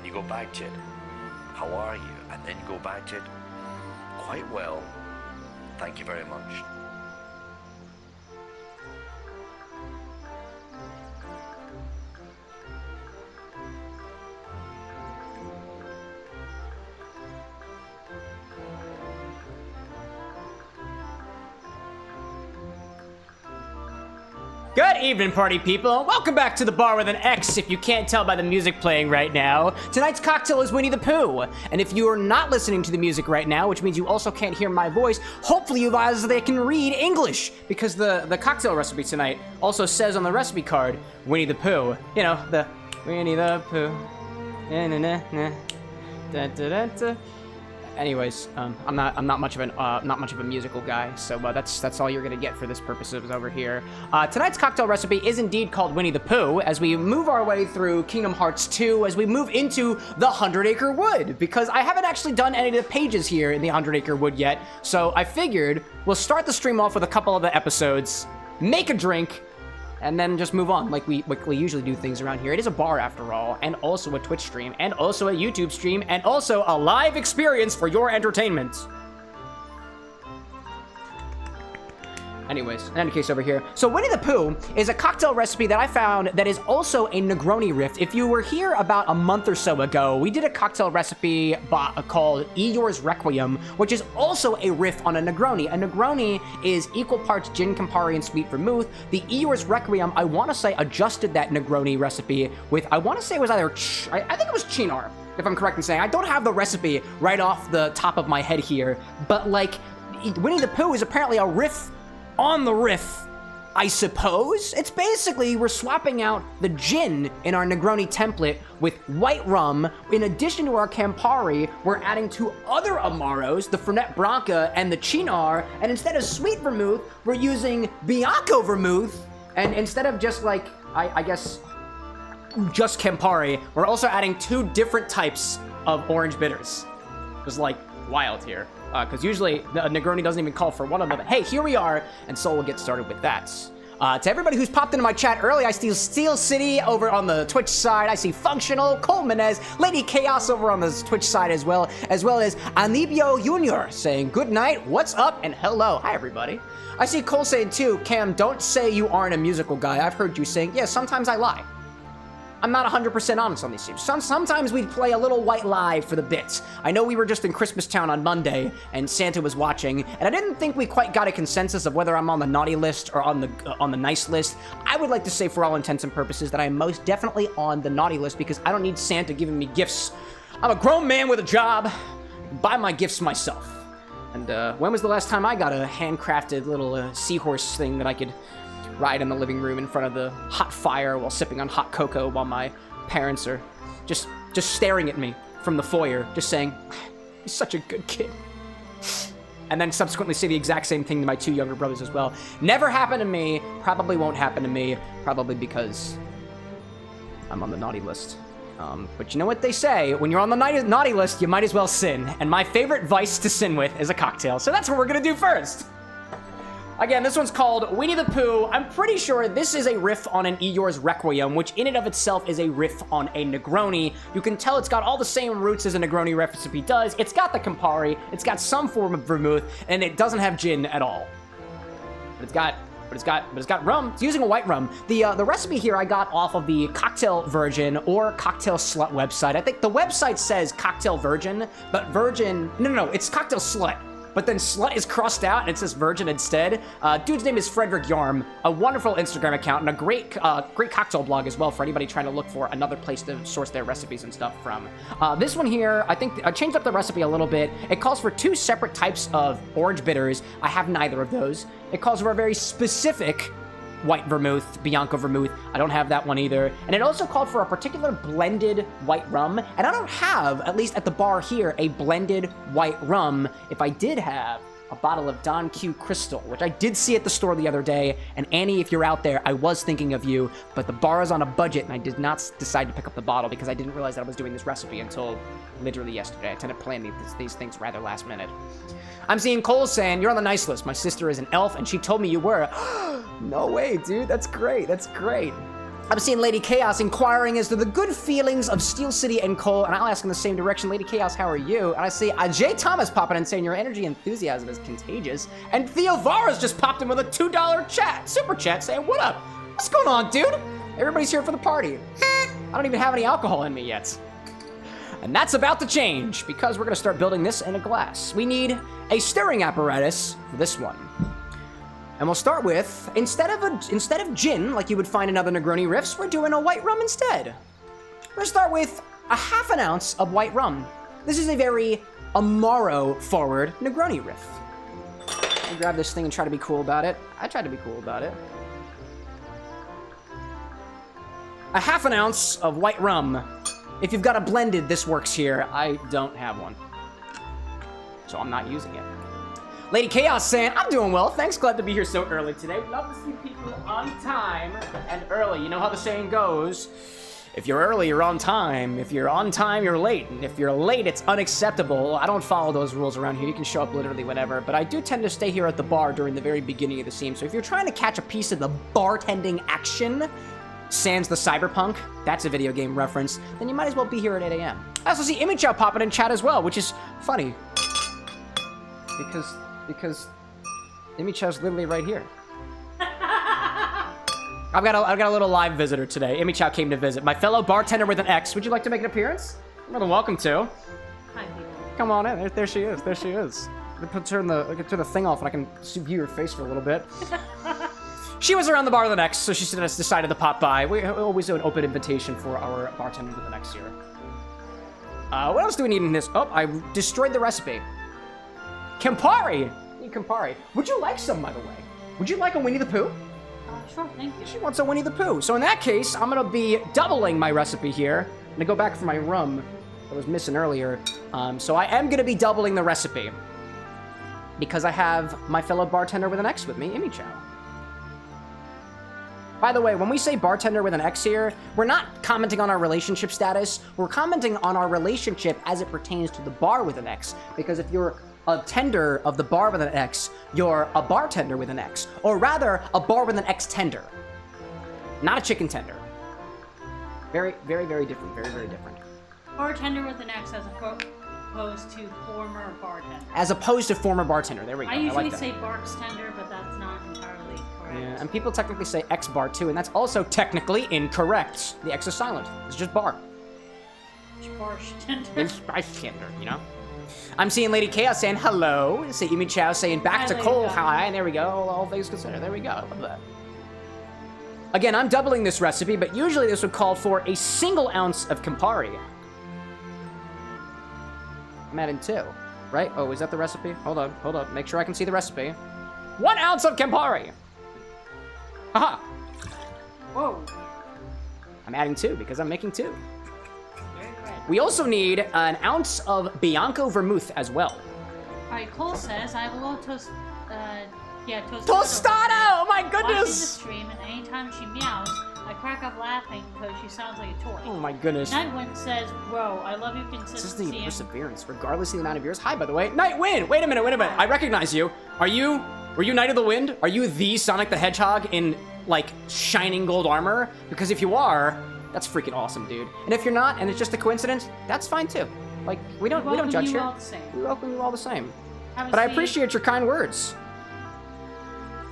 and you go back to it, how are you? And then you go back to it, quite well, thank you very much. Good evening, party people. Welcome back to the bar with an X, if you can't tell by the music playing right now. Tonight's cocktail is Winnie the Pooh. And if you are not listening to the music right now, which means you also can't hear my voice, hopefully you guys they can read English, because the cocktail recipe tonight also says on the recipe card, Winnie the Pooh. You know, the Winnie the Pooh. Na na na na. Da da da da. Anyways, I'm not much of a musical guy, so that's all you're gonna get for this purposes over here. Tonight's cocktail recipe is indeed called Winnie the Pooh, as we move our way through Kingdom Hearts 2, as we move into the 100 Acre Wood, because I haven't actually done any of the pages here in the 100 Acre Wood yet, so I figured we'll start the stream off with a couple of the episodes, make a drink, and then just move on like we usually do things around here. It is a bar after all, and also a Twitch stream, and also a YouTube stream, and also a live experience for your entertainment. Anyways, in any case over here. So Winnie the Pooh is a cocktail recipe that I found that is also a Negroni riff. If you were here about a month or so ago, we did a cocktail recipe called Eeyore's Requiem, which is also a riff on a Negroni. A Negroni is equal parts gin, Campari, and sweet vermouth. The Eeyore's Requiem, I want to say, adjusted that Negroni recipe with, I want to say it was either, I think it was Cynar, if I'm correct in saying. I don't have the recipe right off the top of my head here, but like, Winnie the Pooh is apparently a riff on the riff, I suppose. It's basically we're swapping out the gin in our Negroni template with white rum. In addition to our Campari, we're adding two other Amaros, the Fernet Branca and the Cynar, and instead of sweet vermouth, we're using Bianco vermouth, and instead of just like, I guess, just Campari, we're also adding two different types of orange bitters. It was like wild here. Because usually a Negroni doesn't even call for one of them. But hey, here we are, and so we'll get started with that. To everybody who's popped into my chat early, I see Steel City over on the Twitch side. I see Functional, Cole Menez, Lady Chaos over on the Twitch side as well as Anibio Jr. saying good night, what's up, and hello. Hi, everybody. I see Cole saying too, Cam, don't say you aren't a musical guy. I've heard you saying, yeah, sometimes I lie. I'm not 100% honest on these streams. Sometimes we play a little white lie for the bits. I know we were just in Christmas Town on Monday, and Santa was watching, and I didn't think we quite got a consensus of whether I'm on the naughty list or on the nice list. I would like to say, for all intents and purposes, that I am most definitely on the naughty list because I don't need Santa giving me gifts. I'm a grown man with a job. I can buy my gifts myself. And when was the last time I got a handcrafted little seahorse thing that I could ride in the living room in front of the hot fire while sipping on hot cocoa while my parents are just staring at me from the foyer, just saying, he's such a good kid. And then subsequently say the exact same thing to my two younger brothers as well. Never happened to me, probably won't happen to me, probably because I'm on the naughty list. But you know what they say, when you're on the naughty list, you might as well sin. And my favorite vice to sin with is a cocktail, so that's what we're gonna do first. Again, this one's called Winnie the Pooh. I'm pretty sure this is a riff on an Eeyore's Requiem, which in and of itself is a riff on a Negroni. You can tell it's got all the same roots as a Negroni recipe does. It's got the Campari, it's got some form of vermouth, and it doesn't have gin at all. But it's got rum. It's using a white rum. The recipe here I got off of the Cocktail Virgin or Cocktail Slut website. I think the website says Cocktail Virgin, but Virgin, no, it's Cocktail Slut. But then Slut is crossed out and it says Virgin instead. Dude's name is Frederic Yarm, a wonderful Instagram account and a great cocktail blog as well for anybody trying to look for another place to source their recipes and stuff from. This one here, I think I changed up the recipe a little bit. It calls for two separate types of orange bitters. I have neither of those. It calls for a very specific white vermouth, Bianco vermouth. I don't have that one either. And it also called for a particular blended white rum. And I don't have, at least at the bar here, a blended white rum. If I did have a bottle of Don Q Crystal, which I did see at the store the other day. And Annie, if you're out there, I was thinking of you, but the bar is on a budget and I did not decide to pick up the bottle because I didn't realize that I was doing this recipe until literally yesterday. I tend to plan these things rather last minute. I'm seeing Cole saying, you're on the nice list. My sister is an elf and she told me you were. No way, dude. That's great. That's great. I'm seeing Lady Chaos inquiring as to the good feelings of Steel City and Cole, and I'll ask in the same direction. Lady Chaos, how are you? And I see Jay Thomas popping in saying your energy and enthusiasm is contagious. And Theo Vara's just popped in with a $2 super chat saying, what up? What's going on, dude? Everybody's here for the party. I don't even have any alcohol in me yet. And that's about to change, because we're gonna start building this in a glass. We need a stirring apparatus for this one. And we'll start with, instead of gin, like you would find in other Negroni riffs, we're doing a white rum instead. We're gonna start with a ½ ounce of white rum. This is a very Amaro-forward Negroni riff. I'll grab this thing and try to be cool about it. I tried to be cool about it. A ½ ounce of white rum. If you've got a blended, this works here. I don't have one, so I'm not using it. Lady Chaos saying, I'm doing well, thanks, glad to be here so early today. Love to see people on time and early. You know how the saying goes, if you're early, you're on time. If you're on time, you're late. And if you're late, it's unacceptable. I don't follow those rules around here. You can show up literally whenever, but I do tend to stay here at the bar during the very beginning of the scene. So if you're trying to catch a piece of the bartending action, sans the cyberpunk, that's a video game reference, then you might as well be here at 8 a.m. I also see Image Chow popping in chat as well, which is funny. Because Amy Chow's literally right here. I've got a little live visitor today. Amy Chow came to visit. My fellow bartender with an X. Would you like to make an appearance? You're more than welcome to. Hi, people. Come on in. There she is. There she is. I can turn the thing off and I can view your face for a little bit. She was around the bar with an X, so she just decided to pop by. We always do an open invitation for our bartender with an X here. What else do we need in this? Oh, I destroyed the recipe. Campari! I need Campari. Would you like some, by the way? Would you like a Winnie the Pooh? Sure, thank you. She wants a Winnie the Pooh. So in that case, I'm gonna be doubling my recipe here. I'm gonna go back for my rum that was missing earlier. So I am gonna be doubling the recipe, because I have my fellow bartender with an X with me, Amy Chow. By the way, when we say bartender with an X here, we're not commenting on our relationship status. We're commenting on our relationship as it pertains to the bar with an X. Because if you're a tender of the bar with an X, you're a bartender with an X. Or rather, a bar with an X tender. Not a chicken tender. Very, very, very different. Very, very different. Bartender with an X as opposed to former bartender. As opposed to former bartender. There we go. I usually like say bartender, but that's not entirely correct. Yeah, and people technically say XBar too, and that's also technically incorrect. The X is silent. It's just bar. Bartender. It's bartender, you know? I'm seeing Lady Chaos saying hello. I see Amy Chow saying back to Cole, hi, and there we go. All things considered. There we go. I love that. Again, I'm doubling this recipe, but usually this would call for a single ounce of Campari. I'm adding 2, right? Oh, is that the recipe? Hold on. Make sure I can see the recipe. 1 ounce of Campari. Haha. Whoa. I'm adding 2 because I'm making 2. Very good. We also need an ounce of Bianco Vermouth as well. Alright, Cole says, I have a little tostado. Tostado! Oh my Watching the goodness! stream, and anytime she meows, I crack up laughing because she sounds like a toy. Oh my goodness. Nightwind says, bro, I love your Consistency consistency. and perseverance, regardless of the amount of years. Hi, by the way. Nightwind! Wait a minute. I recognize you. Were you Knight of the Wind? Are you the Sonic the Hedgehog in, like, shining gold armor? Because if you are, that's freaking awesome, dude. And if you're not, and it's just a coincidence, that's fine too. Like, we don't judge here. We welcome you all the same. But I appreciate your kind words.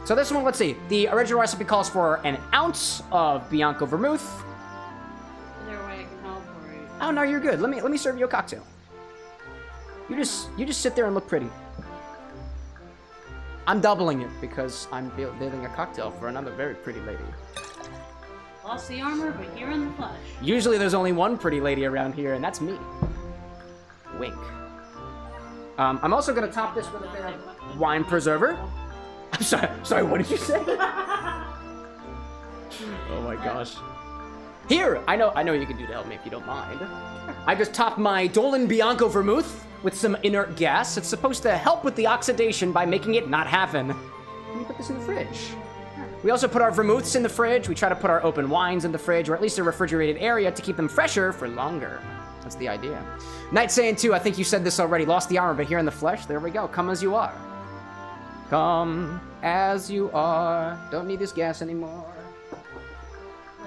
So this one, let's see. The original recipe calls for an ounce of Bianco Vermouth. Is there a way I can help, or... Oh no, you're good. Let me serve you a cocktail. You just sit there and look pretty. I'm doubling it because I'm building a cocktail for another very pretty lady. Lost the armor, but here in the flesh. Usually there's only one pretty lady around here, and that's me. Wink. I'm also gonna top this with a bit of wine preserver. I'm sorry, what did you say? Oh my gosh. Here, I know what you can do to help me if you don't mind. I just topped my Dolin Bianco Vermouth with some inert gas. It's supposed to help with the oxidation by making it not happen. Let me put this in the fridge. We also put our vermouths in the fridge. We try to put our open wines in the fridge, or at least a refrigerated area to keep them fresher for longer. That's the idea. Night saying too, I think you said this already, lost the armor, but here in the flesh, there we go. Come as you are. Come as you are. Don't need this gas anymore.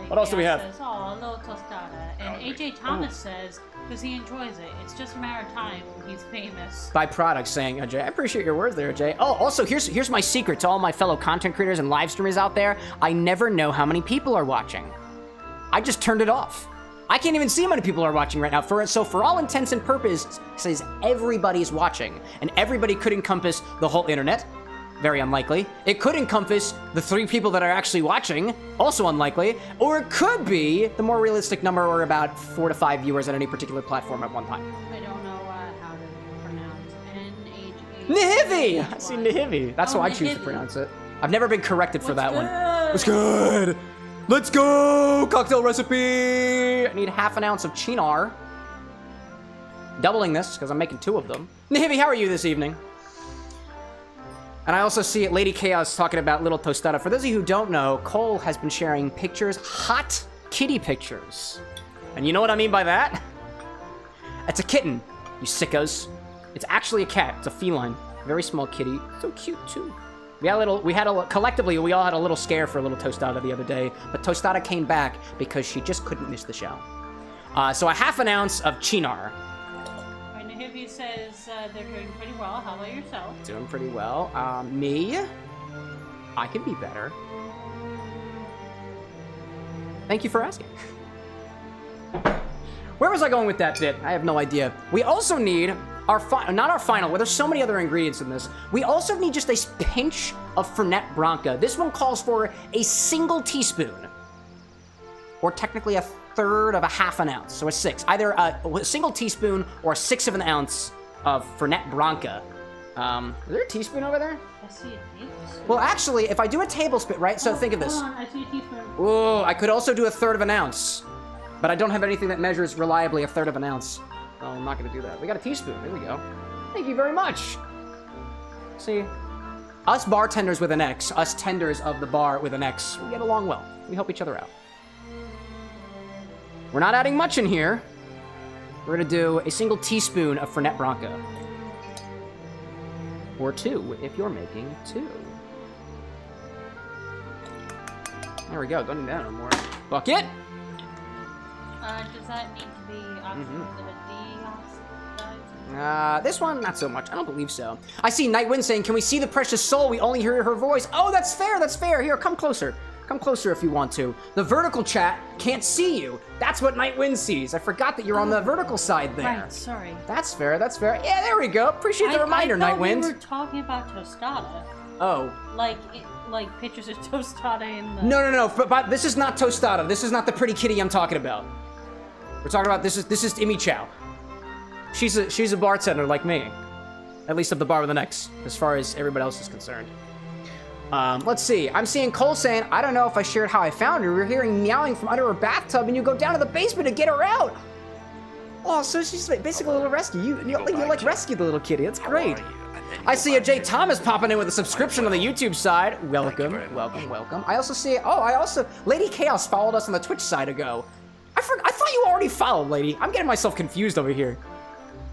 What else do we have? Says, oh, a little tostada. And AJ Thomas says, because he enjoys it, it's just a matter of time when he's famous. Byproduct saying, Jay, I appreciate your words there, Jay. Oh, also, here's my secret to all my fellow content creators and live streamers out there. I never know how many people are watching. I just turned it off. I can't even see how many people are watching right now. So for all intents and purposes, it says everybody's watching. And everybody could encompass the whole internet. Very unlikely. It could encompass the 3 people that are actually watching, also unlikely, or it could be the more realistic number, or about 4 to 5 viewers on any particular platform at one time. I don't know how to pronounce Nahivi! I see Nahivi. That's how I choose to pronounce it. I've never been corrected for that one. What's good? Let's go! Cocktail recipe! I need half an ounce of Cynar. Doubling this, because I'm making 2 of them. Nahivi, how are you this evening? And I also see Lady Chaos talking about Little Tostada. For those of you who don't know, Cole has been sharing pictures, hot kitty pictures. And you know what I mean by that? It's a kitten, you sickos. It's actually a cat. It's a feline. Very small kitty. So cute, too. Collectively, we all had a little scare for Little Tostada the other day. But Tostada came back because she just couldn't miss the show. So a half an ounce of Cynar. Nahivi says they're doing pretty well. How about yourself? Doing pretty well. Me? I could be better. Thank you for asking. Where was I going with that bit? I have no idea. We also need not our final, well, there's so many other ingredients in this. We also need just a pinch of Fernet Branca. This one calls for a single teaspoon, or technically a third of a half an ounce, so a 6. Either a single teaspoon or a 1/6 of an ounce of Fernet Branca. Is there a teaspoon over there? I see a tablespoon. Well, actually, if I do a tablespoon, right? So think of this. Hold on, I see a teaspoon. Oh, I could also do a third of an ounce, but I don't have anything that measures reliably a third of an ounce. So I'm not going to do that. We got a teaspoon. There we go. Thank you very much. See, us bartenders with an X, us tenders of the bar with an X, we get along well. We help each other out. We're not adding much in here. We're going to do a single teaspoon of Fernet Branca. Or 2, if you're making 2. There we go. Don't need that anymore. Bucket. Does that need to be deoxidized? This one, not so much. I don't believe so. I see Nightwind saying, can we see the precious soul? We only hear her voice. Oh, that's fair. That's fair. Here, come closer. Come closer if you want to. The vertical chat can't see you. That's what Nightwind sees. I forgot that you're on the vertical side there. Right, sorry. That's fair. That's fair. Yeah, there we go. Appreciate the reminder, Nightwind. We were talking about tostada. Oh. Like pictures of tostada in the... No. But this is not tostada. This is not the pretty kitty I'm talking about. We're talking about this is Imi Chow. She's a bartender like me. At least of the bar with an X, as far as everybody else is concerned. Let's see. I'm seeing Cole saying, I don't know if I shared how I found her. We're hearing meowing from under her bathtub, and you go down to the basement to get her out. Oh, so she's basically a little rescue. You like rescue the little kitty. That's great. I see a J Thomas popping in with a subscription on the YouTube side. Welcome. I also see, Lady Chaos followed us on the Twitch side ago. I thought you already followed, lady. I'm getting myself confused over here.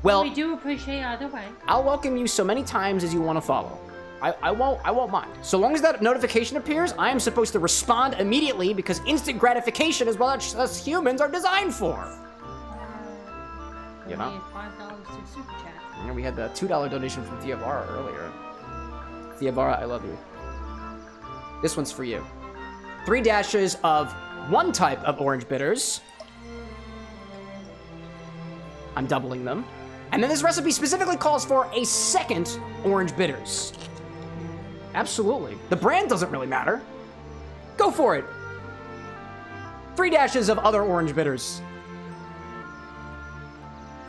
Well, we do appreciate either way. I'll welcome you so many times as you want to follow. I won't mind. So long as that notification appears, I am supposed to respond immediately because instant gratification is what us humans are designed for. You know? $5 to Super Chat. And we had the $2 donation from Theavara earlier. Theavara, I love you. This one's for you. 3 dashes of one type of orange bitters. I'm doubling them. And then this recipe specifically calls for a second orange bitters. Absolutely. The brand doesn't really matter. Go for it. 3 dashes of other orange bitters.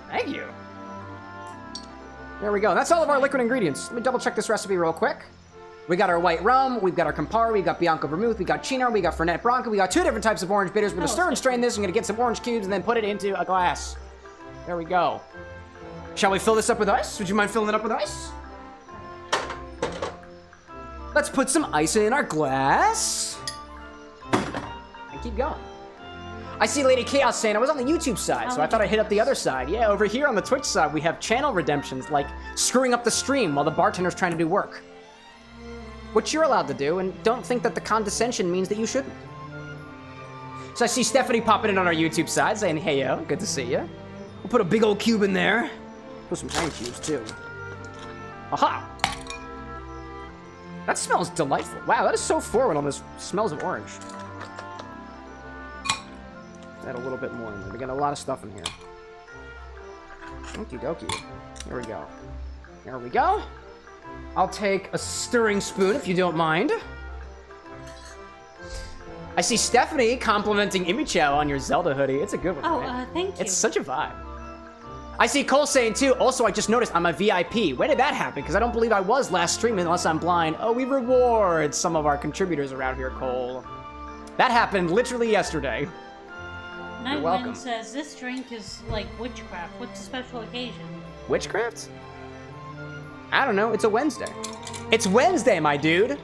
Thank you. There we go. That's all of our liquid ingredients. Let me double check this recipe real quick. We got our white rum, we've got our Campari, we got Bianco Vermouth, we got Cynar, we got Fernet Branca, we got 2 different types of orange bitters. We're gonna stir and strain this. I'm gonna get some orange cubes and then put it into a glass. There we go. Shall we fill this up with ice? Would you mind filling it up with ice? Let's put some ice in our glass. And keep going. I see Lady Chaos saying I was on the YouTube side, so I thought I'd hit up the other side. Yeah, over here on the Twitch side, we have channel redemptions, like screwing up the stream while the bartender's trying to do work. Which you're allowed to do, and don't think that the condescension means that you shouldn't. So I see Stephanie popping in on our YouTube side saying, hey, yo, good to see you. We'll put a big old cube in there. Put some tiny cubes, too. Aha! That smells delightful. Wow, that is so forward on this. Smells of orange. Add a little bit more in there. We got a lot of stuff in here. Okie dokie. Here we go. There we go. I'll take a stirring spoon if you don't mind. I see Stephanie complimenting Imichow on your Zelda hoodie. It's a good one. Oh, thank you. It's such a vibe. I see Cole saying too, also I just noticed I'm a VIP. When did that happen? Because I don't believe I was last stream unless I'm blind. Oh, we reward some of our contributors around here, Cole. That happened literally yesterday. Nightwind says this drink is like witchcraft. What's the special occasion? Witchcraft? I don't know. It's a Wednesday. It's Wednesday, my dude.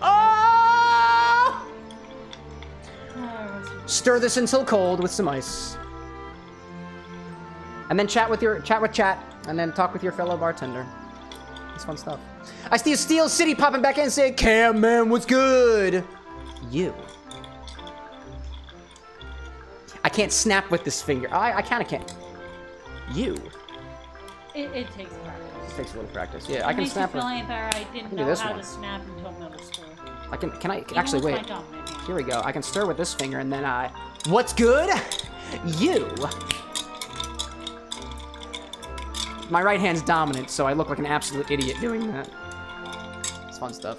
Oh! Stir this until cold with some ice. And then chat with chat, and then talk with your fellow bartender. It's fun stuff. I see Steel City popping back in and saying, Cam, man, what's good? You. I can't snap with this finger. I kind of can't. You. It takes practice. It takes a little practice. Yeah, I can snap. It makes me feel any better. I didn't know how to snap until middle school. Can I actually wait? Here we go. I can stir with this finger, and then what's good? You. My right hand's dominant, so I look like an absolute idiot doing that. It's fun stuff.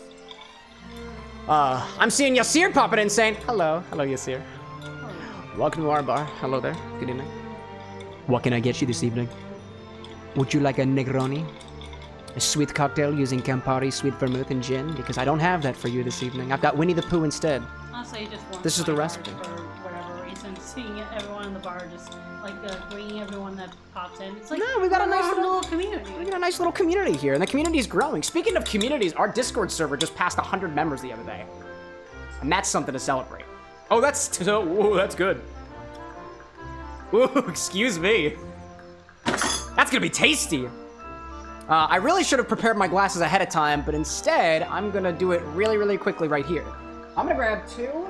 I'm seeing Yasir popping in saying, hello. Hello, Yasir. Welcome to our bar. Hello there. Good evening. What can I get you this evening? Would you like a Negroni? A sweet cocktail using Campari, sweet vermouth, and gin? Because I don't have that for you this evening. I've got Winnie the Pooh instead. Honestly, just want this is the recipe. For whatever reason, seeing everyone in the bar just like greeting everyone that pops in. It's like no, we got a nice little community. We got a nice little community here, and the community is growing. Speaking of communities, our Discord server just passed 100 members the other day, and that's something to celebrate. Oh, that's ooh, that's good. Ooh, excuse me. That's gonna be tasty. I really should have prepared my glasses ahead of time, but instead, I'm gonna do it really, really quickly right here. I'm gonna grab two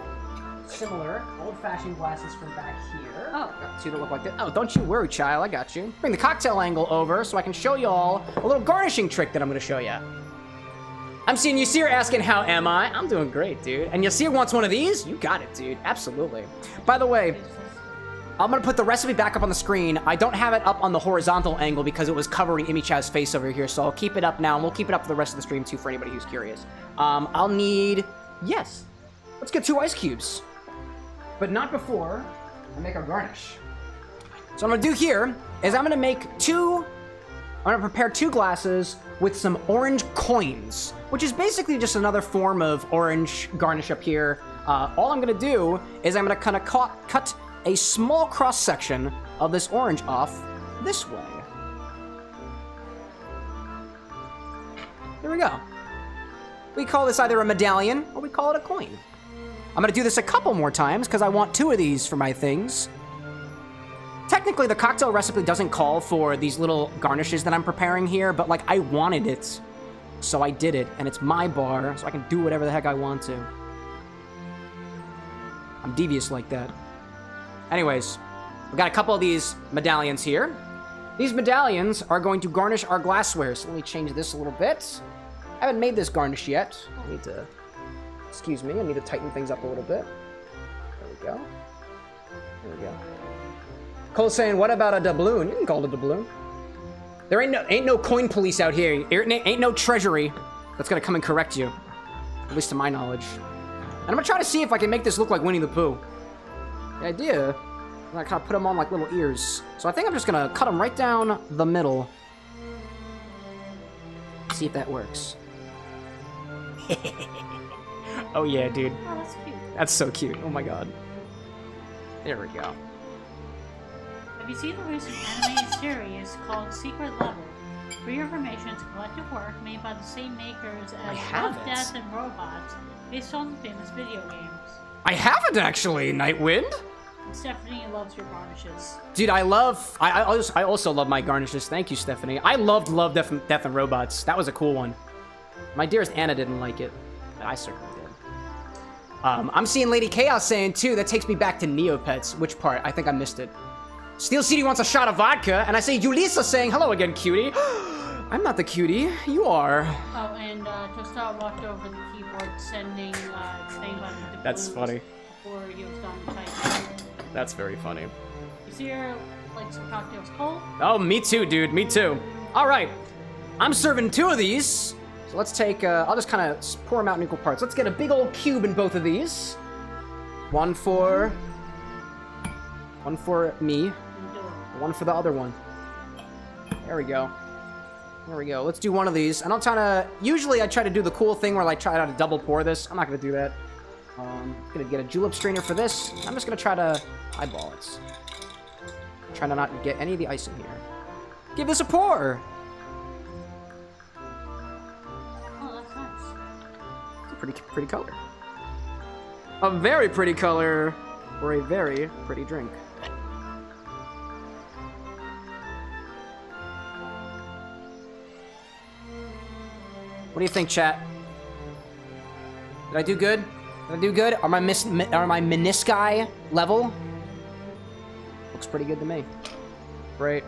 similar old-fashioned glasses from back here. Oh, got two that look like this. Oh, don't you worry, child, I got you. Bring the cocktail angle over so I can show you all a little garnishing trick that I'm gonna show you. I'm seeing Yasir asking, how am I? I'm doing great, dude. And Yasir wants one of these? You got it, dude. Absolutely. By the way, I'm gonna put the recipe back up on the screen. I don't have it up on the horizontal angle because it was covering Imichow's face over here, so I'll keep it up now, and we'll keep it up for the rest of the stream too for anybody who's curious. I'll need, yes, let's get 2 ice cubes, but not before I make our garnish. So what I'm gonna do here is I'm gonna prepare 2 glasses with some orange coins, which is basically just another form of orange garnish up here. All I'm gonna do is I'm gonna kind of cut a small cross-section of this orange off this way. There we go. We call this either a medallion or we call it a coin. I'm gonna do this a couple more times because I want 2 of these for my things. Technically, the cocktail recipe doesn't call for these little garnishes that I'm preparing here, but like I wanted it, so I did it, and it's my bar, so I can do whatever the heck I want to. I'm devious like that. Anyways, we got a couple of these medallions here. These medallions are going to garnish our glassware, so let me change this a little bit. I haven't made this garnish yet. I need to, excuse me, I need to tighten things up a little bit. There we go. There we go. Cole's saying, what about a doubloon? You can call it a doubloon. There ain't no coin police out here. Ain't no treasury that's gonna come and correct you. At least to my knowledge. And I'm gonna try to see if I can make this look like Winnie the Pooh. The idea, I'm gonna kind of put them on like little ears. So I think I'm just gonna cut them right down the middle. See if that works. Oh yeah, dude. Oh, that's cute. That's so cute. Oh my god. There we go. Have you seen the recent animated series called Secret Level? For your information, it's a collective work made by the same makers as Love, Death, and Robots, based on the famous video games. I haven't actually, Nightwind. Stephanie loves your garnishes. Dude, I also love my garnishes. Thank you, Stephanie. I loved Love, Death, and Robots. That was a cool one. My dearest Anna didn't like it, but I certainly did. I'm seeing Lady Chaos saying, too, that takes me back to Neopets. Which part? I think I missed it. Steel City wants a shot of vodka, and I see Julissa saying, hello again, cutie. I'm not the cutie. You are. Oh, and just walked over the keyboard sending thing button to That's funny. Before he was done typing. That's very funny. You see her, like, some cocktails cold? Oh, me too, dude. Me too. All right. I'm serving 2 of these. So let's take, I'll just kind of pour them out in equal parts. Let's get a big old cube in both of these. One for me. One for the other one. There we go. There we go. Let's do one of these. And I'm trying to, usually I try to do the cool thing where I try to double pour this. I'm not going to do that. I'm going to get a julep strainer for this. I'm just going to try to eyeball it. Trying to not get any of the ice in here. Give this a pour. Oh, that's nice. It's a pretty color. A very pretty color for a very pretty drink. What do you think, chat? Did I do good? Did I do good? Are my menisci level? Looks pretty good to me. Great.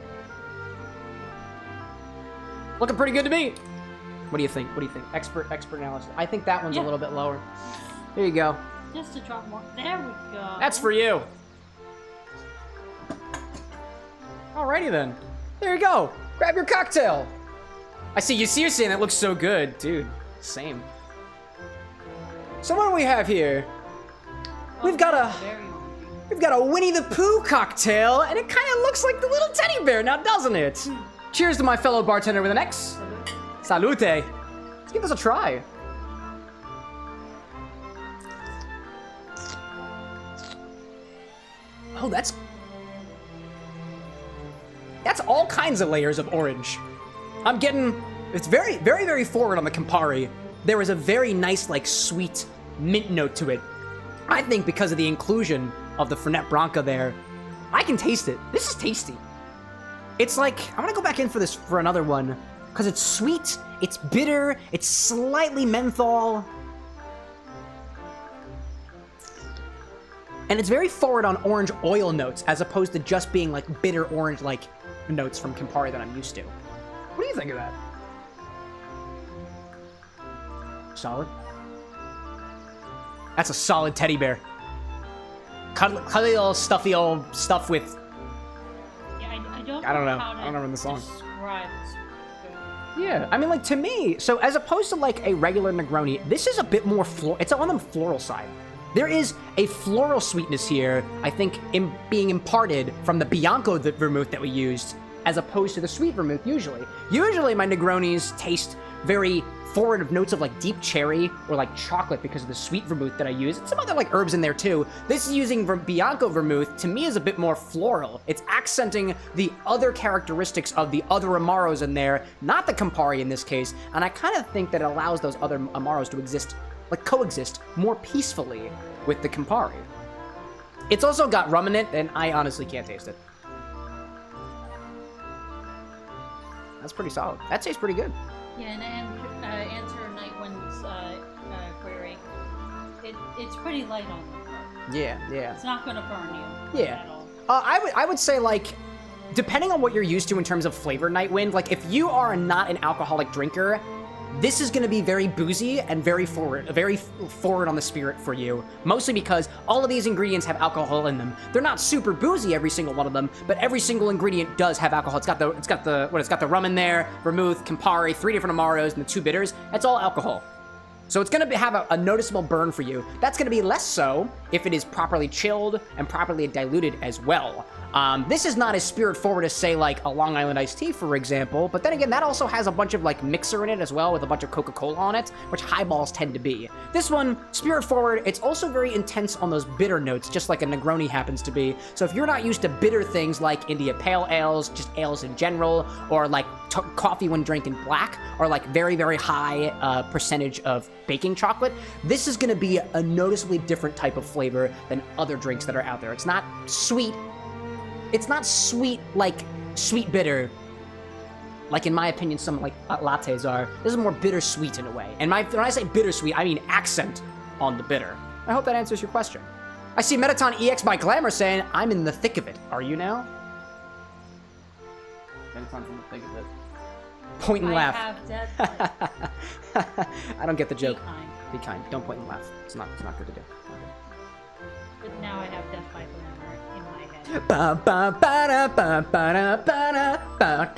Looking pretty good to me. What do you think? What do you think? Expert analysis. I think that one's a little bit lower. There you go. Just a drop more. There we go. That's for you. Alrighty then. There you go. Grab your cocktail. I see you're saying that looks so good, dude. Same. So what do we have here? We've got a Winnie the Pooh cocktail, and it kind of looks like the little teddy bear now, doesn't it? Cheers to my fellow bartender with an X. Salute. Let's give this a try. Oh, that's all kinds of layers of orange. I'm getting, it's very, very, very forward on the Campari. There is a very nice, like, sweet mint note to it. I think because of the inclusion of the Fernet Branca there, I can taste it. This is tasty. It's like, I'm gonna go back in for another one, because it's sweet, it's bitter, it's slightly menthol. And it's very forward on orange oil notes, as opposed to just being like bitter orange like notes from Campari that I'm used to. What do you think of that? Solid? That's a solid teddy bear. Cuddly little stuffy old stuff with... Yeah, I don't know. How I don't know in the song. Describe this. Yeah, I mean, like, to me, so as opposed to, like, a regular Negroni, this is a bit more it's on the floral side. There is a floral sweetness here, I think, being imparted from the Bianco vermouth that we used, as opposed to the sweet vermouth usually. Usually my Negronis taste very forward of notes of like deep cherry or like chocolate because of the sweet vermouth that I use. And some other like herbs in there too. This is using Bianco vermouth, to me is a bit more floral. It's accenting the other characteristics of the other Amaros in there, not the Campari in this case. And I kind of think that it allows those other Amaros to exist, like coexist more peacefully with the Campari. It's also got rum in it, and I honestly can't taste it. That's pretty solid. That tastes pretty good. Yeah, and answer Nightwind's query. It's pretty light on the throat. Yeah. It's not gonna burn you. Yeah. At all. I would say, like, depending on what you're used to in terms of flavor, Nightwind, like, if you are not an alcoholic drinker, this is going to be very boozy and very forward on the spirit for you. Mostly because all of these ingredients have alcohol in them. They're not super boozy, every single one of them, but every single ingredient does have alcohol. It's got the rum in there, vermouth, Campari, 3 different Amaros, and the 2 bitters. That's all alcohol. So it's going to have a noticeable burn for you. That's going to be less so if it is properly chilled and properly diluted as well. This is not as spirit forward as, say, like a Long Island iced tea, for example. But then again, that also has a bunch of like mixer in it as well, with a bunch of Coca-Cola on it, which highballs tend to be. This one, spirit forward, it's also very intense on those bitter notes, just like a Negroni happens to be. So if you're not used to bitter things like India Pale Ales, just ales in general, or like coffee when drinking black, or like very, very high percentage of baking chocolate, this is going to be a noticeably different type of flavor than other drinks that are out there. It's not sweet. It's not sweet like sweet bitter, like in my opinion some like lattes are. This is more bittersweet in a way. And when I say bittersweet, I mean accent on the bitter. I hope that answers your question. I see Metaton EX by Glamour saying, I'm in the thick of it. Are you now? Metaton's in the thick of it. Point and laugh. I have dead I don't get the joke. Be kind. Be kind. Don't point and laugh. It's not good to do. But now I have Death by Glamour in my head. Ba ba ba da ba ba da ba da ba.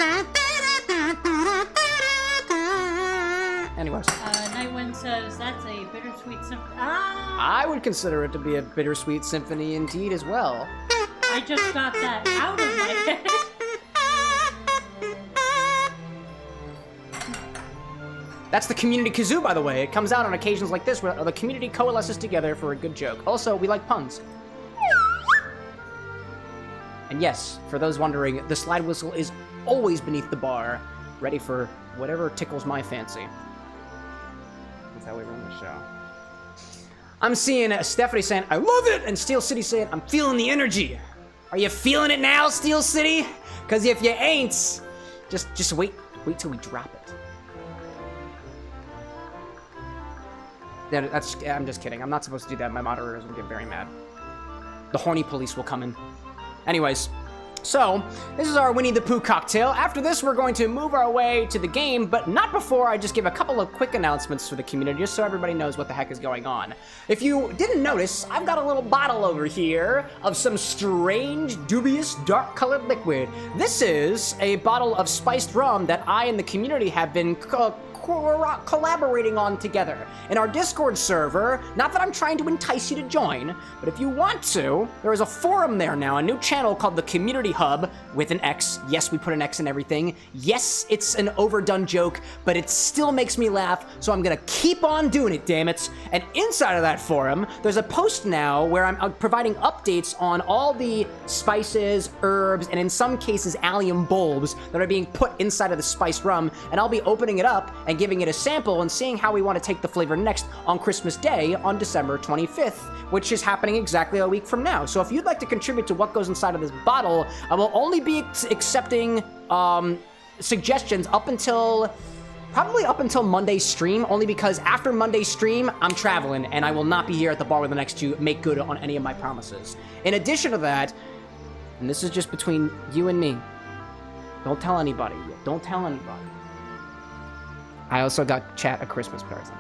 Anyways. Nightwind says that's a bittersweet symphony. Ah! I would consider it to be a bittersweet symphony indeed as well. I just got that out of my head. That's the community kazoo, by the way. It comes out on occasions like this where the community coalesces together for a good joke. Also, we like puns. And yes, for those wondering, the slide whistle is always beneath the bar, ready for whatever tickles my fancy. That's how we run the show. I'm seeing Stephanie saying, I love it! And Steel City saying, I'm feeling the energy. Are you feeling it now, Steel City? Because if you ain't, just wait till we drop it. I'm just kidding. I'm not supposed to do that. My moderators will get very mad. The horny police will come in. Anyways, so this is our Winnie the Pooh cocktail. After this, we're going to move our way to the game, but not before I just give a couple of quick announcements for the community, just so everybody knows what the heck is going on. If you didn't notice, I've got a little bottle over here of some strange, dubious, dark-colored liquid. This is a bottle of spiced rum that I and the community have been collaborating on together in our Discord server. Not that I'm trying to entice you to join, but if you want to, there is a forum there now, a new channel called the Community Hub with an X. Yes, we put an X in everything. Yes, it's an overdone joke, but it still makes me laugh, so I'm gonna keep on doing it, damn it. And inside of that forum, there's a post now where I'm providing updates on all the spices, herbs, and in some cases allium bulbs that are being put inside of the spiced rum, and I'll be opening it up and giving it a sample and seeing how we want to take the flavor next on Christmas Day on December 25th, which is happening exactly a week from now. So if you'd like to contribute to what goes inside of this bottle, I will only be accepting suggestions probably up until Monday's stream, only because after Monday's stream, I'm traveling and I will not be here at the bar with the next to make good on any of my promises. In addition to that, and this is just between you and me, don't tell anybody. Don't tell anybody. I also got chat a Christmas present.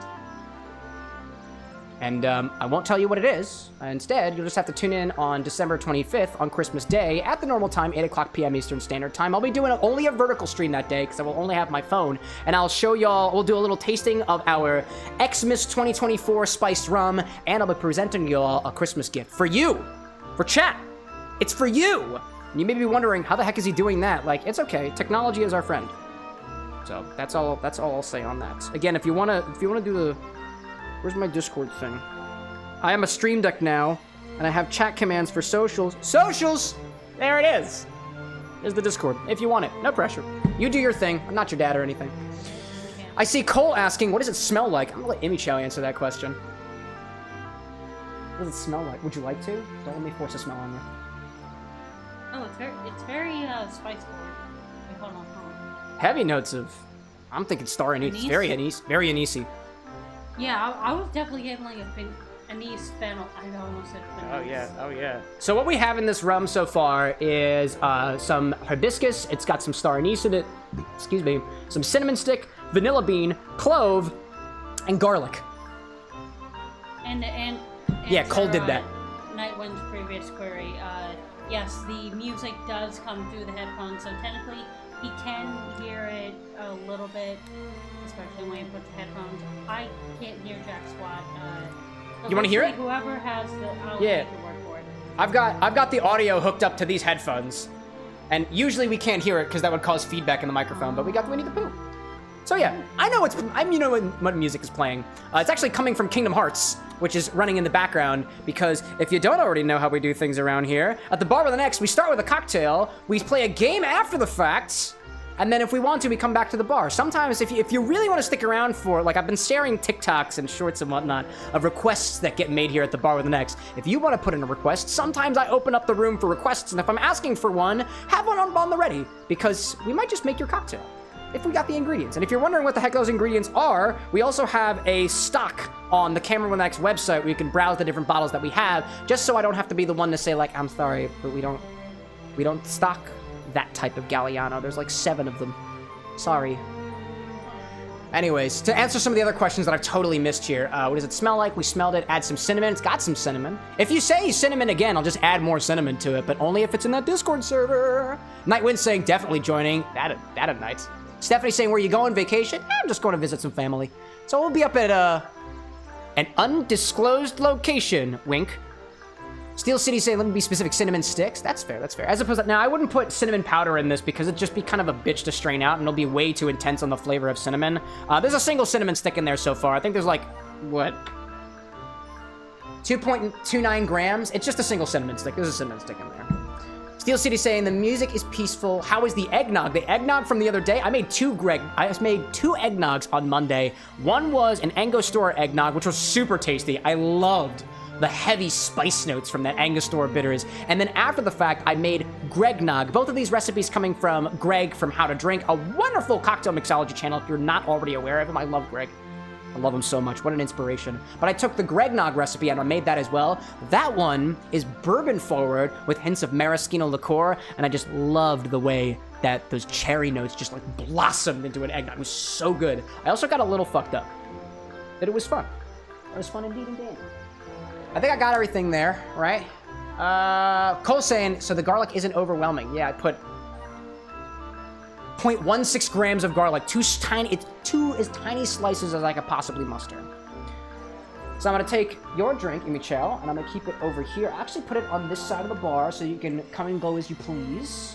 And I won't tell you what it is. Instead, you'll just have to tune in on December 25th on Christmas Day at the normal time, 8 o'clock p.m. Eastern Standard Time. I'll be doing only a vertical stream that day because I will only have my phone. And I'll show y'all, we'll do a little tasting of our Xmas 2024 spiced rum. And I'll be presenting y'all a Christmas gift for you, for chat. It's for you. And you may be wondering, how the heck is he doing that? Like, it's okay. Technology is our friend. So that's all I'll say on that. Again, if you wanna do the, where's my Discord thing? I am a Stream Deck now, and I have chat commands for socials. Socials! There it is. There's the Discord. If you want it, no pressure. You do your thing. I'm not your dad or anything. I see Cole asking, what does it smell like? I'm gonna let Amy Chow answer that question. What does it smell like? Would you like to? Don't let me force a smell on you. Oh, it's very spice forward. Wait, hold on. Heavy notes of, I'm thinking star anise. Anise? Very anisey. Yeah, I was definitely getting like anise fennel. I almost said fennel. Oh yeah. So what we have in this rum so far is some hibiscus. It's got some star anise in it. Excuse me. Some cinnamon stick, vanilla bean, clove, and garlic. And yeah, Cole did that. Nightwind's previous query. Yes, the music does come through the headphones, so technically he can hear it a little bit, especially when you put the headphones. I can't hear jack squat. You want to hear it? Whoever has the, I'll yeah. make it work for it. I've got the audio hooked up to these headphones, and usually we can't hear it because that would cause feedback in the microphone. But we got the Winnie the Pooh. So yeah, I know you know what music is playing. It's actually coming from Kingdom Hearts, which is running in the background, because if you don't already know how we do things around here, at the bar with an X, we start with a cocktail, we play a game after the fact, and then if we want to, we come back to the bar. Sometimes, if you really want to stick around for, like, I've been sharing TikToks and shorts and whatnot of requests that get made here at the bar with an X. If you want to put in a request, sometimes I open up the room for requests, and if I'm asking for one, have one on the ready, because we might just make your cocktail if we got the ingredients. And if you're wondering what the heck those ingredients are, we also have a stock on the CameroxnWithAnX website where you can browse the different bottles that we have, just so I don't have to be the one to say, like, I'm sorry, but we don't stock that type of Galliano. There's like 7 of them. Sorry. Anyways, to answer some of the other questions that I've totally missed here, what does it smell like? We smelled it. Add some cinnamon. It's got some cinnamon. If you say cinnamon again, I'll just add more cinnamon to it, but only if it's in that Discord server. Nightwind saying definitely joining. That'd nice. Stephanie saying, where you going? Vacation? I'm just going to visit some family. So we'll be up at an undisclosed location. Wink. Steel City saying, let me be specific, cinnamon sticks. That's fair, that's fair. As opposed to, now I wouldn't put cinnamon powder in this because it'd just be kind of a bitch to strain out and it'll be way too intense on the flavor of cinnamon. There's a single cinnamon stick in there so far. I think there's like, what? 2.29 grams. It's just a single cinnamon stick. There's a cinnamon stick in there. Steel City saying, the music is peaceful. How is the eggnog? The eggnog from the other day, I made two eggnogs on Monday. One was an Angostura eggnog, which was super tasty. I loved the heavy spice notes from that Angostura bitters. And then after the fact, I made Gregnog. Both of these recipes coming from Greg from How to Drink, a wonderful cocktail mixology channel if you're not already aware of him. I love Greg. I love him so much. What an inspiration. But I took the Gregnog recipe and I made that as well. That one is bourbon forward with hints of maraschino liqueur, and I just loved the way that those cherry notes just like blossomed into an eggnog. It was so good. I also got a little fucked up, but it was fun. It was fun indeed indeed. I think I got everything there, right? Cole saying, so the garlic isn't overwhelming. Yeah, I put 0.16 grams of garlic, two as tiny slices as I could possibly muster. So I'm gonna take your drink, Michelle, and I'm gonna keep it over here. I actually put it on this side of the bar so you can come and go as you please.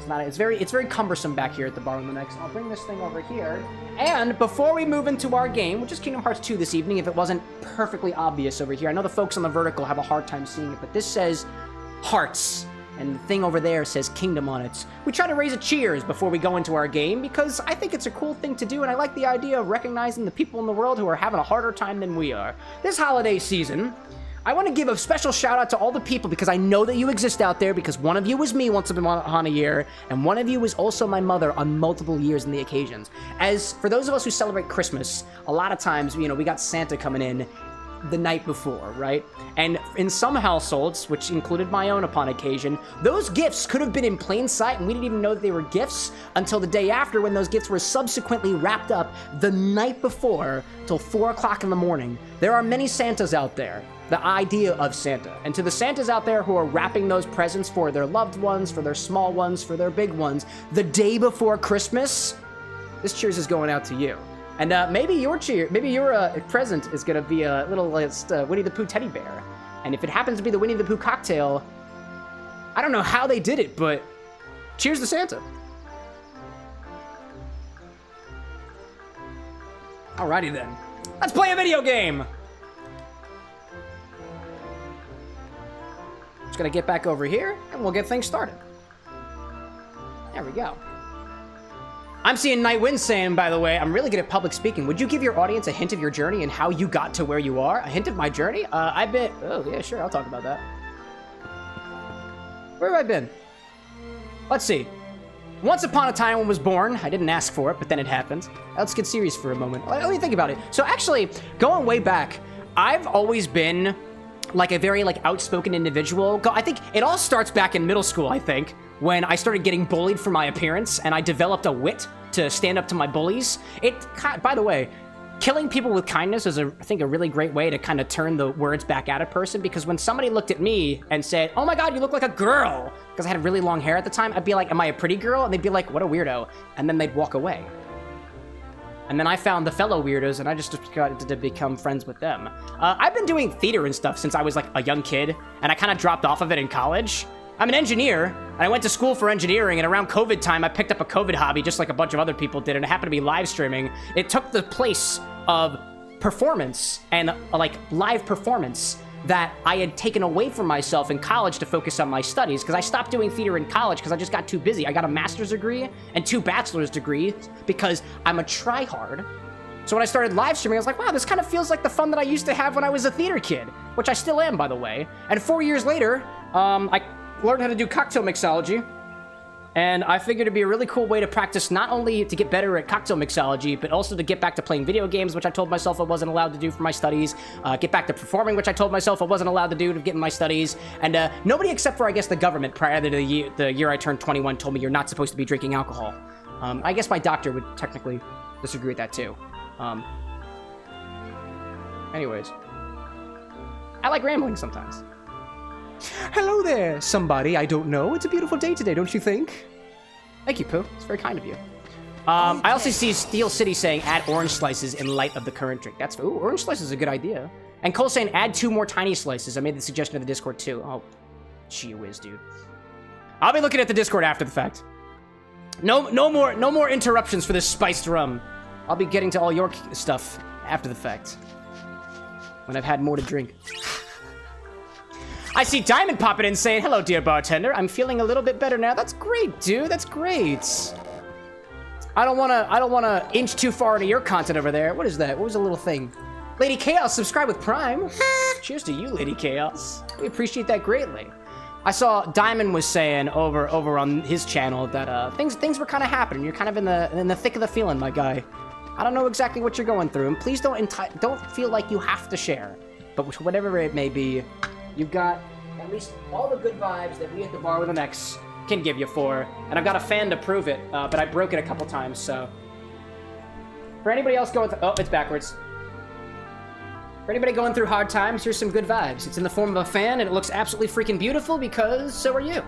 It's very cumbersome back here at the bar on the next. I'll bring this thing over here. And before we move into our game, which is Kingdom Hearts 2 this evening, if it wasn't perfectly obvious over here, I know the folks on the vertical have a hard time seeing it, but this says Hearts, and the thing over there says Kingdom on it. We try to raise a cheers before we go into our game because I think it's a cool thing to do, and I like the idea of recognizing the people in the world who are having a harder time than we are. This holiday season, I want to give a special shout out to all the people because I know that you exist out there, because one of you was me once upon a year, and one of you was also my mother on multiple years and the occasions. As for those of us who celebrate Christmas, a lot of times, you know, we got Santa coming in the night before, right? And in some households, which included my own upon occasion, those gifts could have been in plain sight and we didn't even know that they were gifts until the day after, when those gifts were subsequently wrapped up the night before till 4 o'clock in the morning. There are many Santas out there. The idea of Santa. And to the Santas out there who are wrapping those presents for their loved ones, for their small ones, for their big ones, the day before Christmas, this cheers is going out to you. And maybe your present is gonna be a little Winnie the Pooh teddy bear. And if it happens to be the Winnie the Pooh cocktail, I don't know how they did it, but cheers to Santa. Alrighty then. Let's play a video game! Just gonna get back over here, and we'll get things started. There we go. I'm seeing Nightwind saying, by the way, I'm really good at public speaking. Would you give your audience a hint of your journey and how you got to where you are? A hint of my journey? Oh, yeah, sure, I'll talk about that. Where have I been? Let's see. Once upon a time when I was born, I didn't ask for it, but then it happened. Let's get serious for a moment. Let me think about it. So actually, going way back, I've always been like a very outspoken individual. I think it all starts back in middle school, I think, when I started getting bullied for my appearance and I developed a wit to stand up to my bullies. By the way, killing people with kindness is, I think, a really great way to kind of turn the words back at a person, because when somebody looked at me and said, oh my god, you look like a girl, because I had really long hair at the time, I'd be like, am I a pretty girl? And they'd be like, what a weirdo. And then they'd walk away. And then I found the fellow weirdos, and I just got to become friends with them. I've been doing theater and stuff since I was like a young kid, and I kind of dropped off of it in college. I'm an engineer, and I went to school for engineering, and around COVID time, I picked up a COVID hobby just like a bunch of other people did, and it happened to be live streaming. It took the place of performance and live performance that I had taken away from myself in college to focus on my studies, because I stopped doing theater in college because I just got too busy. I got a master's degree and 2 bachelor's degrees because I'm a try-hard. So when I started live streaming, I was like, wow, this kind of feels like the fun that I used to have when I was a theater kid, which I still am, by the way. And 4 years later, I learned how to do cocktail mixology, And I figured it'd be a really cool way to practice not only to get better at cocktail mixology, but also to get back to playing video games, which I told myself I wasn't allowed to do for my studies. Get back to performing, which I told myself I wasn't allowed to do to get in my studies. And nobody except for, I guess, the government prior to the year I turned 21 told me you're not supposed to be drinking alcohol. I guess my doctor would technically disagree with that too. Anyways. I like rambling sometimes. Hello there, somebody I don't know. It's a beautiful day today, don't you think? Thank you, Pooh. It's very kind of you. I also see Steel City saying add orange slices in light of the current drink. That's ooh, orange slices is a good idea. And Cole saying add 2 more tiny slices. I made the suggestion in the Discord too. Oh, gee whiz, dude. I'll be looking at the Discord after the fact. No more interruptions for this spiced rum. I'll be getting to all your stuff after the fact. When I've had more to drink. I see Diamond popping in saying, hello, dear bartender. I'm feeling a little bit better now. That's great, dude. That's great. I don't wanna inch too far into your content over there. What is that? What was the little thing? Lady Chaos, subscribe with Prime. Cheers to you, Lady Chaos. We appreciate that greatly. I saw Diamond was saying over on his channel that things were kind of happening. You're kind of in the thick of the feeling, my guy. I don't know exactly what you're going through, and please don't feel like you have to share. But whatever it may be, you've got at least all the good vibes that we at the Bar with an X can give you for, and I've got a fan to prove it, but I broke it a couple times, so. For anybody else going through, oh, it's backwards. For anybody going through hard times, here's some good vibes. It's in the form of a fan, and it looks absolutely freaking beautiful because so are you.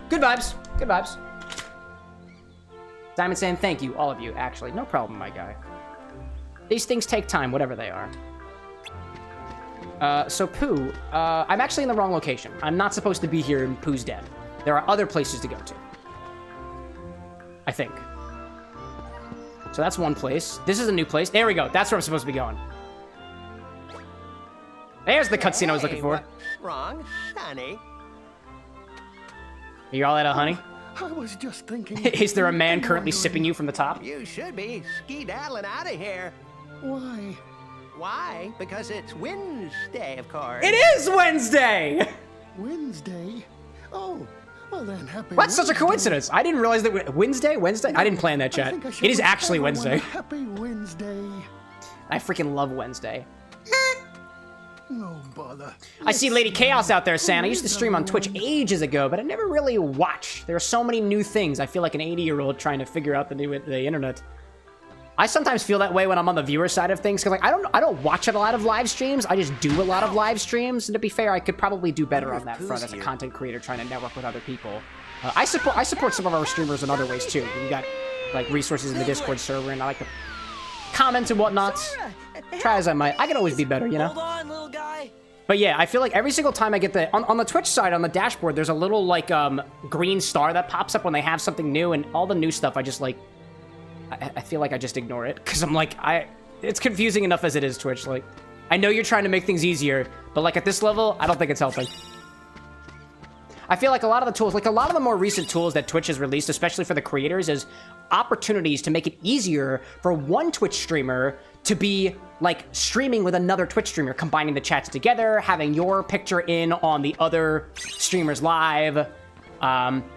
Good vibes, good vibes. Diamond saying thank you, all of you, actually. No problem, my guy. These things take time, whatever they are. So Pooh, I'm actually in the wrong location. I'm not supposed to be here in Pooh's den. There are other places to go to. I think. So that's one place. This is a new place. There we go. That's where I'm supposed to be going. There's the cutscene I was looking for. What's wrong, honey? Are you all out of honey? I was just thinking. Is there a man currently sipping you from the top? You should be skedaddling out of here. Why? Why? Because it's Wednesday, of course. It is Wednesday! Wednesday? Oh, well then, happy That's such a Wednesday. coincidence. I didn't realize that Wednesday? I didn't plan that, I chat. think I should It is wish actually everyone Wednesday. a Happy Wednesday. I freaking love Wednesday. No bother. I see Lady Chaos out there saying, I used to stream on Twitch ages ago, but I never really watched. There are so many new things. I feel like an 80-year-old trying to figure out the internet. I sometimes feel that way when I'm on the viewer side of things, because like I don't watch a lot of live streams. I just do a lot of live streams, and to be fair, I could probably do better on that front as a content creator trying to network with other people. I support some of our streamers in other ways too. We got like resources in the Discord server, and I like to comment and whatnot. Try as I might, I can always be better, you know. Hold on, little guy. But yeah, I feel like every single time I get on the Twitch side, on the dashboard, there's a little like green star that pops up when they have something new, and all the new stuff I just like. I feel like I just ignore it because I'm like it's confusing enough as it is, Twitch. Like, I know you're trying to make things easier, but like at this level, I don't think it's helping. I feel like a lot of the tools, like a lot of the more recent tools that Twitch has released, especially for the creators, is opportunities to make it easier for one Twitch streamer to be like streaming with another Twitch streamer, combining the chats together, having your picture in on the other streamer's live.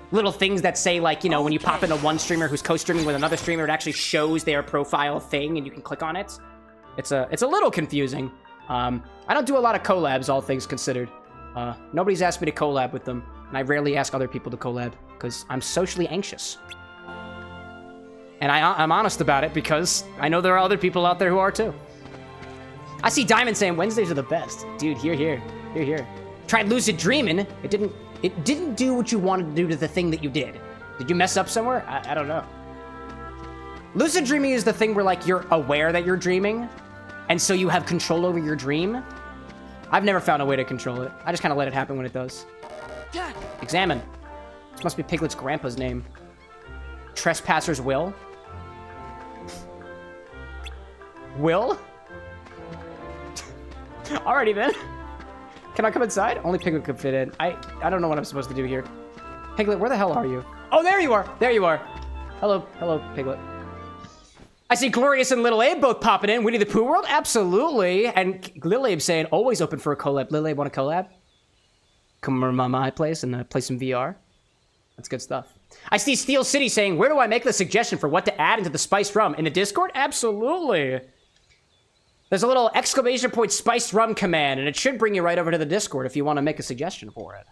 Little things that say like, you know, when you pop into one streamer who's co-streaming with another streamer, it actually shows their profile thing and you can click on it. It's a little confusing. I don't do a lot of collabs, all things considered. Nobody's asked me to collab with them, and I rarely ask other people to collab because I'm socially anxious. And I'm honest about it because I know there are other people out there who are too. I see Diamond saying Wednesdays are the best. Dude, here. Tried lucid dreaming. It didn't do what you wanted to do to the thing that you did. Did you mess up somewhere? I don't know. Lucid dreaming is the thing where like you're aware that you're dreaming, and so you have control over your dream. I've never found a way to control it. I just kind of let it happen when it does. Examine. This must be Piglet's grandpa's name. Trespasser's will? Will? Alrighty then. Can I come inside? Only Piglet could fit in. I don't know what I'm supposed to do here. Piglet, where the hell are you? Oh, there you are. There you are. Hello, Piglet. I see Glorious and Little Abe both popping in. Winnie the Pooh World? Absolutely. And Lil Abe saying, always open for a collab. Lil Abe, want a collab? Come over to my place and play some VR. That's good stuff. I see Steel City saying, where do I make the suggestion for what to add into the spiced rum? In the Discord? Absolutely. There's a little exclamation point spiced rum command, and it should bring you right over to the Discord if you want to make a suggestion for it.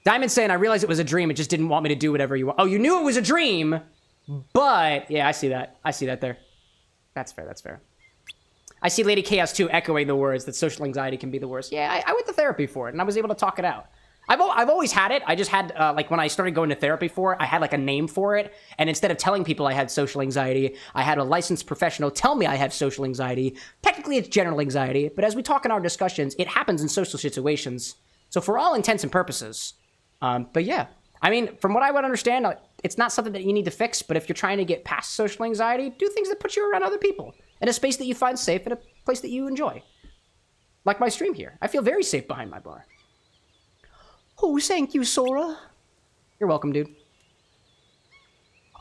Diamond's saying, I realized it was a dream. It just didn't want me to do whatever you want. Oh, you knew it was a dream, but... Yeah, I see that. I see that there. That's fair, that's fair. I see Lady Chaos, too, echoing the words that social anxiety can be the worst. Yeah, I went to therapy for it, and I was able to talk it out. I've always had it. I just had, like, when I started going to therapy for it, I had, like, a name for it. And instead of telling people I had social anxiety, I had a licensed professional tell me I have social anxiety. Technically, it's general anxiety. But as we talk in our discussions, it happens in social situations. So for all intents and purposes. But yeah, I mean, from what I would understand, it's not something that you need to fix. But if you're trying to get past social anxiety, do things that put you around other people. In a space that you find safe, in a place that you enjoy. Like my stream here. I feel very safe behind my bar. Oh, thank you, Sora. You're welcome, dude.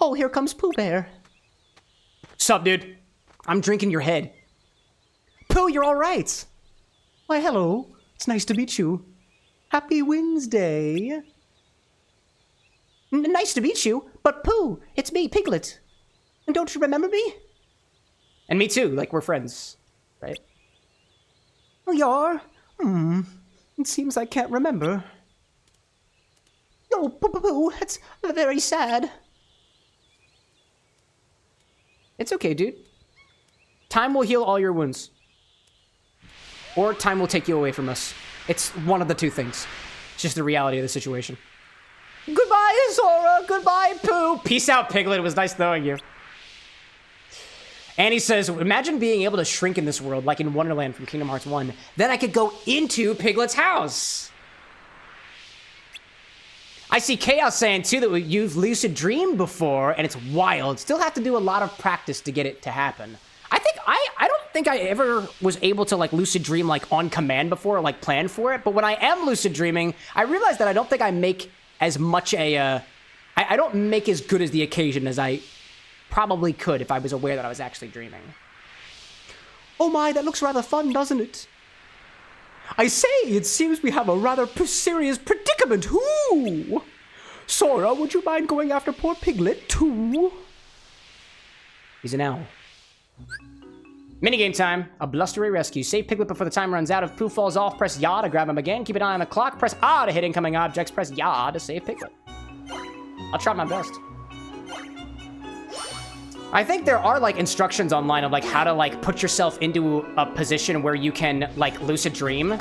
Oh, here comes Pooh Bear. Sup, dude? I'm drinking your head. Pooh, you're all right. Why, hello. It's nice to meet you. Happy Wednesday. Nice to meet you, but Pooh, it's me, Piglet. And don't you remember me? And me too, like we're friends, right? Oh, you are? It seems I can't remember. Oh, Pooh, that's very sad. It's okay, dude. Time will heal all your wounds. Or time will take you away from us. It's one of the two things. It's just the reality of the situation. Goodbye, Sora. Goodbye, Pooh. Peace out, Piglet. It was nice knowing you. Annie says, imagine being able to shrink in this world, like in Wonderland from Kingdom Hearts 1. Then I could go into Piglet's house. I see Chaos saying, too, that you've lucid dreamed before, and it's wild. Still have to do a lot of practice to get it to happen. I don't think I ever was able to, like, lucid dream, like, on command before, or, like, plan for it. But when I am lucid dreaming, I realize that I don't think I make as much I don't make as good as the occasion as I probably could if I was aware that I was actually dreaming. Oh my, that looks rather fun, doesn't it? I say, it seems we have a rather serious predicament. Who? Sora, would you mind going after poor Piglet, too? He's an owl. Minigame time. A blustery rescue. Save Piglet before the time runs out. If Pooh falls off, press Y to grab him again. Keep an eye on the clock. Press A to hit incoming objects. Press Y to save Piglet. I'll try my best. I think there are, like, instructions online of, like, how to, like, put yourself into a position where you can, like, lucid dream. Oh,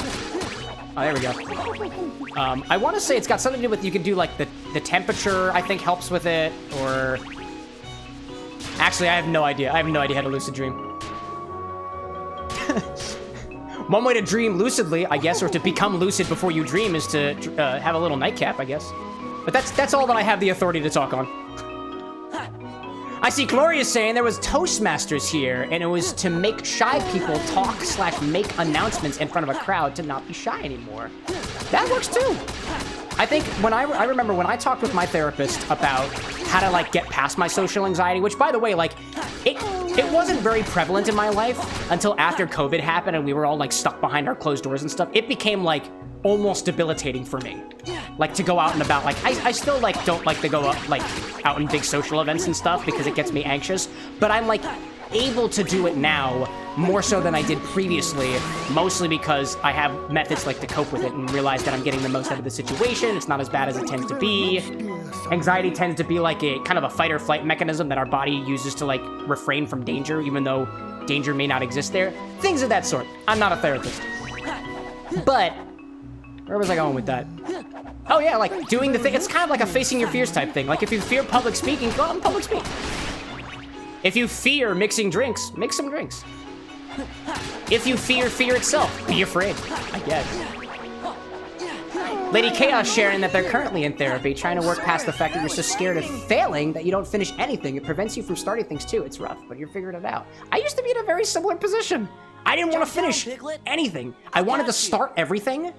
there we go. I want to say it's got something to do with, you can do, like, the temperature, I think, helps with it, or... Actually, I have no idea. I have no idea how to lucid dream. One way to dream lucidly, I guess, or to become lucid before you dream is to have a little nightcap, I guess. But that's all that I have the authority to talk on. I see Gloria saying there was Toastmasters here, and it was to make shy people talk/make announcements in front of a crowd to not be shy anymore. That works too. I think when I remember when I talked with my therapist about how to, like, get past my social anxiety, which, by the way, like, it wasn't very prevalent in my life until after COVID happened and we were all, like, stuck behind our closed doors and stuff. It became, like, almost debilitating for me. Like, to go out and about. Like, I still, like, don't like to go up, like, out in big social events and stuff because it gets me anxious. But I'm, like, able to do it now more so than I did previously, mostly because I have methods, like, to cope with it and realize that I'm getting the most out of the situation. It's not as bad as it tends to be. Anxiety tends to be, like, a kind of a fight or flight mechanism that our body uses to, like, refrain from danger, even though danger may not exist there. Things of that sort. I'm not a therapist. But... where was I going with that? Oh yeah, like, doing the thing. It's kind of like a facing your fears type thing. Like, if you fear public speaking, go out and public speak. If you fear mixing drinks, mix some drinks. If you fear fear itself, be afraid, I guess. Lady Chaos sharing that they're currently in therapy, trying to work past the fact that you're so scared of failing that you don't finish anything. It prevents you from starting things too. It's rough, but you're figuring it out. I used to be in a very similar position. I didn't want to finish anything. I wanted to start everything,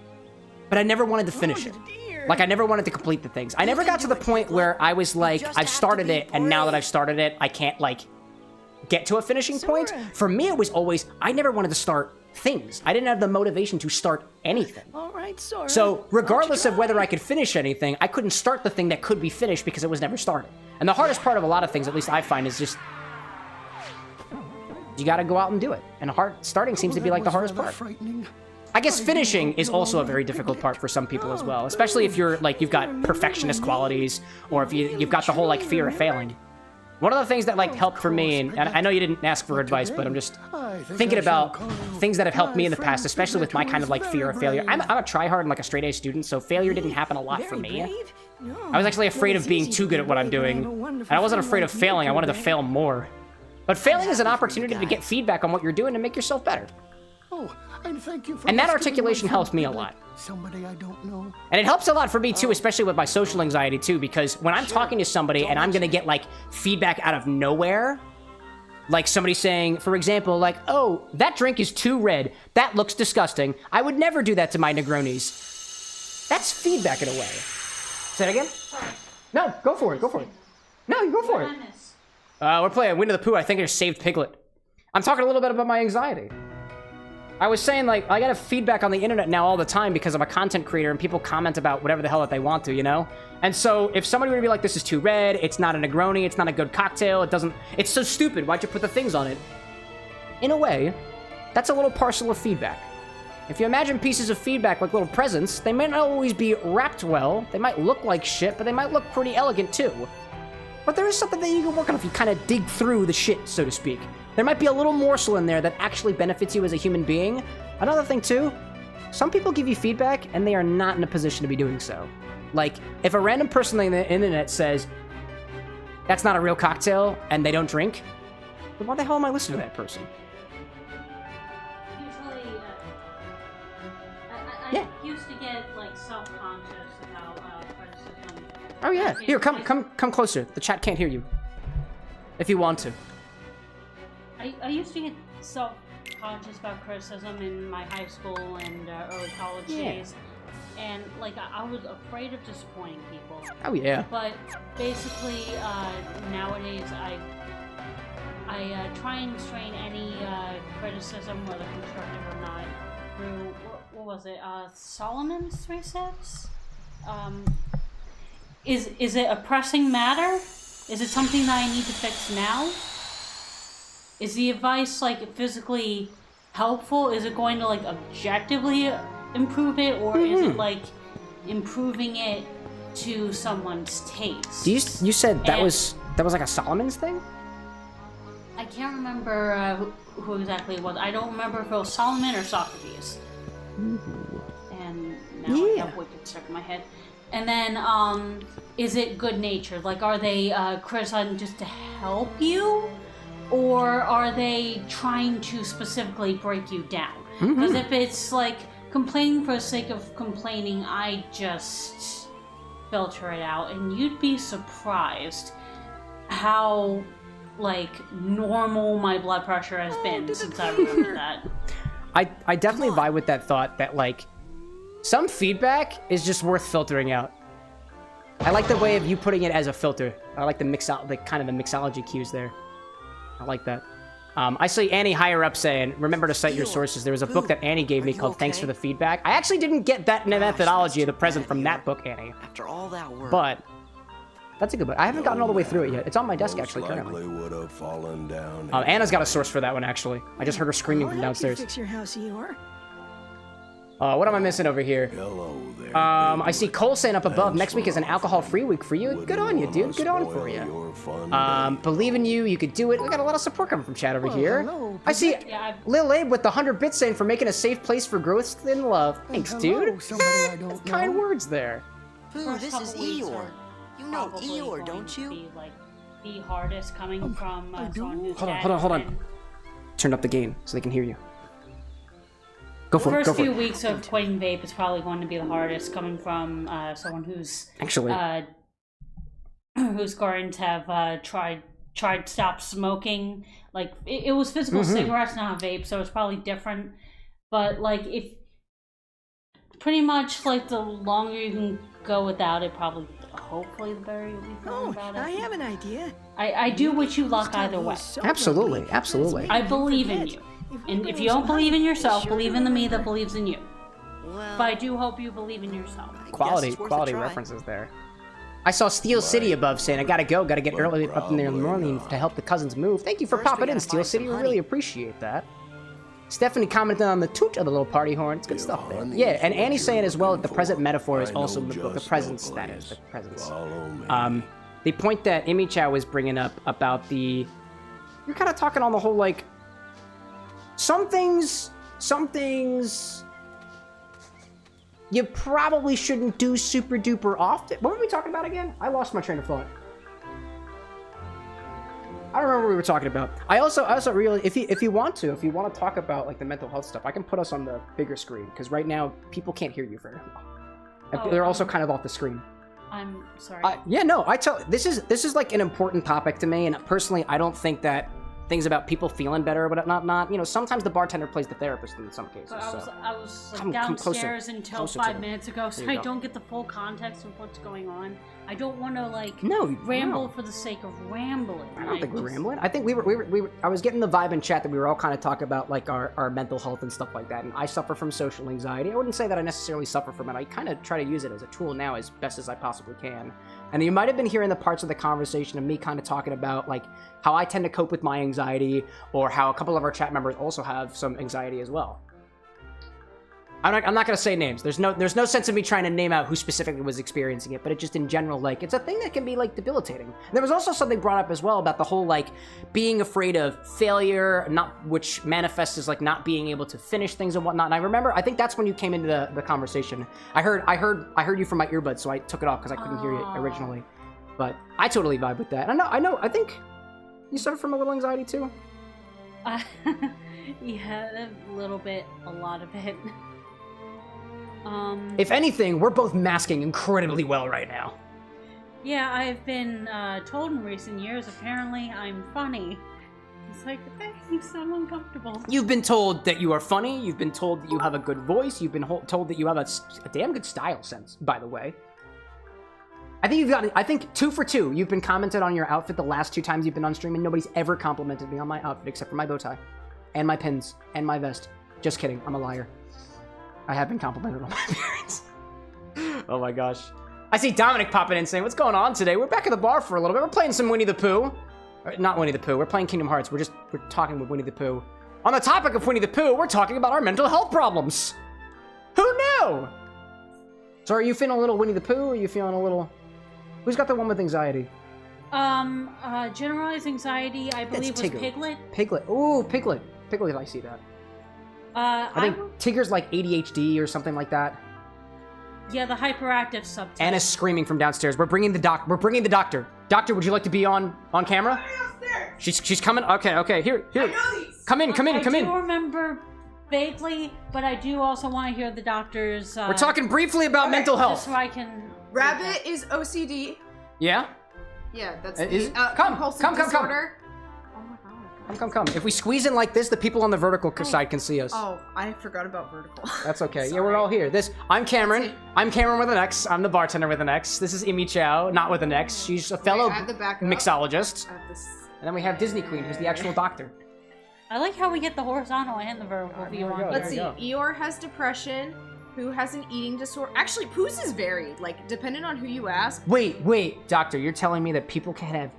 but I never wanted to finish it. Like, I never wanted to complete the things. I never got to the point where I was like, I've started it, and now that I've started it, I can't, like, get to a finishing point. For me, it was always, I never wanted to start things. I didn't have the motivation to start anything. All right, Sora. So regardless of whether I could finish anything, I couldn't start the thing that could be finished because it was never started. And the hardest part of a lot of things, at least I find, is just you got to go out and do it. And starting seems to be like the hardest part. I guess finishing is also a very difficult part for some people as well, especially if you're like you've got perfectionist qualities, or if you've got the whole like fear of failing. One of the things that like helped for me, and I know you didn't ask for advice, but I'm just thinking about things that have helped me in the past, especially with my kind of like fear of failure. I'm a tryhard and like a straight A student, so failure didn't happen a lot for me. I was actually afraid of being too good at what I'm doing, and I wasn't afraid of failing. I wanted to fail more. But failing is an opportunity to get feedback on what you're doing and make yourself better. Oh, and thank you for and that articulation helps me a lot. Somebody I don't know. And it helps a lot for me too, especially with my social anxiety too, because when I'm talking to somebody and I'm gonna get like feedback out of nowhere, like somebody saying, for example, like, oh, that drink is too red. That looks disgusting. I would never do that to my Negronis. That's feedback in a way. Say that again? No, go for it, go for it. No, you go for it. We're playing Winnie the Pooh. I think I just saved Piglet. I'm talking a little bit about my anxiety. I was saying, like, I get feedback on the internet now all the time because I'm a content creator and people comment about whatever the hell that they want to, you know? And so if somebody were to be like, this is too red, it's not a Negroni, it's not a good cocktail, it's so stupid, why'd you put the things on it? In a way, that's a little parcel of feedback. If you imagine pieces of feedback like little presents, they might not always be wrapped well, they might look like shit, but they might look pretty elegant too. But there is something that you can work on if you kind of dig through the shit, so to speak. There might be a little morsel in there that actually benefits you as a human being. Another thing too, some people give you feedback and they are not in a position to be doing so. Like, if a random person on the internet says, that's not a real cocktail, and they don't drink, then why the hell am I listening to that person? Usually, I used to get, like, self-conscious about criticism. Oh yeah, here, come closer. The chat can't hear you. If you want to. I used to get self-conscious about criticism in my high school and early college days, and like I was afraid of disappointing people. Oh yeah. But basically, nowadays I try and strain any criticism, whether constructive or not, through what was it? Solomon's 3 steps. Is it a pressing matter? Is it something that I need to fix now? Is the advice, like, physically helpful? Is it going to, like, objectively improve it? Or is it, like, improving it to someone's taste? You said that was like a Solomon's thing? I can't remember who exactly it was. I don't remember if it was Solomon or Socrates. Ooh. And now I have Wicked stuck in my head. And then, is it good-natured? Like, are they criticizing just to help you? Or are they trying to specifically break you down? Because if it's like complaining for the sake of complaining, I just filter it out, and you'd be surprised how like normal my blood pressure has been since I remember that. I definitely vibe with that thought that like some feedback is just worth filtering out. I like the way of you putting it as a filter. I like the mixology cues there. I like that. I see Annie higher up saying, remember to cite your sources. There was a book that Annie gave me called Thanks for the Feedback. I actually didn't get that methodology of the present from that book, Annie. After all that work. But that's a good book. I haven't gotten all the way through it yet. It's on my desk, actually, currently. Anna's got a source for that one, actually. I just heard her screaming from downstairs. Fix your house, Eeyore. What am I missing over here? Hello there. I see Cole saying up above, next week is an alcohol-free week for you. Good on you, dude. Good on for you. Believe in you, you could do it. We got a lot of support coming from chat over here. hello, I see Lil Abe with the 100 bits saying for making a safe place for growth and love. Thanks, dude. Kind words there. Pooh, this is Eeyore. You know Probably Eeyore, going don't to you? be, like, the hardest coming from someone who's Hold on. Turn up the gain so they can hear you. Go for The it, go first for few it. weeks of quitting vape is probably going to be the hardest, coming from someone who's Actually, who's going to have tried to stop smoking. Like it was physical cigarettes, not vape, so it's probably different. But like if pretty much like the longer you can go without it, hopefully the better you'll be feeling about it. I have an idea. I do wish you luck either way. Absolutely, absolutely. I believe in you. And if you don't believe in yourself, believe in the me that believes in you. But I do hope you believe in yourself. Quality references there. I saw Steel City above saying, I gotta get early up in there in the morning to help the cousins move. Thank you for popping in, Steel City. We really appreciate that. Stephanie commented on the toot of the little party horn. It's good stuff there. Yeah, and Annie's saying as well that the present metaphor is also the presence, that is, the presence. The point that Imi Chow was bringing up about the... You're kind of talking on the whole, like... Some things... You probably shouldn't do super duper often. What were we talking about again? I lost my train of thought. I don't remember what we were talking about. I also really, if you want to talk about like the mental health stuff, I can put us on the bigger screen because right now people can't hear you very well. And they're also kind of off the screen. I'm sorry. Yeah, no, this is like an important topic to me, and personally, I don't think that things about people feeling better or whatnot. You know, sometimes the bartender plays the therapist in some cases. But I was like downstairs until 5 minutes ago, so I don't get the full context of what's going on. I don't want to like ramble for the sake of rambling. I don't think we're rambling. I think I was getting the vibe in chat that we were all kind of talking about like our mental health and stuff like that. And I suffer from social anxiety. I wouldn't say that I necessarily suffer from it. I kind of try to use it as a tool now as best as I possibly can. And you might have been hearing the parts of the conversation of me kind of talking about like how I tend to cope with my anxiety, or how a couple of our chat members also have some anxiety as well. I'm not gonna say names. There's no sense of me trying to name out who specifically was experiencing it, but it just in general, like, it's a thing that can be like debilitating. And there was also something brought up as well about the whole like being afraid of failure, which manifests as like not being able to finish things and whatnot. And I remember, I think that's when you came into the conversation. I heard you from my earbuds, so I took it off because I couldn't hear you originally. But I totally vibe with that. I think you suffer from a little anxiety too. Yeah, a little bit, a lot of it. If anything, we're both masking incredibly well right now. Yeah, I've been told in recent years, apparently I'm funny. It's like, thanks, I'm uncomfortable. You've been told that you are funny, you've been told that you have a good voice, you've been told that you have a damn good style sense, by the way. I think 2 for 2. You've been commented on your outfit the last 2 times you've been on stream, and nobody's ever complimented me on my outfit except for my bow tie. And my pins. And my vest. Just kidding, I'm a liar. I have been complimented on my appearance. Oh my gosh. I see Dominic popping in saying, what's going on today? We're back at the bar for a little bit. We're playing some Winnie the Pooh. Not Winnie the Pooh. We're playing Kingdom Hearts. We're talking with Winnie the Pooh. On the topic of Winnie the Pooh, we're talking about our mental health problems. Who knew? So are you feeling a little Winnie the Pooh, or are you feeling a little... Who's got the one with anxiety? Generalized anxiety, I believe, was Piglet. Piglet. Ooh, Piglet. Piglet, I see that. I think Tigger's like ADHD or something like that. Yeah, the hyperactive subtype. Anna's screaming from downstairs. We're bringing the doctor. Doctor, would you like to be on camera? She's coming. Okay. Here. Come in. I do remember vaguely, but I do also want to hear the doctor's. We're talking briefly about mental health. Just so I can. Rabbit is OCD. Yeah. Yeah, that's come. disorder. Come. If we squeeze in like this, the people on the vertical side can see us. Oh, I forgot about vertical. That's okay. Yeah, we're all here. I'm Cameron. I'm Cameron with an X. I'm the bartender with an X. This is Imi Chow, not with an X. She's a fellow mixologist. And then we have Disney Queen, who's the actual doctor. I like how we get the horizontal and the vertical view on. Let's see. Eeyore has depression. Pooh has an eating disorder. Actually, Pooh's is varied, like, depending on who you ask. Wait, doctor, you're telling me that people can have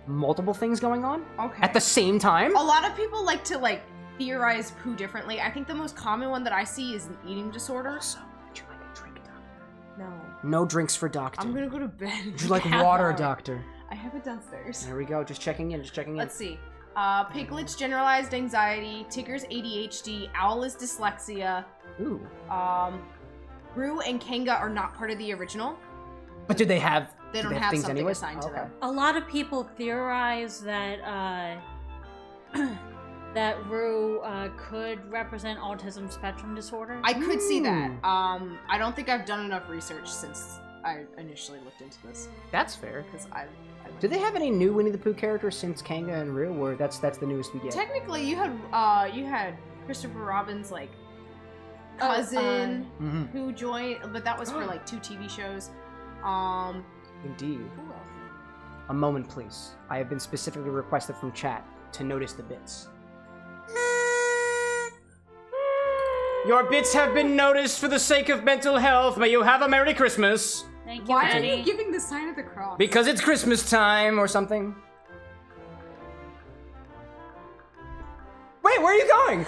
multiple things going on at the same time? A lot of people like to theorize Pooh differently. I think the most common one that I see is an eating disorder. So, would you like a drink, doctor? No. No drinks for doctor. I'm gonna go to bed. Would you like water, doctor? I have it downstairs. There we go. Just checking in. Let's see. Piglet's generalized anxiety. Tigger's ADHD. Owl is dyslexia. Ooh. Roo and Kanga are not part of the original. But do they have? They don't have something assigned to them. A lot of people theorize that that Roo could represent autism spectrum disorder. I could see that. I don't think I've done enough research since I initially looked into this. That's fair. Because do they have any new Winnie the Pooh characters since Kanga and Roo, or that's the newest we get? Technically, you had Christopher Robin's cousin Mhm. who joined, but that was for like 2 TV shows. Indeed. Who else? A moment, please. I have been specifically requested from chat to notice the bits. Your bits have been noticed for the sake of mental health. May you have a Merry Christmas. Thank you, Why are Eddie. you giving the sign of the cross? Because it's Christmas time or something. Wait, where are you going?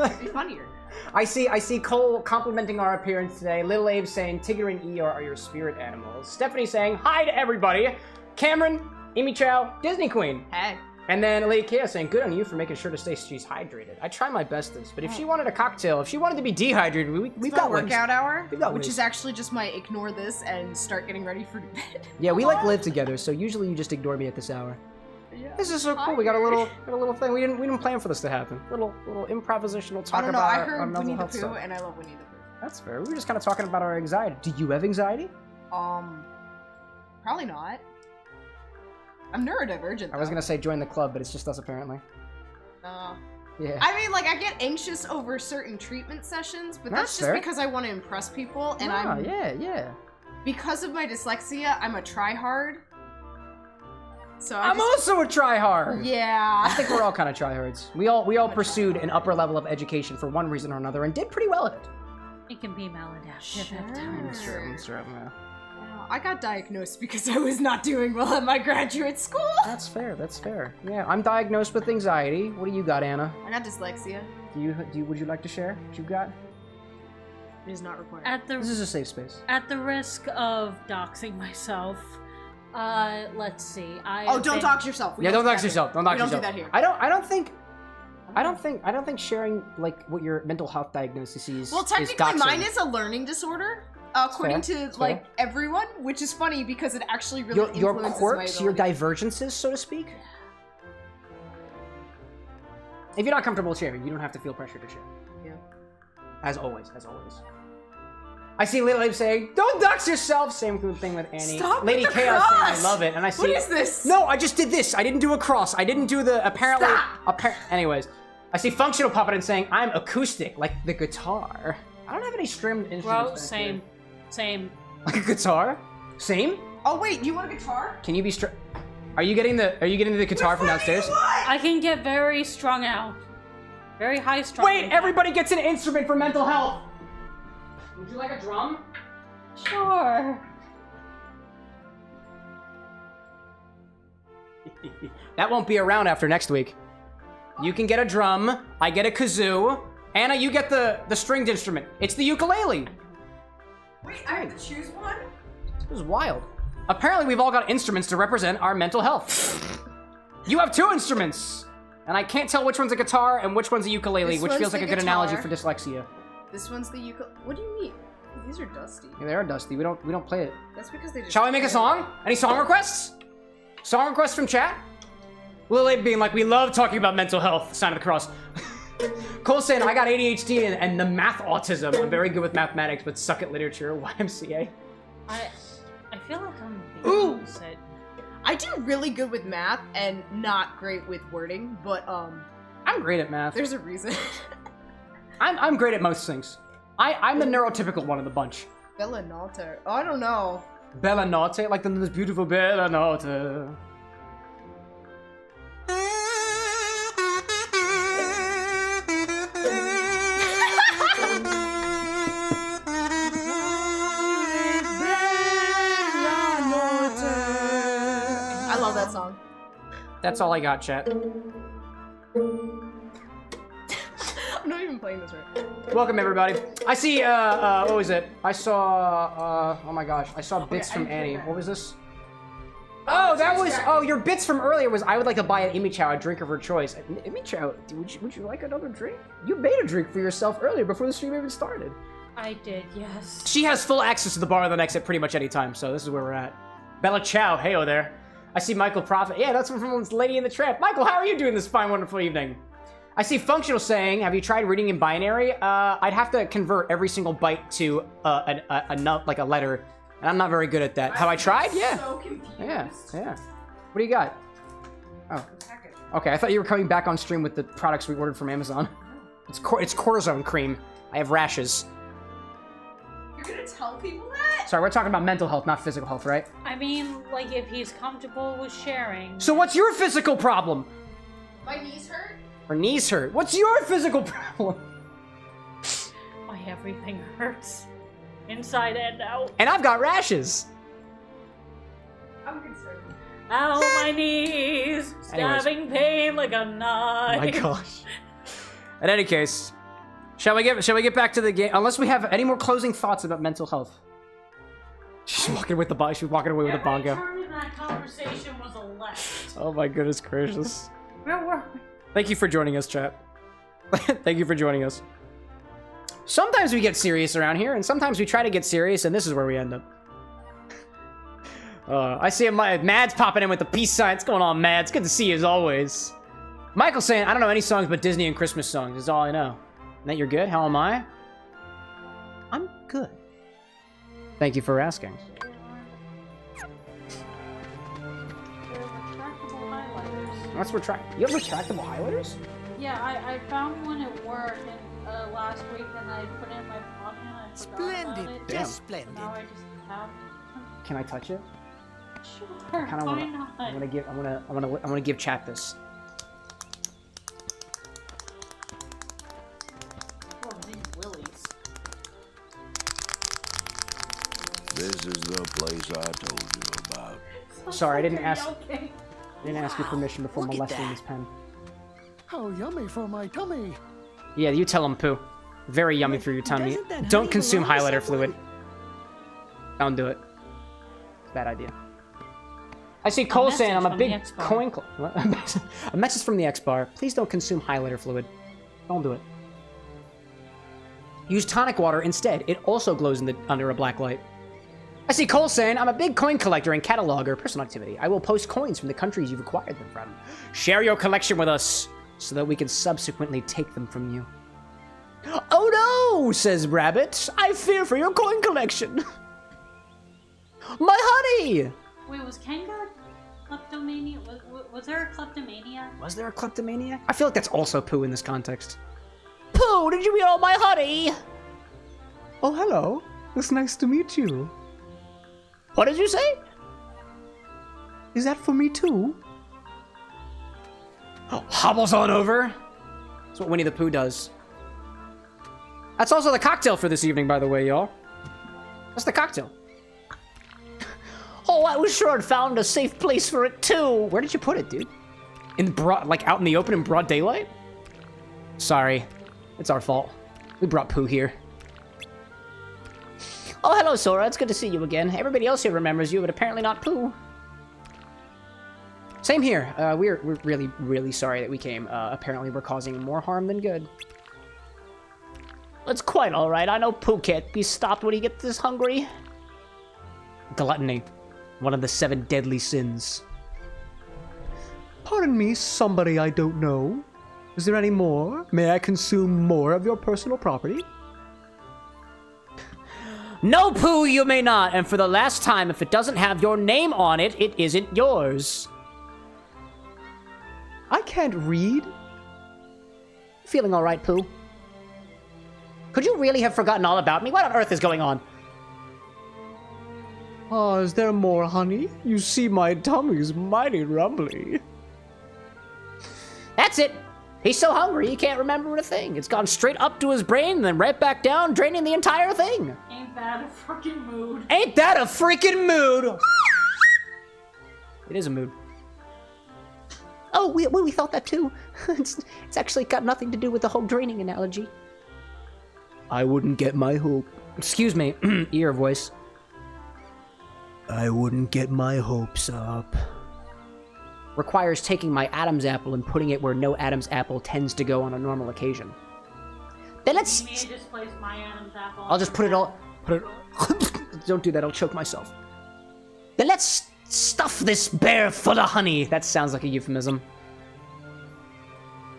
It'd be funnier. I see Cole complimenting our appearance today. Little Abe saying Tigger and Eeyore are your spirit animals. Stephanie saying hi to everybody. Cameron, Amy Chow, Disney Queen. Hey. And then Lady Kea saying, good on you for making sure to stay she's hydrated. I try my bestest, but if she wanted a cocktail, if she wanted to be dehydrated, we've got ways. workout hour, We've got which ways. is actually just my ignore this and start getting ready for bed. Yeah, we like live together, so usually you just ignore me at this hour. Yeah. This is so cool. We got a little thing. We didn't plan for this to happen. Little improvisational talk I don't know. about I our heard mental Winnie the health Pooh, stuff. and I love Winnie the Pooh. That's fair. We were just kind of talking about our anxiety. Do you have anxiety? Probably not. I'm neurodivergent. I was though. gonna say join the club, but it's just us apparently. Yeah. I mean, like, I get anxious over certain treatment sessions, but That's that's just fair. because I want to impress people, and yeah. because of my dyslexia, I'm a tryhard. So I'm also a tryhard. I Yeah. think we're all kind of tryhards. We all pursued an upper level of education for one reason or another and did pretty well at it. It can be maladaptive Sure. at times. That's true. Yeah. I got diagnosed because I was not doing well at my graduate school. That's fair. Yeah, I'm diagnosed with anxiety. What do you got, Anna? I got dyslexia. Would you like to share what you got? It is not required. This is a safe space. At the risk of doxing myself, let's see. Don't dox yourself. We Yeah, don't do dox that yourself. here. Don't dox We don't yourself. do that here. I don't think sharing like what your mental health diagnosis is. Well, is technically, doxing. mine is a learning disorder, according fair. to like everyone, which is funny because it actually really your influences quirks, my your ability. divergences, so to speak. If you're not comfortable sharing, you don't have to feel pressure to share. Yeah. As always. I see Little Abe saying, "Don't dox yourself." Same thing with Annie. Stop with Lady the Chaos saying, "I cross! love it," and I see. What is this? No, I just did this. I didn't do a cross. I didn't do the apparently. Anyways, I see Functional Puppet and saying, "I'm acoustic, like the guitar." I don't have any stringed instruments. Well, back same. Like a guitar? Same? Oh wait, you want a guitar? Can you be Are you getting the guitar from downstairs? I can get very strung out. Very high strung. Wait, everybody gets an instrument for mental health. Would you like a drum? Sure. That won't be around after next week. You can get a drum. I get a kazoo. Anna, you get the stringed instrument. It's the ukulele. Wait, I have to choose one? This is wild. Apparently, we've all got instruments to represent our mental health. You have 2 instruments. And I can't tell which one's a guitar and which one's a ukulele, This which one's feels like the a good analogy guitar. for dyslexia. This one's the ukulele. What do you mean? These are dusty. Yeah, they are dusty. We don't play it. That's because they just. Shall we make a song? Any song requests? Song requests from chat? Lil Abe being like, we love talking about mental health. Sign of the cross. Cole saying, I got ADHD and the math autism. I'm very good with mathematics, but suck at literature. YMCA. I feel like I'm Ooh. the opposite. I do really good with math and not great with wording, but I'm great at math. there's a reason. I'm great at most things. I'm the neurotypical one of the bunch. Bella Nalta. Oh, I don't know. Bella Notte, like the most beautiful Bella Notte. I love that song. That's all I got, chat. I'm not even playing this right. Welcome, everybody. I see, what was it? I saw, oh my gosh, I saw bits from Annie. What was this? Oh, that was, oh, your bits from earlier was, I would like to buy an Imi Chow a drink of her choice. Imi Chow, would you like another drink? You made a drink for yourself earlier before the stream even started. I did, yes. She has full access to the bar on the next at pretty much any time, so this is where we're at. Bella Chow, hey-o there. I see Michael Prophet. Yeah, that's from Lady in the Tramp. Michael, how are you doing this fine, wonderful evening? I see Functional saying, have you tried reading in binary? I'd have to convert every single byte to like a letter, and I'm not very good at that. Have I tried? Yeah. So confused. Yeah. What do you got? Oh. Okay, I thought you were coming back on stream with the products we ordered from Amazon. It's cortisone cream. I have rashes. You're gonna tell people that? Sorry, we're talking about mental health, not physical health, right? I mean, like, if he's comfortable with sharing. So what's your physical problem? My knees hurt? Her knees hurt. What's your physical problem? My everything hurts. Inside and out. And I've got rashes. I'm concerned. Ow, my knees! Stabbing pain like a knife. Oh my gosh. In any case, shall we get back to the game? Unless we have any more closing thoughts about mental health. She's walking with the she's walking away with the bongo. Every turn in that conversation was a left. Oh my goodness gracious. Where were we? Thank you for joining us, chat. Thank you for joining us. Sometimes we get serious around here, and sometimes we try to get serious, and this is where we end up. I see Mads popping in with the peace sign. What's going on, Mads? Good to see you as always. Michael saying, I don't know any songs but Disney and Christmas songs. Is all I know. Nate, you're good? How am I? I'm good. Thank you for asking. Retractable highlighters. Let's retract. You have retractable highlighters? Yeah, I found one at work last week, and I put it in my pocket, and I forgot about Splendid, it. Damn. just splendid. Now I just have. Can I touch it? Sure. Kinda Why wanna, not? I'm gonna give chat this. Oh, these willies. This is the place I told you about. Sorry, I didn't ask. Okay. I didn't ask your permission before Look at molesting that. this pen. How yummy for my tummy. Yeah, you tell him, Pooh. Very yummy for your tummy. Doesn't that Don't honey consume belong to highlighter someone? fluid. Don't do it. Bad idea. I see Cole saying I'm a from big the XBar. coin. A message from the XBar. Please don't consume highlighter fluid. Don't do it. Use tonic water instead. It also glows under a black light. I see Cole saying I'm a big coin collector and cataloger. Personal activity. I will post coins from the countries you've acquired them from. Share your collection with us so that we can subsequently take them from you. Oh no, says Rabbit. I fear for your coin collection. My honey! Wait, was Kenga kleptomania? Was there a kleptomania? Was there a kleptomania? I feel like that's also Pooh in this context. Pooh, did you eat all my honey? Oh, hello. It's nice to meet you. What did you say? Is that for me too? Oh, hobbles on over. That's what Winnie the Pooh does. That's also the cocktail for this evening, by the way, y'all. That's the cocktail. Oh, I was sure I'd found a safe place for it too. Where did you put it, dude? In the broad, like out in the open in broad daylight? Sorry, it's our fault. We brought Pooh here. Oh, hello, Sora. It's good to see you again. Everybody else here remembers you, but apparently not Pooh. Same here. We're really, really sorry that we came. Apparently we're causing more harm than good. It's quite all right. I know Pooh can't be stopped when he gets this hungry. Gluttony. One of the 7 deadly sins. Pardon me, somebody I don't know. Is there any more? May I consume more of your personal property? No, Pooh, you may not. And for the last time, if it doesn't have your name on it, it isn't yours. I can't read. Feeling all right, Pooh? Could you really have forgotten all about me? What on earth is going on? Oh, is there more, honey? You see my tummy's mighty rumbly. That's it. He's so hungry he can't remember a thing. It's gone straight up to his brain and then right back down, draining the entire thing. Ain't that a freaking mood? Ain't that a freaking mood? It is a mood. Oh, we thought that too. It's actually got nothing to do with the whole draining analogy. I wouldn't get my hope. Excuse me, ear voice. I wouldn't get my hopes up. Requires taking my Adam's apple and putting it where no Adam's apple tends to go on a normal occasion. Then let's... You may just place my Adam's apple. I'll just put it all... Don't do that, I'll choke myself. Then let's stuff this bear full of honey. That sounds like a euphemism.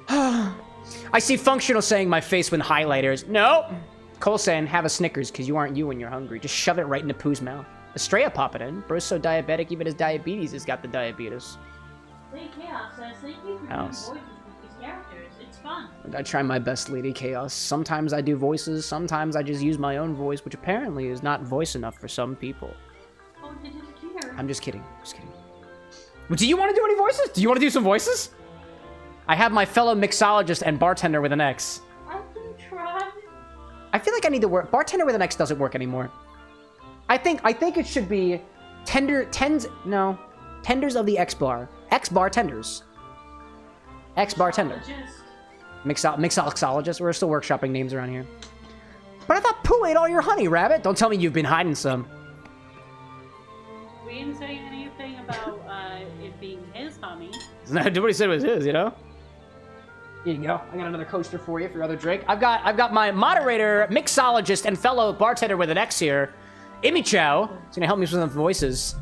I see Functional saying my face with highlighters. No! Cole saying have a Snickers because you aren't you when you're hungry. Just shove it right into Pooh's mouth. Estrella popping in. Bro's so diabetic, even his diabetes has got the diabetes. Chaos says, thank you for doing House. voices with these characters. It's fun. I try my best, Lady Chaos. Sometimes I do voices, sometimes I just use my own voice, which apparently is not voice enough for some people. Oh, did it appear? I'm just kidding. Just kidding. Well, do you want to do any voices? Do you want to do some voices? I have my fellow mixologist and bartender with an X. I can try. I feel like I need to work. Bartender with an X doesn't work anymore. I think it should be tenders of the XBar. X-bartenders. X-bartender. Mixologist. We're still workshopping names around here. But I thought Pooh ate all your honey, Rabbit. Don't tell me you've been hiding some. We didn't say anything about it being his honey. Nobody said it was his, you know? Here you go. I got another coaster for you for your other drink. I've got my moderator, mixologist, and fellow bartender with an X here, Imi Chow. He's gonna help me with some voices.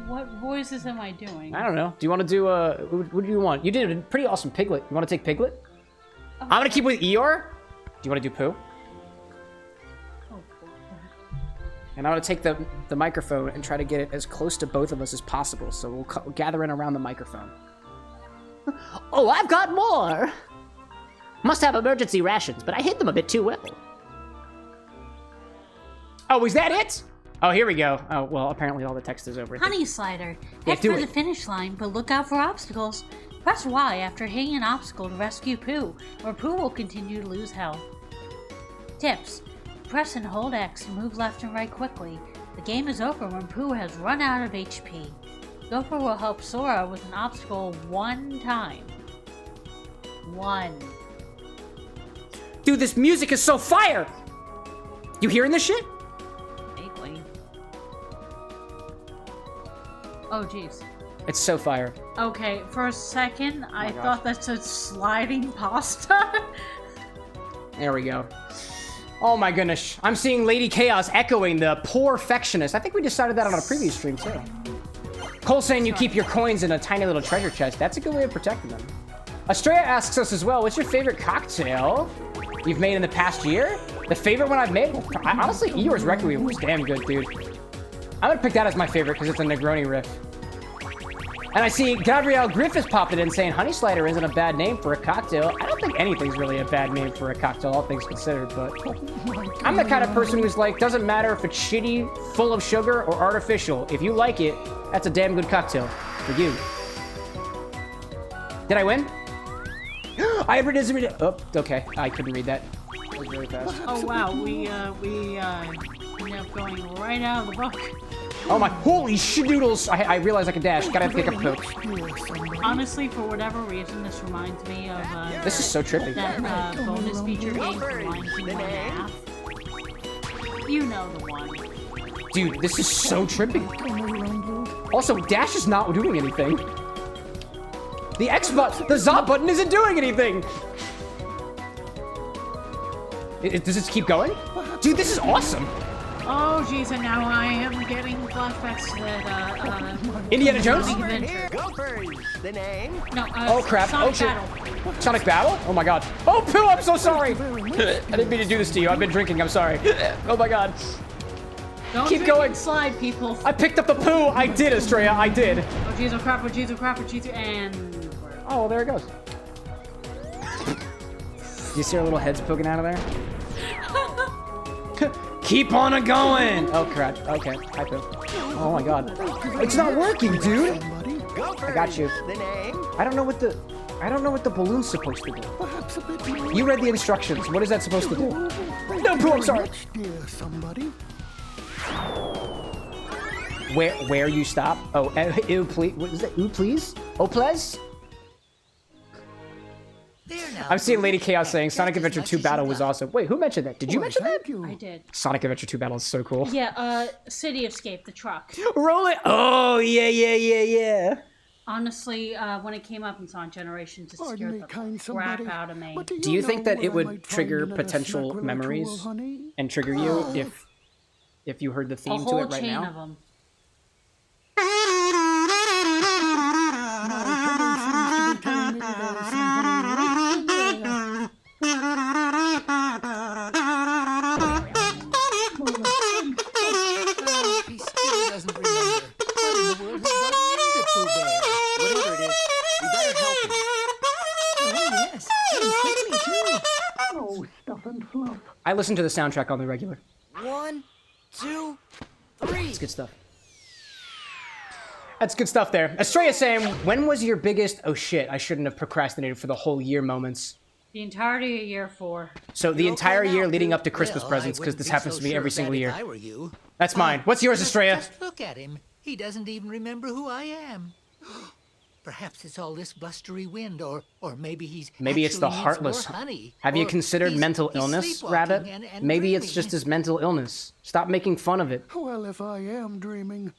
What voices am I doing? I don't know. Do you want to do what do you want? You did a pretty awesome Piglet. You want to take Piglet? Oh, I'm gonna keep with Eeyore. Do you want to do Pooh? Oh, And I'm gonna take the microphone and try to get it as close to both of us as possible. So we'll gather in around the microphone. Oh, I've got more. Must have emergency rations, but I hid them a bit too well. Oh, is that it? Oh, here we go. Oh, well, apparently all the text is over. Honey Slider. Yeah, Head do for it. the finish line, but look out for obstacles. Press Y after hitting an obstacle to rescue Pooh, or Pooh will continue to lose health. Tips. Press and hold X to move left and right quickly. The game is over when Pooh has run out of HP. Gopher will help Sora with an obstacle one time. One. Dude, this music is so fire! You hearing this shit? Vaguely. Oh, jeez. It's so fire. Okay, for a second, I gosh. thought that said sliding pasta. There we go. Oh my goodness. I'm seeing Lady Chaos echoing the Perfectionist. I think we decided that on a previous stream too. Cole saying you keep your coins in a tiny little treasure chest. That's a good way of protecting them. Estrella asks us as well, what's your favorite cocktail you've made in the past year? The favorite one I've made? Honestly, Eeyore's Requiem was damn good, dude. I'm gonna pick that as my favorite because it's a Negroni riff. And I see Gabrielle Griffiths popping in saying Honey Slider isn't a bad name for a cocktail. I don't think anything's really a bad name for a cocktail, all things considered, but I'm the kind of person who's like, doesn't matter if it's shitty, full of sugar, or artificial. If you like it, that's a damn good cocktail for you. Did I win? I read it. Oh, okay. I couldn't read that. That was very fast. Oh wow, we ended up going right out of the book. Oh my, holy shdoodles! I realize I can dash. Gotta have to pick up Coke. Honestly, for whatever reason, this reminds me of This is so trippy. that bonus feature game from Lion King 1.5. You know the one. Dude, this is so trippy. Also, dash is not doing anything. The X button, the Z button isn't doing anything. Does this keep going? Dude, this is awesome. Oh jeez, and now I am getting flashbacks to that Indiana Jones? Adventure. Gophers, the name. No, Oh crap! Sonic Oh shit! Battle. Sonic Battle? Oh my god! Oh Pooh, I'm so sorry. I didn't mean to do this to you. I've been drinking. I'm sorry. Oh my god! Don't Keep drink going. and slide, people. I picked up the Pooh. I did, Estrella. I did. Oh jeez, oh crap, oh jeez, oh crap, oh jeez, and Oh, well, there it goes. You see our little heads poking out of there? Keep on a going! Oh crap. Okay. Hi, Pooh. Oh my god. It's not working, dude! Gophers, I got you. the name. I don't know what the balloon's supposed to do. Perhaps a bit more. You read the instructions. What is that supposed to do? No, Pooh, I'm sorry. Dear somebody. Where you stop? Oh, ew, please. What is that? Ooh, please? Oh, please? I'm seeing Lady Chaos saying Sonic Adventure 2 Battle was awesome. Wait, who mentioned that? Did you mention that? Thank you. I did. Sonic Adventure 2 Battle is so cool. Yeah, City Escape, the truck. Roll it! Oh, yeah. Honestly, when it came up in Sonic Generations, it Pardon scared me, the kind crap somebody. out of me. But Do you think know that it what I would might find trigger in a potential snack memories of honey? and trigger you if you heard the A theme to whole it right chain now? of them. He still doesn't remember. What in the world has gotten into Pooh Bear? Whatever it is, we better help him. Oh, yes. Come quickly, I listen to the soundtrack on the regular. 1, 2, 3. It's good stuff. That's good stuff there. Estrella saying, when was your biggest, oh shit, I shouldn't have procrastinated for the whole year moments? The entirety of year 4. So the You're entire okay year now, leading Pooh? up to Christmas Well, presents, I because wouldn't this be happens so to me sure every of single that year. If I were you. That's mine. What's yours, Estrella? Just look at him. He doesn't even remember who I am. Perhaps it's all this blustery wind, or maybe he's Maybe it's the actually needs heartless. more honey. Have you Or considered he's- mental he's illness, sleepwalking Rabbit? and Maybe it's dreaming. just his mental illness. Stop making fun of it. Well, if I am dreaming,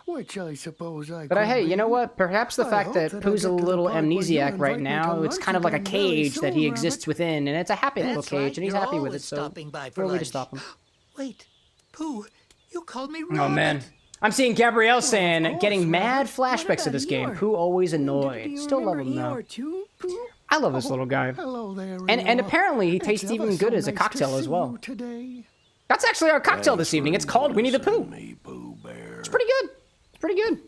which I suppose I But could hey, be, you know what? Perhaps the I fact hope that that I Pooh's a get to the little part where you amnesiac right invite me now. to It's lunch kind of like a again very cage that he soon, exists Rabbit. within, and it's a happy little That's cage, right, and he's you're happy with it. always So stopping by who for are we to lunch. stop him? Wait, Pooh, you called me Rabbit. Oh man. I'm seeing Gabrielle saying, course, getting mad Rabbit. flashbacks of this game. Pooh always annoyed. Still love him though. I love this little guy. Hello there, And Eeyore. apparently he It's tastes ever even so good as a nice to cocktail as see well. you today. That's actually our cocktail Thanks this evening. for It's called Winnie the Pooh. noticing me, Pooh Bear. It's pretty good. It's pretty good.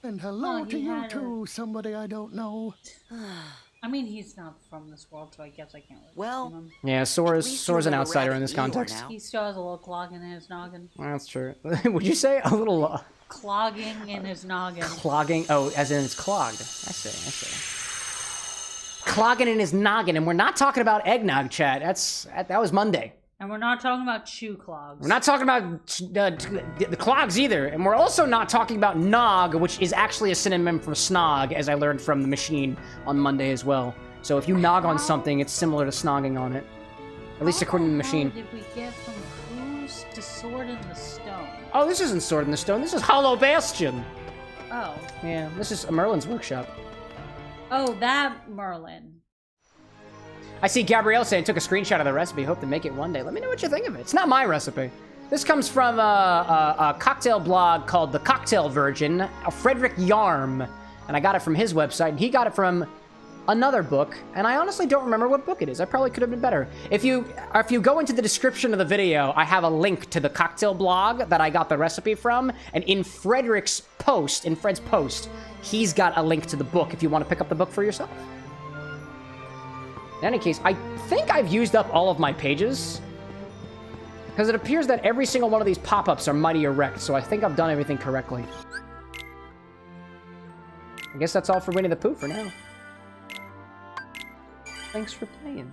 And hello Oh, to he you had a- too, somebody I don't know. I mean, he's not from this world, so I guess I can't really Well, blame him. Yeah, At Sora's least you an know the outsider in rabbit this you are context. now. He still has a little clog in his noggin. That's true. Would you say a little Clogging in his noggin. clogging? Oh, as in it's clogged. I see. Clogging in his noggin, and we're not talking about eggnog, chat. That was Monday. And we're not talking about shoe clogs. We're not talking about the clogs either, and we're also not talking about nog, which is actually a synonym for snog, as I learned from the machine on Monday as well. So if you nog on something, it's similar to snogging on it, at least according to the machine. How did we get from Pooh's to Sword in the Stone? Oh, this isn't Sword in the Stone. This is Hollow Bastion. Oh. Yeah, this is Merlin's workshop. Oh, that Merlin. I see Gabrielle saying took a screenshot of the recipe. Hope to make it one day. Let me know what you think of it. It's not my recipe. This comes from a cocktail blog called The Cocktail Virgin, Frederic Yarm. And I got it from his website. And he got it from another book. And I honestly don't remember what book it is. I probably could have been better. If you go into the description of the video, I have a link to the cocktail blog that I got the recipe from. And in Fred's post, he's got a link to the book if you want to pick up the book for yourself. In any case, I think I've used up all of my pages, because it appears that every single one of these pop-ups are mighty erect, so I think I've done everything correctly. I guess that's all for Winnie the Pooh for now. Thanks for playing.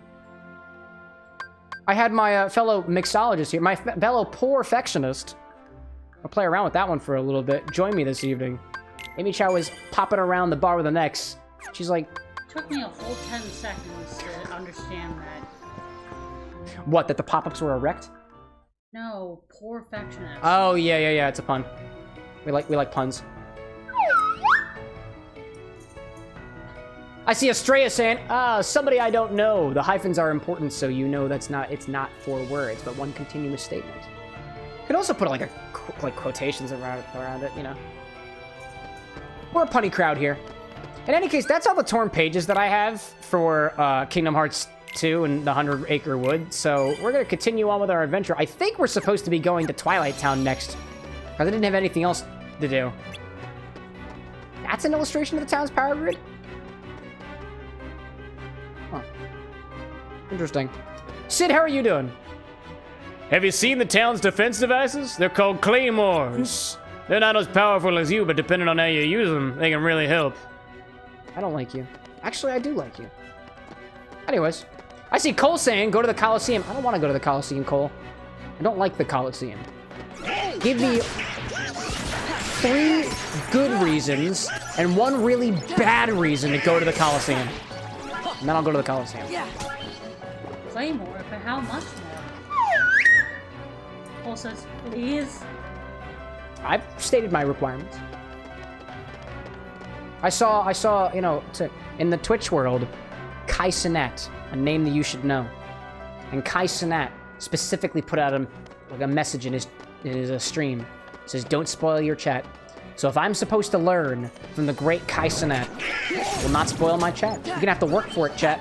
I had my fellow mixologist here, my fellow perfectionist. I'll play around with that one for a little bit. Join me this evening. Amy Chow was popping around the bar with an X. She's like, Took me a full 10 seconds to understand that. what, that the pop-ups were erect? No, perfectionist. Oh, yeah, it's a pun. We like puns. I see Estrella saying, somebody I don't know. The hyphens are important, so you know it's not 4 words, but one continuous statement. You could also put like quotations around it, you know. We're a punny crowd here. In any case, that's all the torn pages that I have for Kingdom Hearts 2 and the 100 Acre Wood. So we're going to continue on with our adventure. I think we're supposed to be going to Twilight Town next, because I didn't have anything else to do. That's an illustration of the town's power grid? Huh. Interesting. Sid, how are you doing? Have you seen the town's defense devices? They're called claymores. They're not as powerful as you, but depending on how you use them, they can really help. I don't like you. Actually, I do like you. Anyways, I see Cole saying go to the Coliseum. I don't want to go to the Coliseum, Cole. I don't like the Coliseum. Give me 3 good reasons and 1 really bad reason to go to the Coliseum. And then I'll go to the Coliseum. Claymore, but how much more? Cole says, please. I've stated my requirements. I saw, you know, in the Twitch world, Kai Cenat, a name that you should know. And Kai Cenat specifically put out a message in his stream. It says, don't spoil your chat. So if I'm supposed to learn from the great Kai Cenat, will not spoil my chat. You're gonna have to work for it, chat.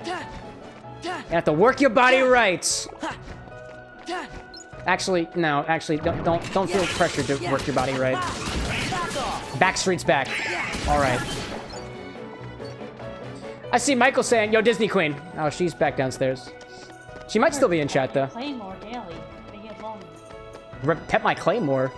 You have to work your body right. Actually, no. Actually, don't feel pressured to work your body right. Backstreet's back. All right. I see Michael saying, "Yo, Disney Queen." Oh, she's back downstairs. She might still be in chat, though. Claymore daily. I get lonely. Pet my Claymore.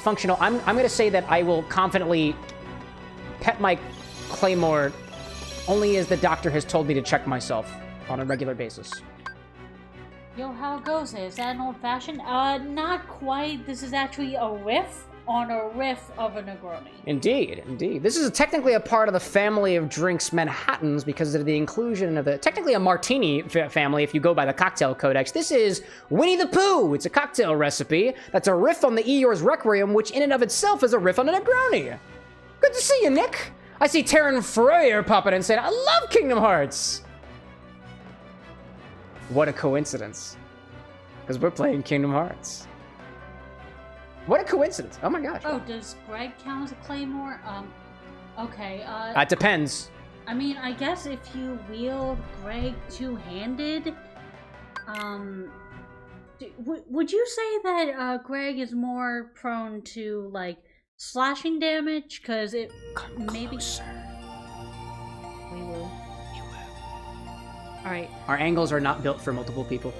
Functional, I'm gonna say that I will confidently pet my Claymore only as the doctor has told me to check myself on a regular basis. Yo, how goes it? Is that an old-fashioned? Not quite. This is actually a riff on a riff of a Negroni. Indeed, indeed. This is technically a part of the family of drinks Manhattans because of the inclusion of the, technically a martini family if you go by the cocktail codex. This is Winnie the Pooh. It's a cocktail recipe that's a riff on the Eeyore's Requiem, which in and of itself is a riff on a Negroni. Good to see you, Nick. I see Taryn Freyer popping in saying, I love Kingdom Hearts. What a coincidence. Because we're playing Kingdom Hearts. What a coincidence. Oh my gosh. Oh, does Greg count as a Claymore? Okay, It depends. I mean, I guess if you wield Greg two-handed, would you say that, Greg is more prone to, like, slashing damage? Because it maybe... Closer. We will. You will. Alright. Our angles are not built for multiple people.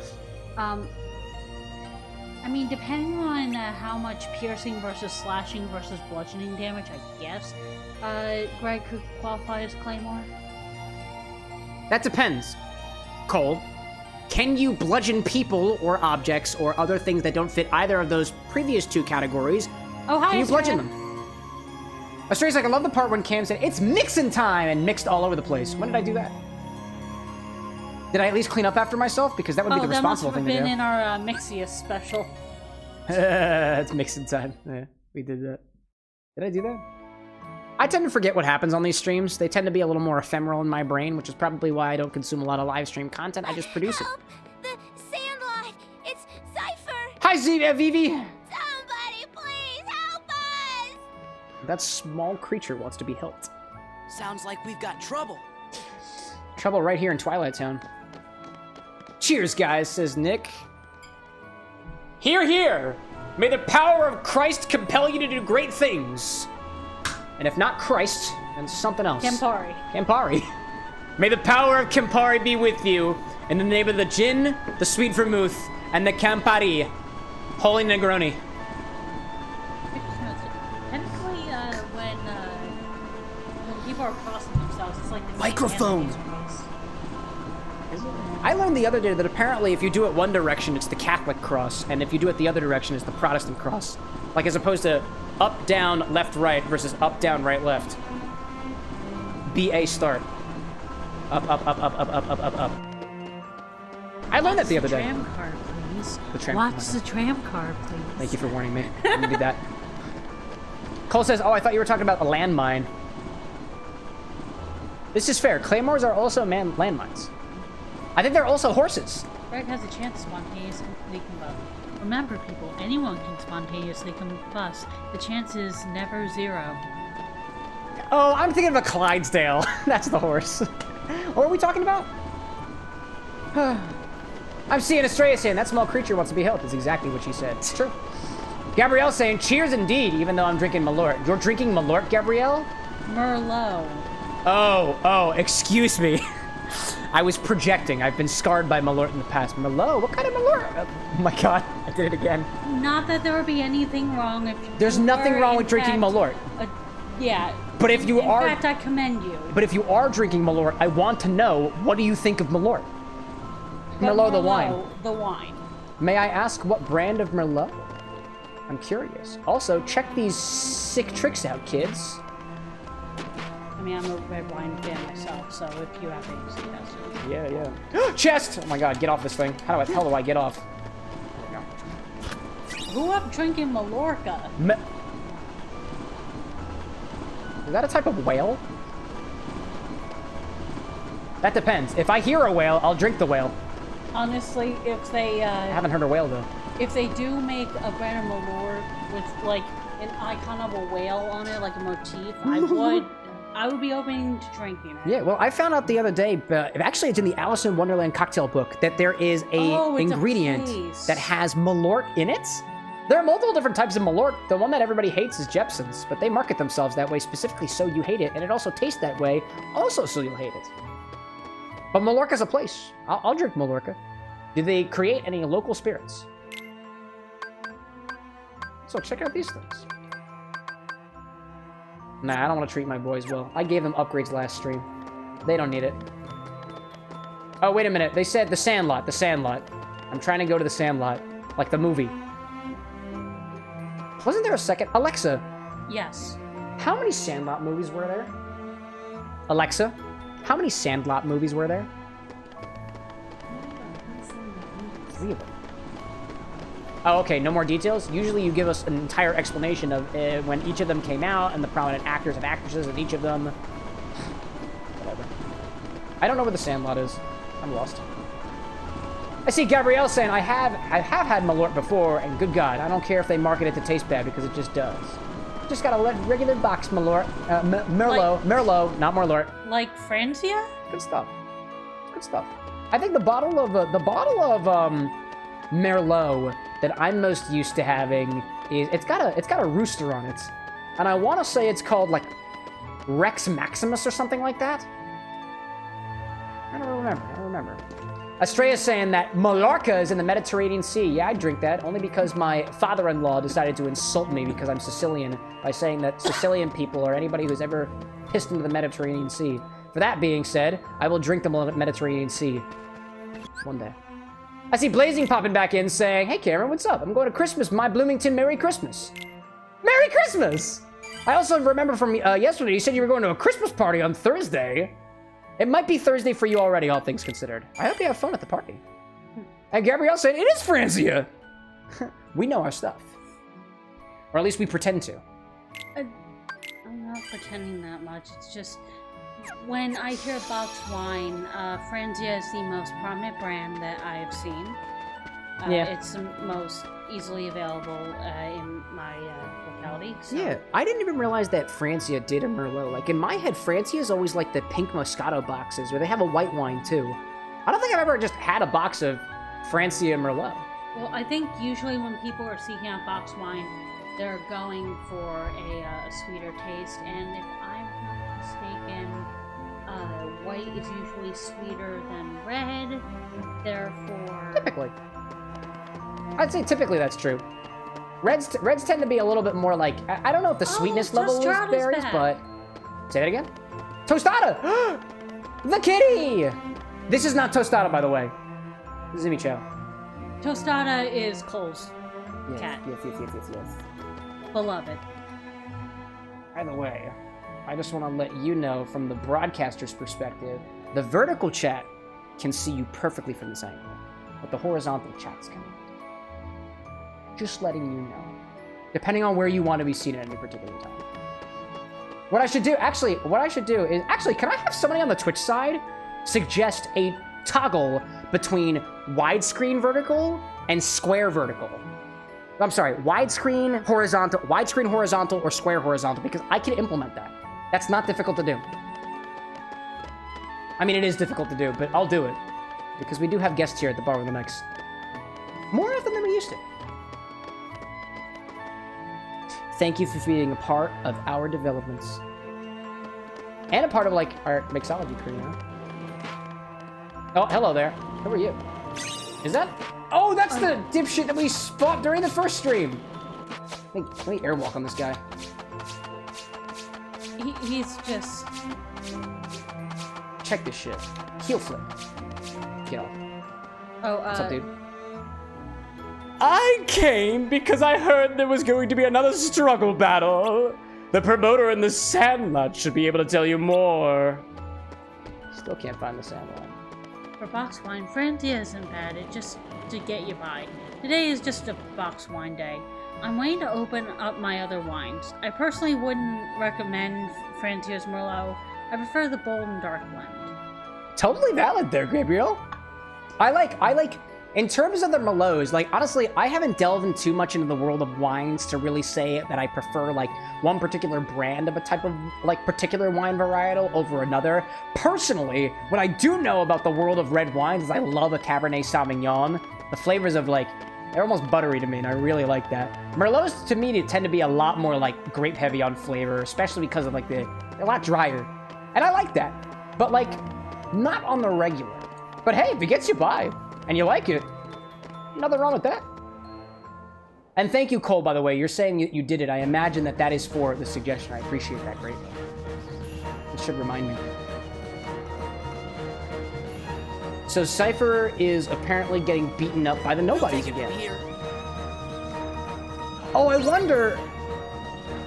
I mean, depending on how much piercing versus slashing versus bludgeoning damage, I guess, Greg could qualify as Claymore. That depends. Cole, can you bludgeon people or objects or other things that don't fit either of those previous two categories? Oh, hi, Can you bludgeon Astrid. them? Astri's like, I love the part when Cam said, it's mixing time, and mixed all over the place. When did I do that? Did I at least clean up after myself? Because that would be the responsible thing to do. that must have been in our Mixius special. It's mixing time. Yeah, we did that. Did I do that? I tend to forget what happens on these streams. They tend to be a little more ephemeral in my brain, which is probably why I don't consume a lot of live stream content. I just produce it. The Sandlot! It's Cypher! Hi, Vivi! Somebody please help us! That small creature wants to be helped. Sounds like we've got trouble. Trouble right here in Twilight Town. Cheers, guys, says Nick. Hear, hear! May the power of Christ compel you to do great things. And if not Christ, then something else. Campari. Campari. May the power of Campari be with you. In the name of the gin, the sweet vermouth, and the Campari. Holy Negroni. Technically, when people are crossing themselves, it's like the Microphone. I learned the other day that apparently if you do it one direction, it's the Catholic cross, and if you do it the other direction, it's the Protestant cross. Like, as opposed to up, down, left, right, versus up, down, right, left. BA start. Up, up, up, up, up, up, up, up, up. I learned that the other day. Tram card, please. The tram Watch card. the tram card, please. Thank you for warning me. I'm gonna do that. Cole says, oh, I thought you were talking about a landmine. This is fair. Claymores are also landmines. I think they're also horses. Greg has a chance to spontaneously combust. Remember, people, anyone can spontaneously combust. The chance is never zero. Oh, I'm thinking of a Clydesdale. That's the horse. What are we talking about? I'm seeing Estrella saying that small creature wants to be helped. Is exactly what she said. It's true. Gabrielle saying, cheers indeed, even though I'm drinking Malort. You're drinking Malort, Gabrielle? Merlot. Oh, excuse me. I was projecting. I've been scarred by Malort in the past. Merlot? What kind of Malort? Oh my god, I did it again. Not that there would be anything wrong if There's nothing wrong with drinking Malort. Yeah. But if you are... In fact, I commend you. But if you are drinking Malort, I want to know, what do you think of Malort? Merlot the wine. The wine. May I ask what brand of Merlot? I'm curious. Also, check these sick tricks out, kids. I mean, I'm a red wine fan myself, so if you have things, yes. Yeah. Chest! Oh my god, get off this thing. How the hell do I get off? Grew up drinking Mallorca. Is that a type of whale? That depends. If I hear a whale, I'll drink the whale. Honestly, if they, I haven't heard a whale, though. If they do make a brand of Malort with, like, an icon of a whale on it, like a motif, I will be open to drinking it. Yeah, well, I found out the other day, actually it's in the Alice in Wonderland cocktail book, that there is a ingredient that has Malort in it. There are multiple different types of Malort. The one that everybody hates is Jepson's, but they market themselves that way specifically so you hate it, and it also tastes that way also so you'll hate it. But Mallorca's a place. I'll drink Mallorca. Do they create any local spirits? So check out these things. Nah, I don't want to treat my boys well. I gave them upgrades last stream. They don't need it. Oh, wait a minute. They said the Sandlot. The Sandlot. I'm trying to go to the Sandlot. Like the movie. Wasn't there a second? Alexa. Yes. How many Sandlot movies were there? Alexa, how many Sandlot movies were there? 3 of them. Oh, okay, no more details? Usually you give us an entire explanation of when each of them came out and the prominent actors and actresses in each of them. Whatever. I don't know where the Sandlot is. I'm lost. I see Gabrielle saying, I have had Malort before, and good God, I don't care if they market it to taste bad because it just does. Just got a regular box Malort. Merlot, not Malort. Like Francia? Good stuff. Good stuff. I think the bottle of Merlot that I'm most used to having is it's got a rooster on it, and I want to say it's called like Rex Maximus or something like that. I don't remember. Estrella's saying that Mallorca is in the Mediterranean Sea. Yeah, I drink that only because my father-in-law decided to insult me because I'm Sicilian by saying that Sicilian people or anybody who's ever pissed into the Mediterranean Sea. For that being said, I will drink the Mediterranean Sea one day. I see Blazing popping back in saying, hey Cameron, what's up? I'm going to Christmas, my Bloomington, Merry Christmas. Merry Christmas! I also remember from yesterday, you said you were going to a Christmas party on Thursday. It might be Thursday for you already, all things considered. I hope you have fun at the party. And Gabrielle said, it is Francia! We know our stuff. Or at least we pretend to. I'm not pretending that much. It's just, when I hear boxed wine, Francia is the most prominent brand that I have seen. Yeah. It's the most easily available in my locality. So. Yeah, I didn't even realize that Francia did a Merlot. Like, in my head, Francia is always like the pink Moscato boxes, where they have a white wine, too. I don't think I've ever just had a box of Francia Merlot. Well, I think usually when people are seeking out boxed wine, they're going for a sweeter taste, and if I'm not mistaken, white is usually sweeter than red, therefore... Typically. I'd say typically that's true. Reds tend to be a little bit more like, I don't know if the sweetness level varies, but... Say that again? Tostada! The kitty! This is not Tostada, by the way. This is Micho. Tostada is Cole's cat. Yes. Beloved. By the way, I just want to let you know from the broadcaster's perspective, the vertical chat can see you perfectly from this angle, but the horizontal chats can. Just letting you know. Depending on where you want to be seen at any particular time. What I should do is, can I have somebody on the Twitch side suggest a toggle between widescreen vertical and square vertical? I'm sorry, widescreen horizontal, or square horizontal, because I can implement that. That's not difficult to do. I mean, it is difficult to do, but I'll do it. Because we do have guests here at the Bar with the Mics. More often than we used to. Thank you for being a part of our developments. And a part of, like, our mixology crew, you know? Oh, hello there. Who are you? Is that... Oh, that's the dipshit that we fought during the first stream! Let me airwalk on this guy. He's just... Check this shit. Heel flip. Get off. Oh, What's up, dude? I came because I heard there was going to be another struggle battle. The promoter in the Sandlot should be able to tell you more. Still can't find the Sandlot. For box wine, Francia isn't bad. It's just to get you by. Today is just a box wine day. I'm waiting to open up my other wines. I personally wouldn't recommend Francia's Merlot. I prefer the bold and dark blend. Totally valid there, Gabriel. I like In terms of the Merlots, like, honestly, I haven't delved in too much into the world of wines to really say that I prefer, like, one particular brand of a type of, like, particular wine varietal over another. Personally, what I do know about the world of red wines is I love a Cabernet Sauvignon. The flavors of, like, they're almost buttery to me, and I really like that. Merlots, to me, they tend to be a lot more, like, grape-heavy on flavor, especially because of, like, they're a lot drier. And I like that. But, like, not on the regular. But hey, if it gets you by, and you like it, nothing wrong with that. And thank you, Cole, by the way. You're saying you did it. I imagine that is for the suggestion. I appreciate that greatly. It should remind me. So Cypher is apparently getting beaten up by the nobodies again. Oh, I wonder...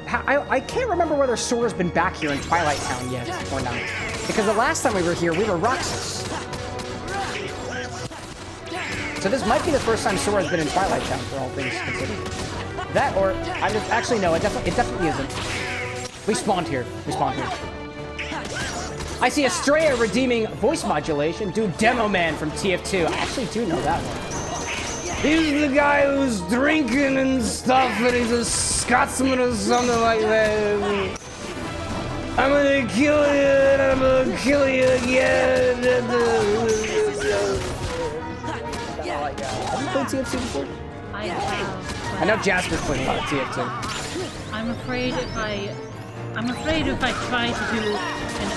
I can't remember whether Sora's been back here in Twilight Town yet or not. Because the last time we were here, we were Roxas. So this might be the first time Sora's been in Twilight Town, for all things considered. That, or I'm just actually no, it definitely isn't. We spawned here. I see Estrella redeeming voice modulation. Dude, Demo Man from TF2. I actually do know that one. He's the guy who's drinking and stuff, and he's a Scotsman or something like that. I'm gonna kill you, and I'm gonna kill you again. Have you played TF2 before? I have. I know Jasper's played a lot of TF2. I'm afraid if I try to do an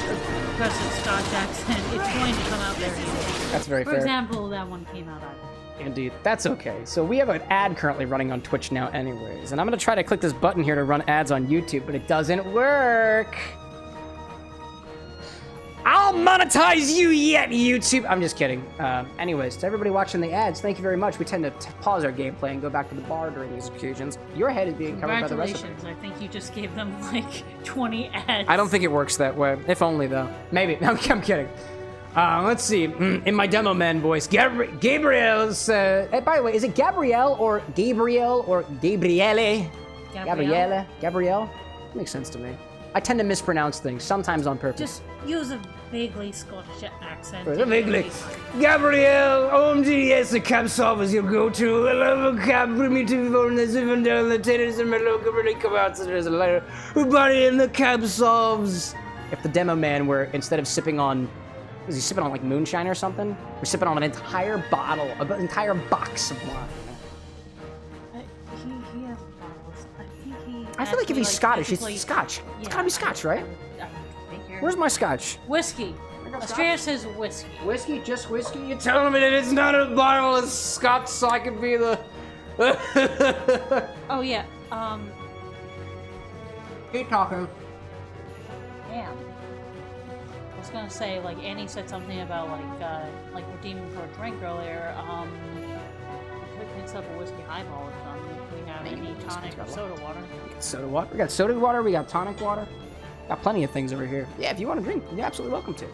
aggressive Scotch accent, it's going to come out very easy. That's very fair. For example, that one came out either. Indeed. That's okay. So we have an ad currently running on Twitch now anyways. And I'm going to try to click this button here to run ads on YouTube, but it doesn't work. I'll monetize you yet, YouTube. I'm just kidding. Anyways, to everybody watching the ads, thank you very much. We tend to pause our gameplay and go back to the bar during these occasions. Your head is being covered by the recipe. Congratulations. I think you just gave them like 20 ads. I don't think it works that way. If only, though. Maybe. I'm kidding. Let's see. In my Demo Man voice, Gabriel's... by the way, is it Gabrielle or Gabrielle or Gabriele? Gabrielle? Makes sense to me. I tend to mispronounce things, sometimes on purpose. Just use a vaguely Scottish accent. Vaguely. Gabrielle, OMG, yes, the cab solve is your go-to. I love a cab, bring me to the phone, there's even down the taters in my local, really come out, so there's a letter. Everybody in the cab solves. If the Demo Man were, instead of sipping on, is he sipping on like moonshine or something? We're sipping on an entire bottle, an entire box of wine. I feel like if he's Scottish, he's Scotch. Yeah. It's gotta be Scotch, right? Where's my Scotch? Whiskey. Australia says whiskey. Whiskey? Just whiskey? You're telling me that it's not a bottle of Scotch so I can be the... Oh, yeah. Keep talking. Damn. I was gonna say, like, Annie said something about, like redeeming for a drink earlier. We could mix up a whiskey highball or something. If we have any tonic or soda water. Soda water. We got soda water. We got tonic water. Got plenty of things over here. Yeah, if you want to drink, you're absolutely welcome to.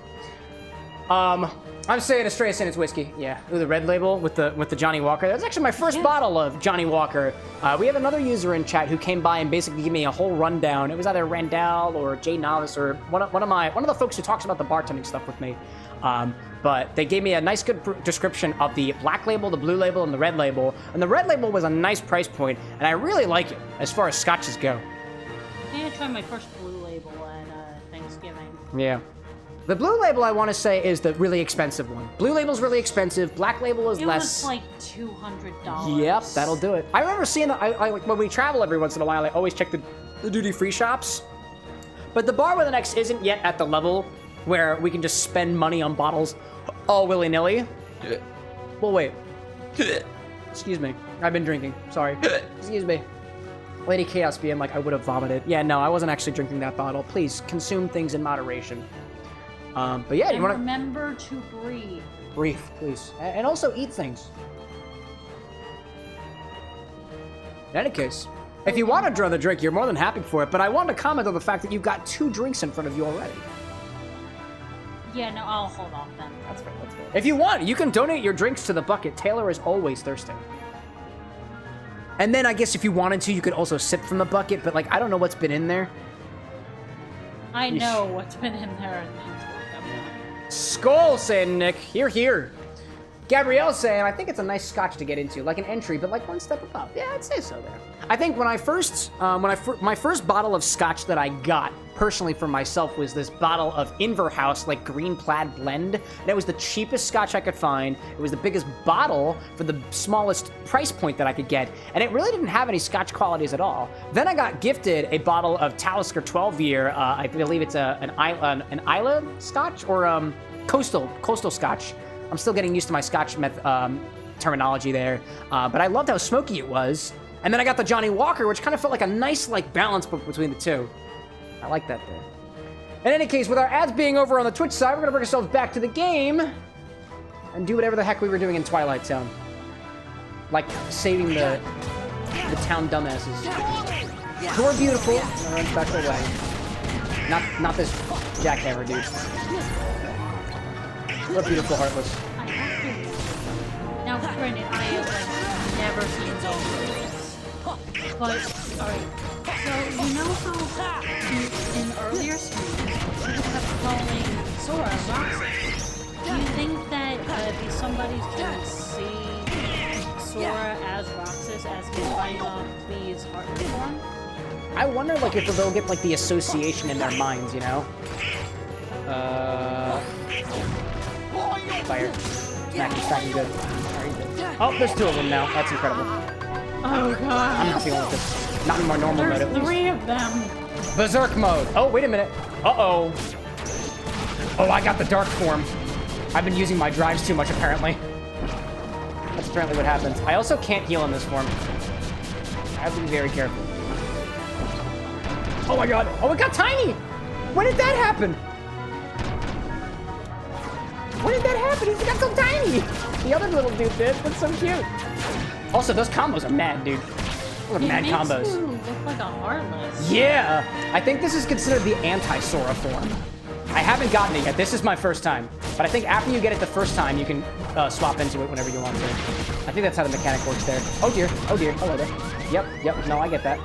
I'm saying Estrella saying it's whiskey. Yeah. Ooh, the red label with the Johnny Walker. That's actually my first bottle of Johnny Walker. We have another user in chat who came by and basically gave me a whole rundown. It was either Randall or Jay Novice or one of the folks who talks about the bartending stuff with me. But they gave me a nice, good description of the black label, the blue label, and the red label. And the red label was a nice price point, and I really like it as far as scotches go. I think I tried my first blue label at Thanksgiving. Yeah. The blue label, I want to say, is the really expensive one. Blue label's really expensive. Black label is less. It was like $200. Yep, that'll do it. I remember seeing that. I when we travel every once in a while, I always check the duty-free shops. But the bar with an X isn't yet at the level where we can just spend money on bottles all willy-nilly. Well, wait. Excuse me. I've been drinking. Sorry. Excuse me. Lady Chaos being like, I would have vomited. Yeah, no, I wasn't actually drinking that bottle. Please, consume things in moderation. But yeah, you want to... remember to breathe. Breathe, please. And also eat things. In any case, if you want to draw the drink, you're more than happy for it. But I want to comment on the fact that you've got 2 drinks in front of you already. Yeah, no, I'll hold off then. That's fair, that's fair. If you want, you can donate your drinks to the bucket. Taylor is always thirsty. And then I guess if you wanted to, you could also sip from the bucket. But, like, I don't know what's been in there. I know what's been in there. Skull, saying Nick. Here, here. Gabrielle's saying, I think it's a nice scotch to get into, like an entry, but like one step above. Yeah, I'd say so there. I think when I first, my first bottle of scotch that I got personally for myself was this bottle of Inverhouse, like green plaid blend. And it was the cheapest scotch I could find. It was the biggest bbottle for the smallest price point that I could get. And it really didn't have any scotch qualities at all. Then I got gifted a bottle of Talisker 12-year, I believe it's an Isla scotch or coastal scotch. I'm still getting used to my Scotch terminology there, but I loved how smoky it was. And then I got the Johnny Walker, which kind of felt like a nice balance between the two. I like that there. In any case, with our ads being over on the Twitch side, we're gonna bring ourselves back to the game and do whatever the heck we were doing in Twilight Town, like saving the town dumbasses who are beautiful in their own special way. Not this jackhammer dude. What beautiful heartless. I have to. Now, granted, I have never seen Dolin. But, alright. So, you know how in earlier streams, people kept calling Sora Roxas? Do you think that if somebody can see Sora as Roxas as he's fighting off these heartless form? I wonder, if they'll get, the association in their minds, you know? Fire. Smacking good. Oh, there's 2 of them now. That's incredible. Oh god. I'm not feeling with this. Not in my normal mode, at There's least. 3 of them. Berserk mode. Oh, wait a minute. Uh-oh. Oh, I got the dark form. I've been using my drives too much, apparently. That's apparently what happens. I also can't heal in this form. I have to be very careful. Oh my god. Oh, it got tiny! When did that happen? When did that happen? He got so tiny! The other little dude did. That's so cute. Also, those combos are mad, dude. Those are mad combos. It makes you look like a heartless. Yeah! I think this is considered the anti-Sora form. I haven't gotten it yet. This is my first time. But I think after you get it the first time, you can swap into it whenever you want to. I think that's how the mechanic works there. Oh dear. Oh dear. Hello there. Yep. No, I get that.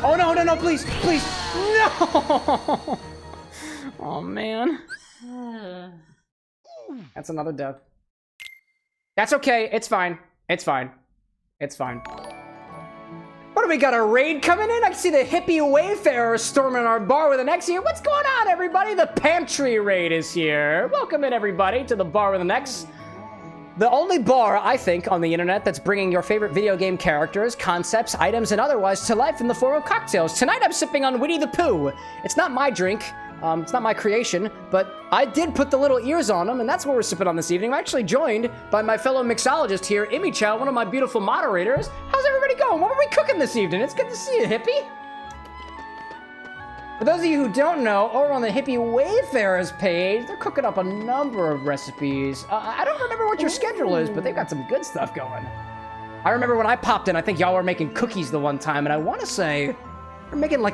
Oh no, please. No! Oh man. That's another death. That's okay. It's fine. What do we got? A raid coming in? I can see the hippie wayfarers storming our bar with an X here. What's going on, everybody? The pantry raid is here. Welcome in, everybody, to the bar with an X. The only bar, I think, on the internet that's bringing your favorite video game characters, concepts, items, and otherwise to life in the form of cocktails. Tonight, I'm sipping on Winnie the Pooh. It's not my drink. It's not my creation, but I did put the little ears on them, and that's what we're sipping on this evening. I'm actually joined by my fellow mixologist here, Imi Chow, one of my beautiful moderators. How's everybody going? What were we cooking this evening? It's good to see you, hippie. For those of you who don't know, over on the Hippie Wayfarers page, they're cooking up a number of recipes. I don't remember what your schedule is, but they've got some good stuff going. I remember when I popped in, I think y'all were making cookies the one time, and I want to say we're making I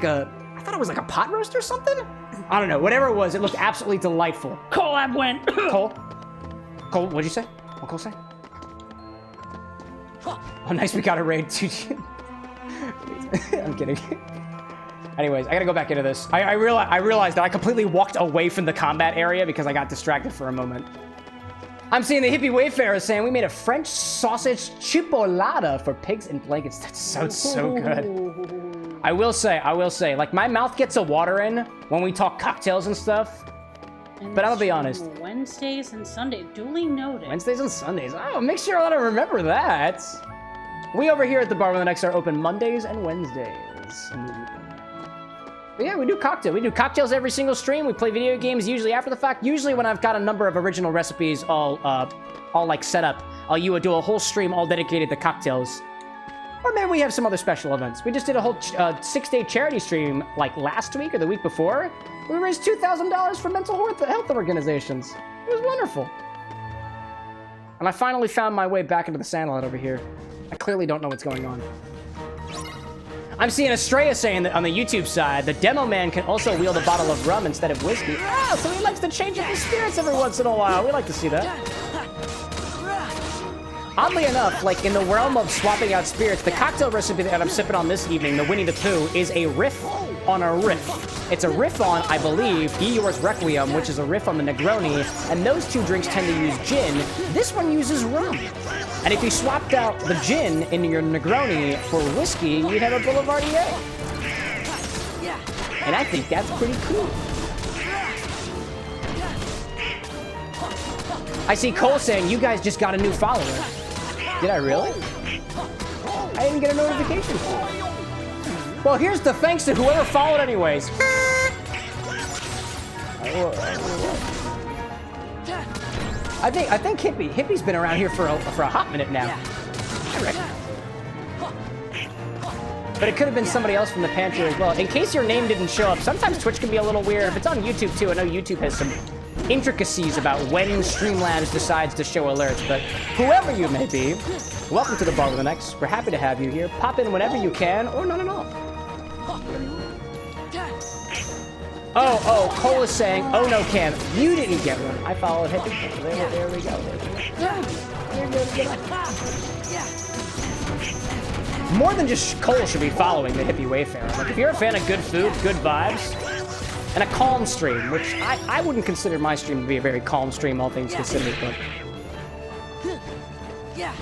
thought it was like a pot roast or something? I don't know. Whatever it was, it looked absolutely delightful. Cole, I went. Cole, what'd you say? What Cole say? Oh, nice. We got a raid. I'm kidding. Anyways, I gotta go back into this. I realized that I completely walked away from the combat area because I got distracted for a moment. I'm seeing the hippie wayfarers saying we made a French sausage chipolata for pigs in blankets. That sounds so good. I will say, my mouth gets a water in when we talk cocktails and stuff. But I'll be honest. Wednesdays and Sundays, duly noted. Wednesdays and Sundays. Oh, make sure I remember that. We over here at the Bar with an X are open Mondays and Wednesdays. But yeah, we do cocktails every single stream. We play video games usually after the fact. Usually when I've got a number of original recipes all set up, I'll do a whole stream all dedicated to cocktails. Or maybe we have some other special events. We just did a whole 6-day charity stream last week or the week before. We raised $2,000 for mental health organizations. It was wonderful. And I finally found my way back into the sandlot over here. I clearly don't know what's going on. I'm seeing Estrella saying that on the YouTube side, the demo man can also wield a bottle of rum instead of whiskey. Ah, so he likes to change up his spirits every once in a while. We like to see that. Oddly enough, like in the realm of swapping out spirits, the cocktail recipe that I'm sipping on this evening, the Winnie the Pooh, is a riff on a riff. It's a riff on, I believe, Eeyore's Requiem, which is a riff on the Negroni, and those two drinks tend to use gin. This one uses rum. And if you swapped out the gin in your Negroni for whiskey, you'd have a Boulevardier. And I think that's pretty cool. I see Cole saying, you guys just got a new follower. Did I really? I didn't get a notification for it. Well, here's the thanks to whoever followed anyways. I think Hippie's been around here for a hot minute now. I reckon. But it could have been somebody else from the pantry as well. In case your name didn't show up, sometimes Twitch can be a little weird. If it's on YouTube too, I know YouTube has some intricacies about when Streamlabs decides to show alerts, but whoever you may be, welcome to the Bar with an X. We're happy to have you here. Pop in whenever you can, or not at all. Oh, Cole is saying, oh no, Cam, you didn't get one. I followed Hippie. There we go. More than just Cole should be following the Hippie Wayfarer. Like, if you're a fan of good food, good vibes, and a calm stream, which I wouldn't consider my stream to be a very calm stream, all things considered, but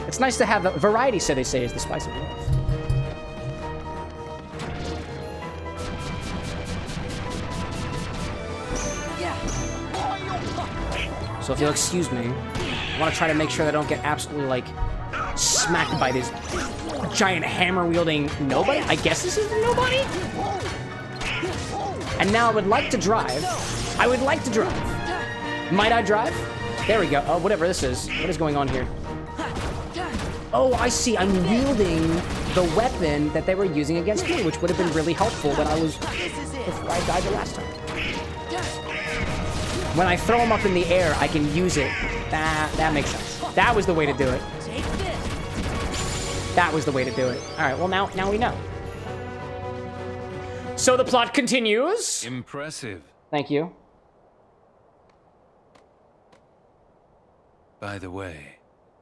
it's nice to have a variety, so they say, is the spice of life. So if you'll excuse me, I want to try to make sure that I don't get absolutely, like, smacked by this giant hammer-wielding nobody? I guess this is the nobody? And now I would like to drive. I would like to drive. Might I drive? There we go. Oh, whatever this is. What is going on here? Oh, I see. I'm wielding the weapon that they were using against me, which would have been really helpful when before I died the last time. When I throw them up in the air, I can use it. That makes sense. That was the way to do it. That was the way to do it. All right, well, now we know. So the plot continues. Impressive. Thank you. By the way,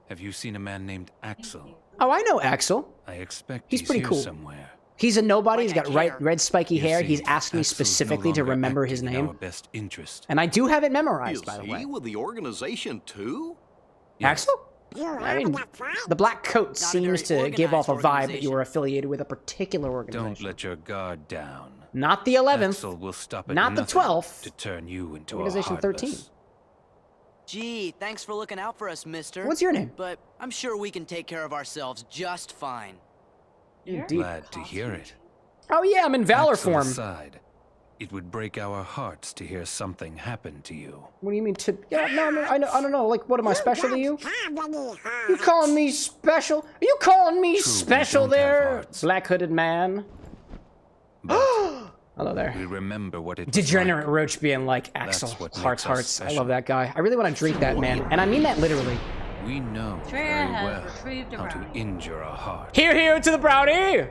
have you seen a man named Axel? Oh, I know Axel. I expect he's pretty here cool. Somewhere. He's a nobody. He's got red spiky hair. He's asked me specifically to remember his name. Our best interest. And I do have it memorized, by the way. Is he with the organization too? Yes. Axel? I mean, the black coat seems to give off a vibe that you are affiliated with a particular organization. Don't let your guard down. Not the 11th. Axel will stop at not the 12th. To turn you into Organization a 13. Gee, thanks for looking out for us, mister. What's your name? But I'm sure we can take care of ourselves just fine. Indeed. Glad to hear it. Oh yeah, I'm in Valor Axel form. aside, it would break our hearts to hear something happen to you. What do you mean to? Yeah, no, I don't know. Like, what am I special to you? You calling me special? Are you calling me special there, black hooded man? Hello there. We remember what it Degenerate Roach being like Axel. Hearts. I love that guy. I really want to drink that man, and I mean that literally. We know Freya very has well retrieved a how to brownie. injure a heart. Here to the brownie.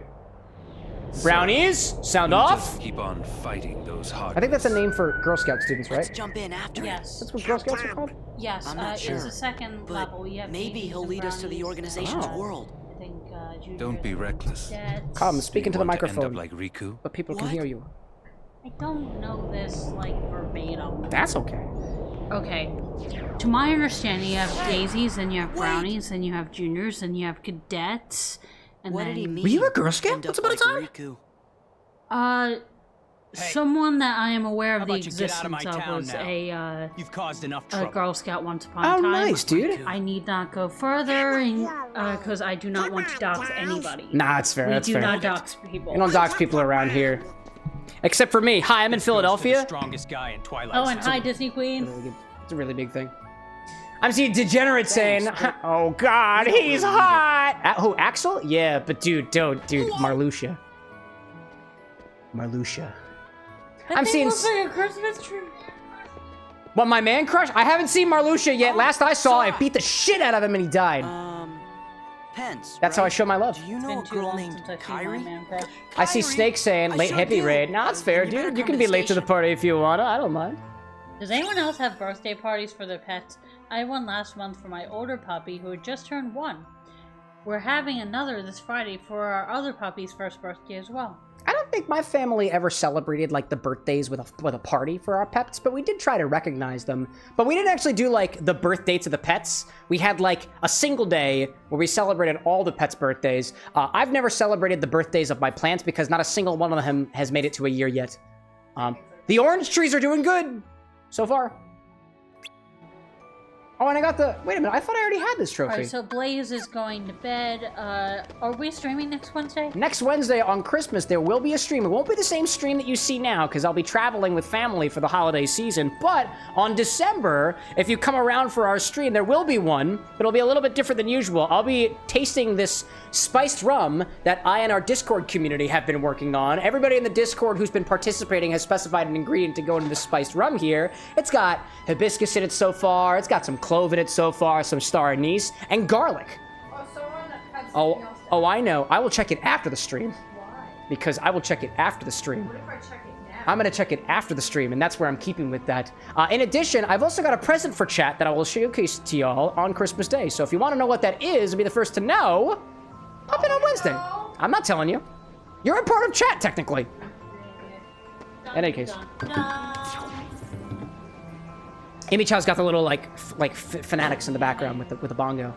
Brownies, sound off. Just keep on fighting those hearts. I think that's a name for Girl Scout students, right? Let's jump in after Yes. That's what Girl Scouts are called? Yes, I'm not sure, it's the second but level. You have maybe babies he'll and lead us to the brownies organization's and, world. I think, Junior Don't be reckless. Dads. Come, speak into the Want to end microphone, up like Riku? but people can hear you. I don't know this, like, verbatim. That's okay. Okay. To my understanding, you have daisies, and you have brownies, and you have juniors, and you have cadets, and What then... did he mean? Were you a Girl Scout? End Once up upon a like time? Riku? Someone that I am aware of How the about you get out of existence my of town was now? You've caused enough a trouble. Girl Scout once upon Oh, a time. nice, dude. I need not go further, because I do not want to dox anybody. Nah, it's fair. We That's do fair. not dox people. You don't dox people around here, except for me. Hi, I'm in This goes for the Philadelphia. strongest guy in Twilight. Oh, and Zone. hi, Disney Queen. It's a really big thing. I'm seeing Degenerate saying, "Oh God, he's hot." Who? Axel? Yeah, but dude, Marluxia. I'm seeing. Looks like a Christmas tree. What, my man crush? I haven't seen Marluxia yet. Last I saw, I beat the shit out of him and he died. Pence. That's how I right? show my love. Do you know a girl named Kyrie? I see Snake saying late hippie raid. Nah, it's fair, dude. You can be late to the party if you wanna. I don't mind. Does anyone else have birthday parties for their pets? I won last month for my older puppy who had just turned 1. We're having another this Friday for our other puppy's first birthday as well. I don't think my family ever celebrated like the birthdays with a party for our pets, but we did try to recognize them. But we didn't actually do like the birth dates of the pets. We had like a single day where we celebrated all the pets' birthdays. I've never celebrated the birthdays of my plants because not a single one of them has made it to a year yet. The orange trees are doing good so far. Oh, and I got the... Wait a minute, I thought I already had this trophy. Alright, so Blaze is going to bed. Are we streaming next Wednesday? Next Wednesday on Christmas, there will be a stream. It won't be the same stream that you see now, because I'll be traveling with family for the holiday season. But on December, if you come around for our stream, there will be one, but it'll be a little bit different than usual. I'll be tasting this spiced rum that I and our Discord community have been working on. Everybody in the Discord who's been participating has specified an ingredient to go into this spiced rum here. It's got hibiscus in it so far. It's got some clove in it so far, some star anise, and garlic. Oh, I know. I will check it after the stream. Why? Because I will check it after the stream. What if I check it now? I'm going to check it after the stream, and that's where I'm keeping with that. In addition, I've also got a present for chat that I will showcase to y'all on Christmas Day. So if you want to know what that is and be the first to know, pop in on Wednesday. I'm not telling you. You're a part of chat, technically. In any case. Amy Chow's got the little, like fanatics in the background with the bongo.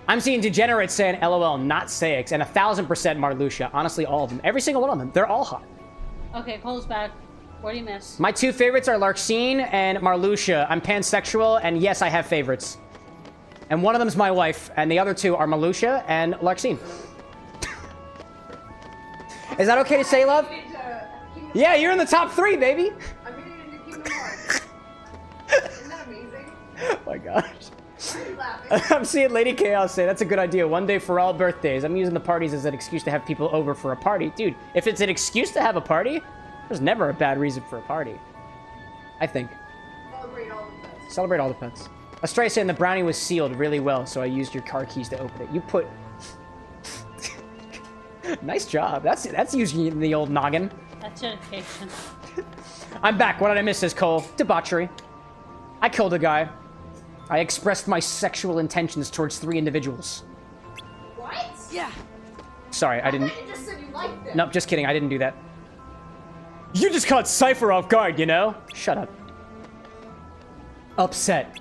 I'm seeing degenerates saying LOL, not Sayx, and 1000% Marluxia. Honestly, all of them. Every single one of them. They're all hot. Okay, Cole's back. What do you miss? My two favorites are Larxene and Marluxia. I'm pansexual, and yes, I have favorites. And one of them's my wife, and the other two are Marluxia and Larxene. Is that okay to say, love? Yeah, you're in the top 3, baby. I'm getting into Kingdom Hearts. Isn't that amazing? Oh my gosh. Why are you laughing? I'm seeing Lady Chaos say, that's a good idea. One day for all birthdays. I'm using the parties as an excuse to have people over for a party. Dude, if it's an excuse to have a party, there's never a bad reason for a party. I think. Celebrate all the pets. Celebrate all the pets. Astray saying the brownie was sealed really well, so I used your car keys to open it. You put... Nice job. That's using the old noggin. That's dedication. I'm back. What did I miss, says Cole? Debauchery. I killed a guy. I expressed my sexual intentions towards 3 individuals. What? Yeah. Sorry, I didn't... thought you just said you liked them. Nope, just kidding. I didn't do that. You just caught Cypher off guard, you know? Shut up. Upset.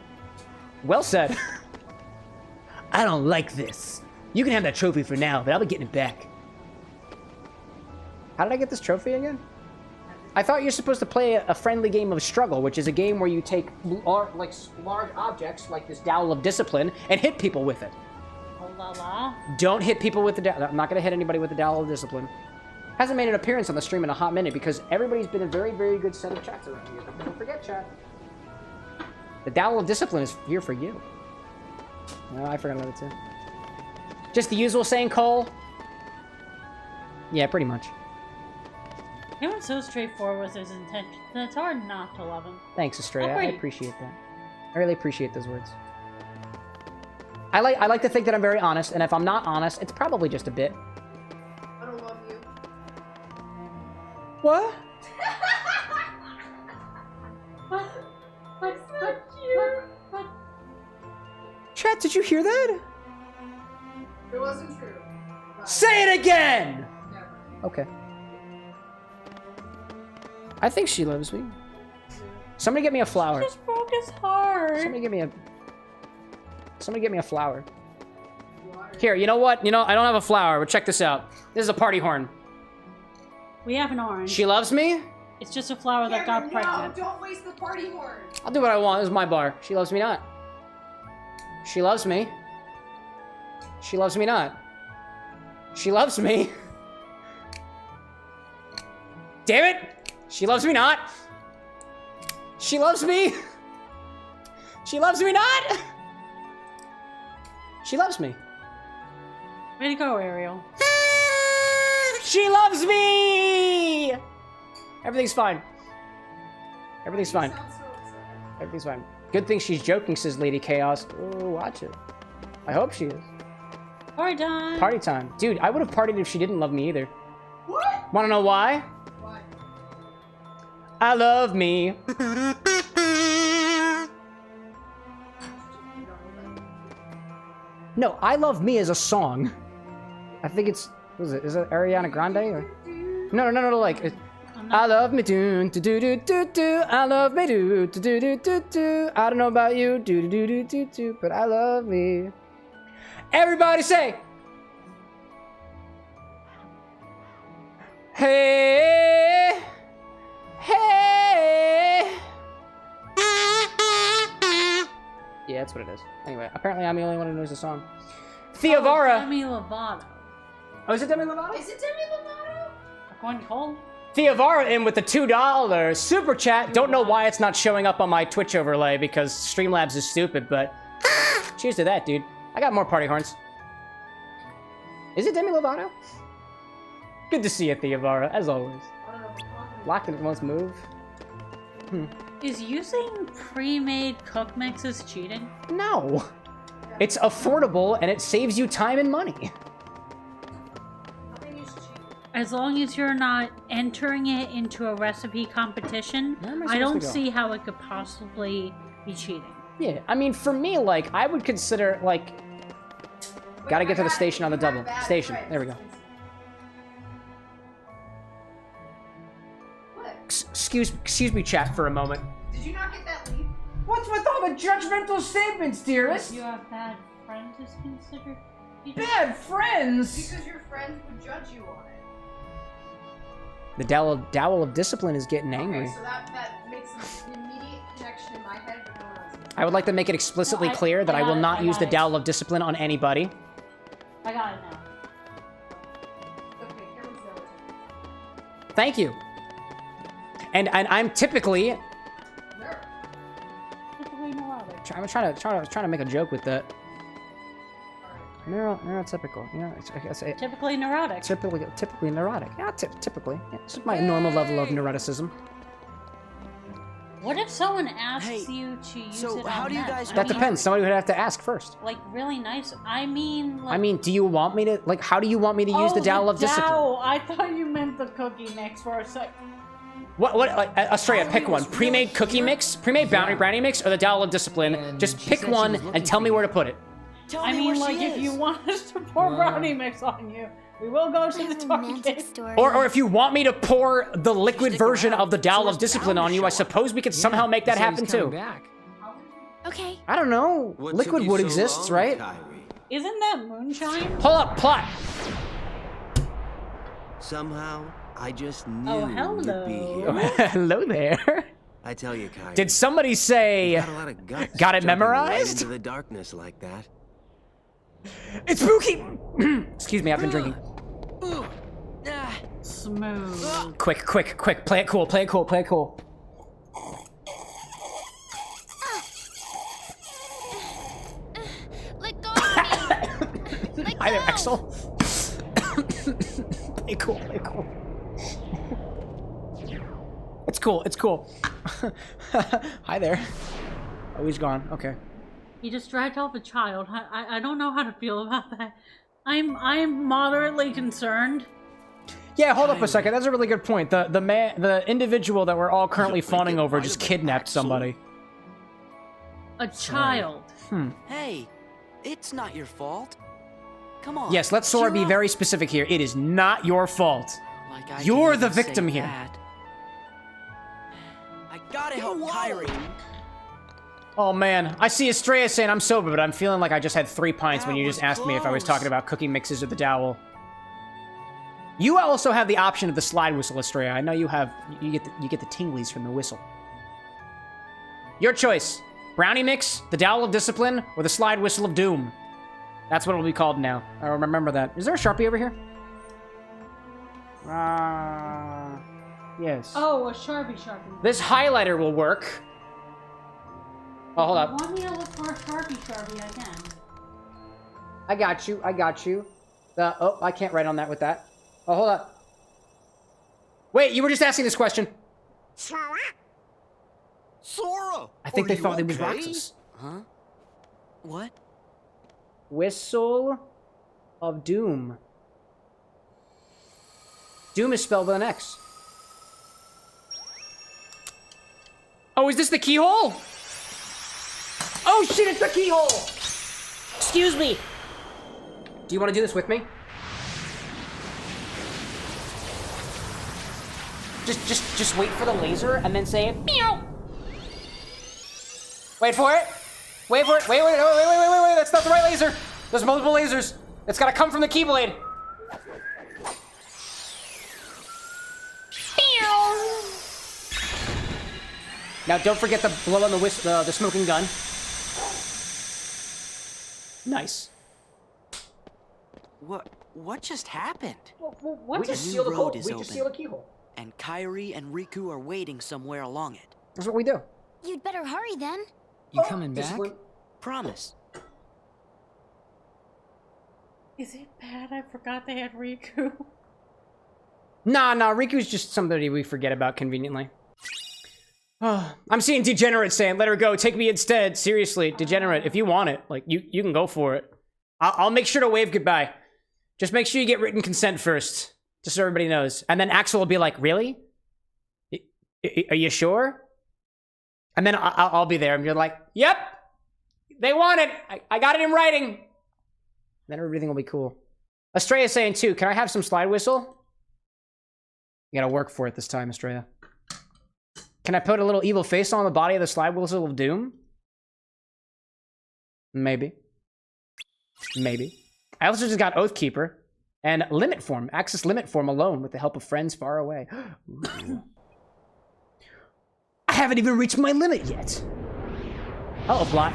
Well said. I don't like this. You can have that trophy for now, but I'll be getting it back. How did I get this trophy again? I thought you're supposed to play a friendly game of Struggle, which is a game where you take large objects, like this Dowel of Discipline, and hit people with it. Oh la la. Don't hit people with the Dowel. I'm not going to hit anybody with the Dowel of Discipline. Hasn't made an appearance on the stream in a hot minute because everybody's been a very, very good set of chats around here. Don't forget, chat. The Dowel of Discipline is here for you. No, I forgot about it too. Just the usual saying, Cole? Yeah, pretty much. He was so straightforward with his intentions. It's hard not to love him. Thanks, Estrella. Oh, I appreciate that. I really appreciate those words. I like to think that I'm very honest, and if I'm not honest, it's probably just a bit. I don't love you. What? What? Chat, did you hear that? It wasn't true. Say it again! Never. Okay. I think she loves me. Somebody get me a flower. She just broke his heart. Somebody get me a flower. Here, you know what? You know, I don't have a flower, but check this out. This is a party horn. We have an orange. She loves me? It's just a flower that got pregnant. No, don't waste the party horn. I'll do what I want. This is my bar. She loves me not. She loves me. She loves me not. She loves me. Damn it! She loves me not. She loves me. She loves me not. She loves me. Way to go, Ariel. She loves me. Everything's fine. Everything's fine. Everything's fine. Good thing she's joking, says Lady Chaos. Oh, watch it. I hope she is. Party time. Party time. Dude, I would have partied if she didn't love me either. What? Wanna know why? Why? I love me. No, I Love Me is a song. I think it's, what is it? Is it Ariana Grande? Or? No, like, I love me do do do do do do. I love me do do do do do do. I don't know about you, do do do do do, but I love me. Everybody say, hey, hey. Yeah, that's what it is. Anyway, apparently I'm the only one who knows the song. Theavara. Demi Lovato. Oh, is it Demi Lovato? Is it Demi Lovato? According to Cole. Theavara in with the $2 super chat. Don't know why it's not showing up on my Twitch overlay because Streamlabs is stupid, but cheers to that, dude. I got more party horns. Is it Demi Lovato? Good to see you, Theavara, as always. Locked in, it won't move. Is using pre-made cook mixes cheating? No. It's affordable and it saves you time and money. As long as you're not entering it into a recipe competition, I don't see how it could possibly be cheating. Yeah, I mean, for me, like, I would consider, like, gotta get to the station on the double. Station, there we go. Excuse me, chat, for a moment. Did you not get that lead? What's with all the judgmental statements, dearest? You have bad friends is considered. Bad friends? Because your friends would judge you on it. The dowel of discipline is getting angry. Okay, so that makes an immediate connection in my head, but no one else. I would like to make it explicitly clear that I will not use the dowel of discipline on anybody. I got it now. Okay, here we go. Thank you. And I'm typically. Typically neurotic. I'm trying to make a joke with that. Neurotypical. You know, Typically neurotic. Typically neurotic. Yeah, typically. Yeah, this is my normal level of neuroticism. What if someone asks you to use it how on do you them? guys? That depends. Somebody would have to ask first. Like really nice. I mean, like, do you want me to how do you want me to use the dowel of discipline? I thought you meant the cookie mix for a sec. What Australia, pick one. Pre-made cookie mix, pre-made brownie mix, or the dowel of discipline. Just pick one and tell me where to put it. I mean, like, if you want us to pour brownie mix on you, we will go to the Target store. Or if you want me to pour the liquid version of the dowel of discipline on you, I suppose we could somehow make that happen too. Okay. I don't know. Liquid wood exists, right? Isn't that moonshine? Hold up, plot. Somehow, I just knew you'd be here. Hello there. I tell you, Kai. Did somebody say, got a lot of guts got it jumping right memorized? into the darkness like that. It's spooky! Excuse me, I've been drinking. Smooth. Quick. Play it cool. Let go of me. Let Hi there, go. Axel. Play cool. It's cool. Hi there. Oh, he's gone. Okay. He just dragged off a child. I don't know how to feel about that. I'm moderately concerned. Yeah, hold up a second. That's a really good point. The individual that we're all currently fawning over just kidnapped somebody. A child. Hey, it's not your fault. Come on. Yes, let Sora be very specific here. It is not your fault. Like I You're can the even say victim here. that. I gotta help Kyrie. Oh man, I see Estrella saying I'm sober, but I'm feeling like I just had 3 pints when you just asked me if I was talking about cooking mixes or the dowel. You also have the option of the slide whistle, Estrella. I know you have. You get the tinglies from the whistle. Your choice: brownie mix, the dowel of discipline, or the slide whistle of doom. That's what it'll be called now. I remember that. Is there a Sharpie over here? Yes. Oh, a Sharpie. This highlighter will work. Oh, hold up. If you want me to look for a Sharpie, I can. I got you. Oh, I can't write on that with that. Oh, hold up. Wait, you were just asking this question. Sora! I think they thought it was Roxas. Huh? What? Whistle of Doom. Doom is spelled with an X. Oh, is this the keyhole? Oh shit, it's the keyhole! Excuse me. Do you want to do this with me? Just wait for the laser and then say meow. Wait for it. Wait for it. Wait. That's not the right laser. There's multiple lasers. It's gotta come from the Keyblade. Now don't forget to blow on the smoking gun. Nice. What just happened? We just sealed the keyhole. And Kyrie and Riku are waiting somewhere along it. That's what we do. You'd better hurry then. You coming back? Promise. Is it bad? I forgot they had Riku. Nah, Riku's just somebody we forget about conveniently. Oh, I'm seeing Degenerate saying, let her go, take me instead. Seriously, Degenerate, if you want it, like, you can go for it. I'll make sure to wave goodbye. Just make sure you get written consent first, just so everybody knows. And then Axel will be like, really? Are you sure? And then I'll be there, and you're like, yep, they want it. I got it in writing. Then everything will be cool. Estrella's saying, too, can I have some slide whistle? You gotta work for it this time, Estrella. Can I put a little evil face on the body of the slide whistle of doom? Maybe. I also just got Oathkeeper and Limit Form. Access Limit Form alone with the help of friends far away. I haven't even reached my limit yet. Hello, Blot.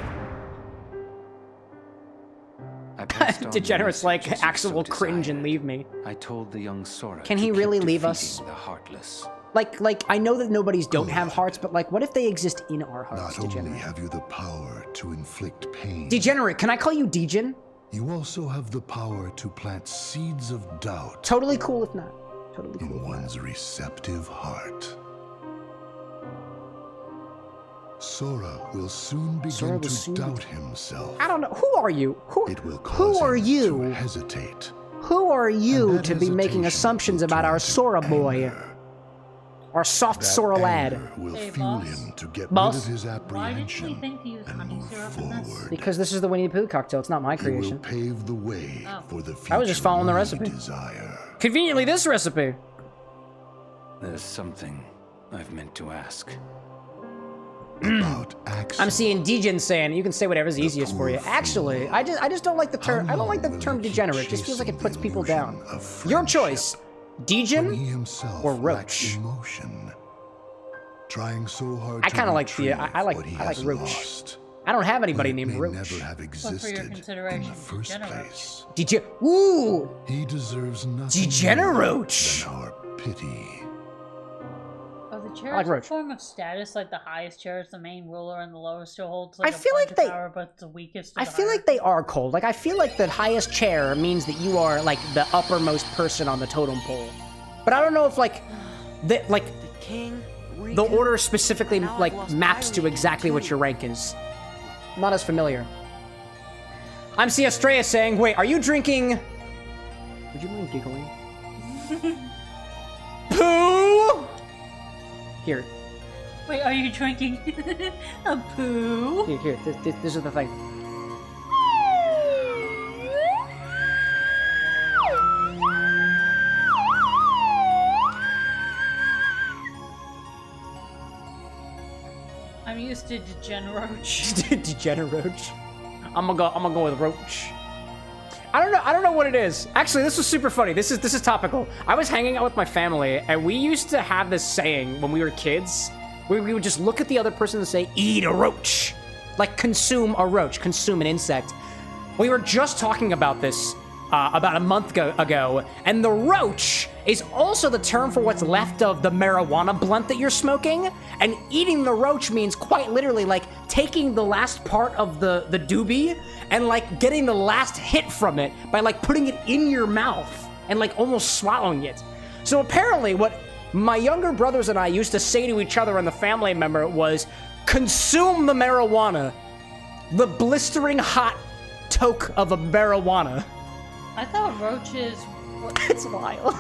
Degenerates like Axel will cringe and leave me. I told the young Sora. Can he really leave us? The heartless. Like I know that nobody's don't have hearts, but like, what if they exist in our hearts? Not only have you the power to inflict pain. Degenerate, can I call you Degen? You also have the power to plant seeds of doubt. Totally cool if not. Totally cool. In one's receptive heart. Sora will soon begin to doubt himself. I don't know. Who are you? Who are you? To hesitate. Who are you to be making assumptions about our Sora boy? Our soft Sora lad. Will fuel him to get rid of his apprehension. Why did he think to use honey syrup in this? Because this is the Winnie the Pooh cocktail. It's not my creation. Will pave the way for the future. I was just following the recipe. Desire. Conveniently, this recipe. There's something I've meant to ask. About Axel. I'm seeing Degen saying you can say whatever's easiest for you. Actually, I just don't like the term. I don't like the term degenerate. It just feels like it puts people down. Your choice, Degen or Roach. Trying so hard I kind of like the I like Roach. Lost. I don't have anybody named Roach. Never have existed in the first place. Ooh. He deserves nothing Degeneroach. than our pity. Are the chairs a form of status? Like the highest chair is the main ruler, and the lowest still holds like power, but the weakest. I feel like they are cold. Like I feel like the highest chair means that you are like the uppermost person on the totem pole. But I don't know if like the king. The order specifically like maps to exactly what your rank is. Not as familiar. I'm seeing Estrella saying, "Wait, are you drinking?" Would you mind giggling? Pooh. Here. Wait, are you drinking a poo? Here. This is the thing. I'm used to Degeneroach. Degeneroach. I'm gonna go with Roach. I don't know what it is. Actually, this was super funny. This is topical. I was hanging out with my family, and we used to have this saying when we were kids. We would just look at the other person and say, "Eat a roach," like consume a roach, consume an insect. We were just talking about this about a month ago, and the roach is also the term for what's left of the marijuana blunt that you're smoking. And eating the roach means quite literally like taking the last part of the doobie and like getting the last hit from it by like putting it in your mouth and like almost swallowing it. So apparently what my younger brothers and I used to say to each other and the family member was, consume the marijuana, the blistering hot toke of a marijuana. I thought roaches It's wild.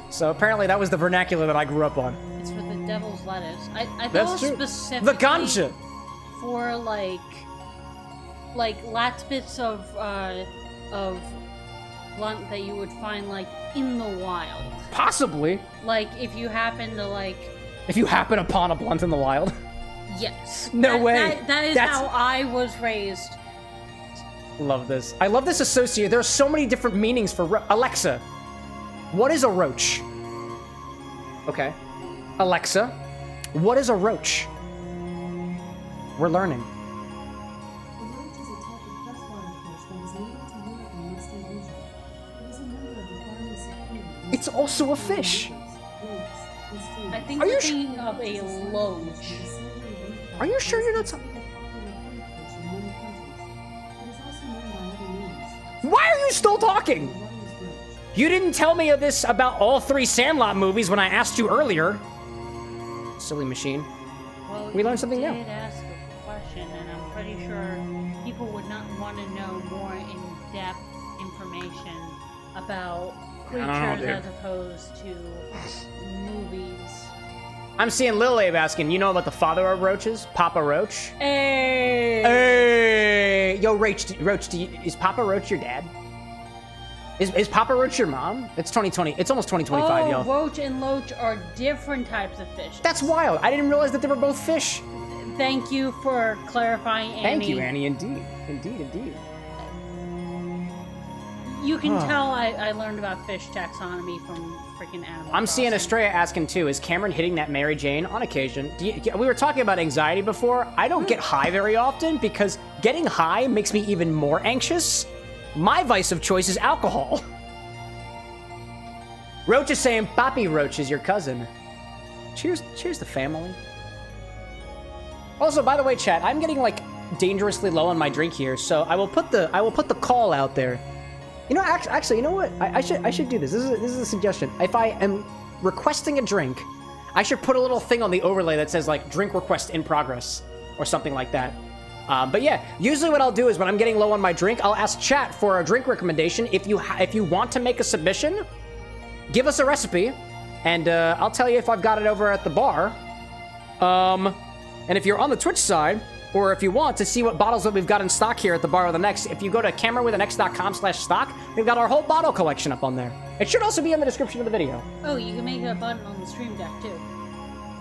So apparently that was the vernacular that I grew up on. It's for the devil's lettuce. I thought That's it true. was specifically The ganja. for like last bits of of blunt that you would find, like, in the wild. Possibly. Like, if you happen to, like... If you happen upon a blunt in the wild? Yes. No way. That is how I was raised. Love this. I love this associate. There are so many different meanings for Alexa, what is a roach? Okay. Alexa, what is a roach? We're learning. It's also a fish. I think you're thinking of a loach. Are you sure you're not talking? Why are you still talking? You didn't tell me of this about all 3 Sandlot movies when I asked you earlier. Silly machine. Well, we learned something new. You did ask a question, and I'm pretty sure people would not want to know more in-depth information about creatures as opposed to movies. I'm seeing Lily asking, you know about the father of roaches? Papa Roach? Hey! Hey! Yo, Roach, is Papa Roach your dad? Is Papa Roach your mom? It's 2020. It's almost 2025, yo. Roach and loach are different types of fish. That's wild. I didn't realize that they were both fish. Thank you for clarifying, Annie. Thank you, Annie. Indeed. Indeed. You can tell I learned about fish taxonomy from freaking Animal I'm seeing Crossing. Estrella asking too, is Cameron hitting that Mary Jane on occasion? We were talking about anxiety before. I don't get high very often because getting high makes me even more anxious. My vice of choice is alcohol. Roach is saying Papi Roach is your cousin. Cheers the family. Also, by the way, chat, I'm getting like dangerously low on my drink here, so I will put the call out there. You know, actually, you know what? I should do this. This is a suggestion. If I am requesting a drink, I should put a little thing on the overlay that says like drink request in progress or something like that. But yeah, usually what I'll do is when I'm getting low on my drink, I'll ask chat for a drink recommendation. If you want to make a submission, give us a recipe, and I'll tell you if I've got it over at the bar. And if you're on the Twitch side, or if you want to see what bottles that we've got in stock here at the Bar with an X, if you go to CameroxnWithAnX.com/stock, we've got our whole bottle collection up on there. It should also be in the description of the video. Oh, you can make a button on the stream deck too.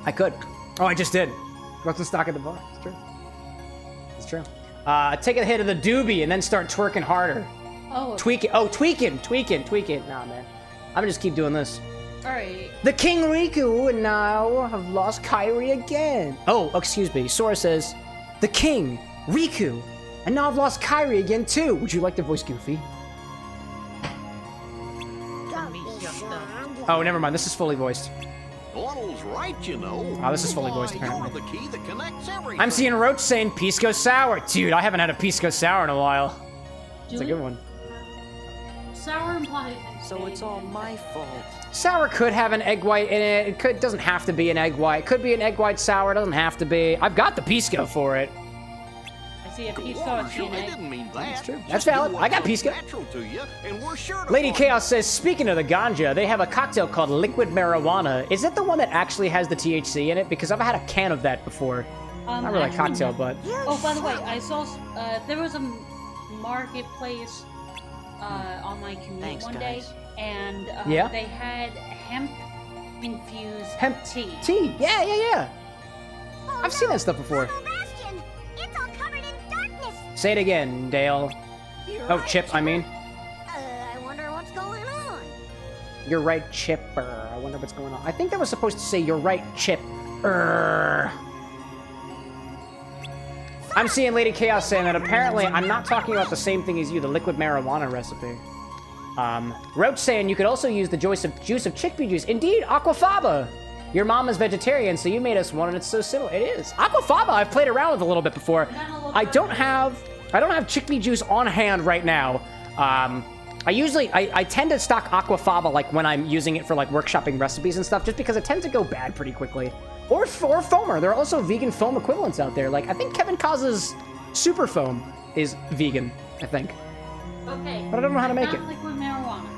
I could. Oh, I just did. What's in stock at the bar? It's true. It's true. Take a hit of the doobie and then start twerking harder. Oh. Tweaking. Oh, tweaking. Nah, man. I'm gonna just keep doing this. Alright. The King Riku and now have lost Kairi again. Oh, excuse me. Sora says, the King, Riku, and now I've lost Kairi again too. Would you like to voice Goofy? Oh, never mind. This is fully voiced. Donald's right, you know. Oh, this is fully voiced, apparently. You're the key that connects everything. I'm seeing Roach saying Pisco Sour. Dude, I haven't had a Pisco Sour in a while. It's a good one. Sour implies. So it's all my fault. Sour could have an egg white in it. It doesn't have to be an egg white. It could be an egg white sour. It doesn't have to be. I've got the Pisco for it. I see a Pisco. I see an egg. Didn't mean that. That's true. That's valid. I got Pisco. To you, and we're sure to Lady Chaos says, speaking of the ganja, they have a cocktail called liquid marijuana. Is it the one that actually has the THC in it? Because I've had a can of that before. Not really a cocktail, but... Oh, by the way, I saw there was a marketplace on my commute one day, and they had hemp-infused tea. Tea, yeah. I've seen that stuff before. Say it again, Dale. Oh, Chip, I mean. I wonder what's going on. You're right, Chipper. I wonder what's going on. I think that was supposed to say, you're right, Chip. I'm seeing Lady Chaos saying that apparently I'm not talking about the same thing as you, the liquid marijuana recipe. Roach saying you could also use the juice of chickpea juice. Indeed, aquafaba. Your mom is vegetarian, so you made us one, and it's so similar. It is. Aquafaba, I've played around with a little bit before. I don't have chickpea juice on hand right now. I tend to stock aquafaba like when I'm using it for like workshopping recipes and stuff, just because it tends to go bad pretty quickly. Or foamer. There are also vegan foam equivalents out there. Like I think Kevin Coz's super foam is vegan, I think. Okay. But I don't know how to make it. Liquid marijuana.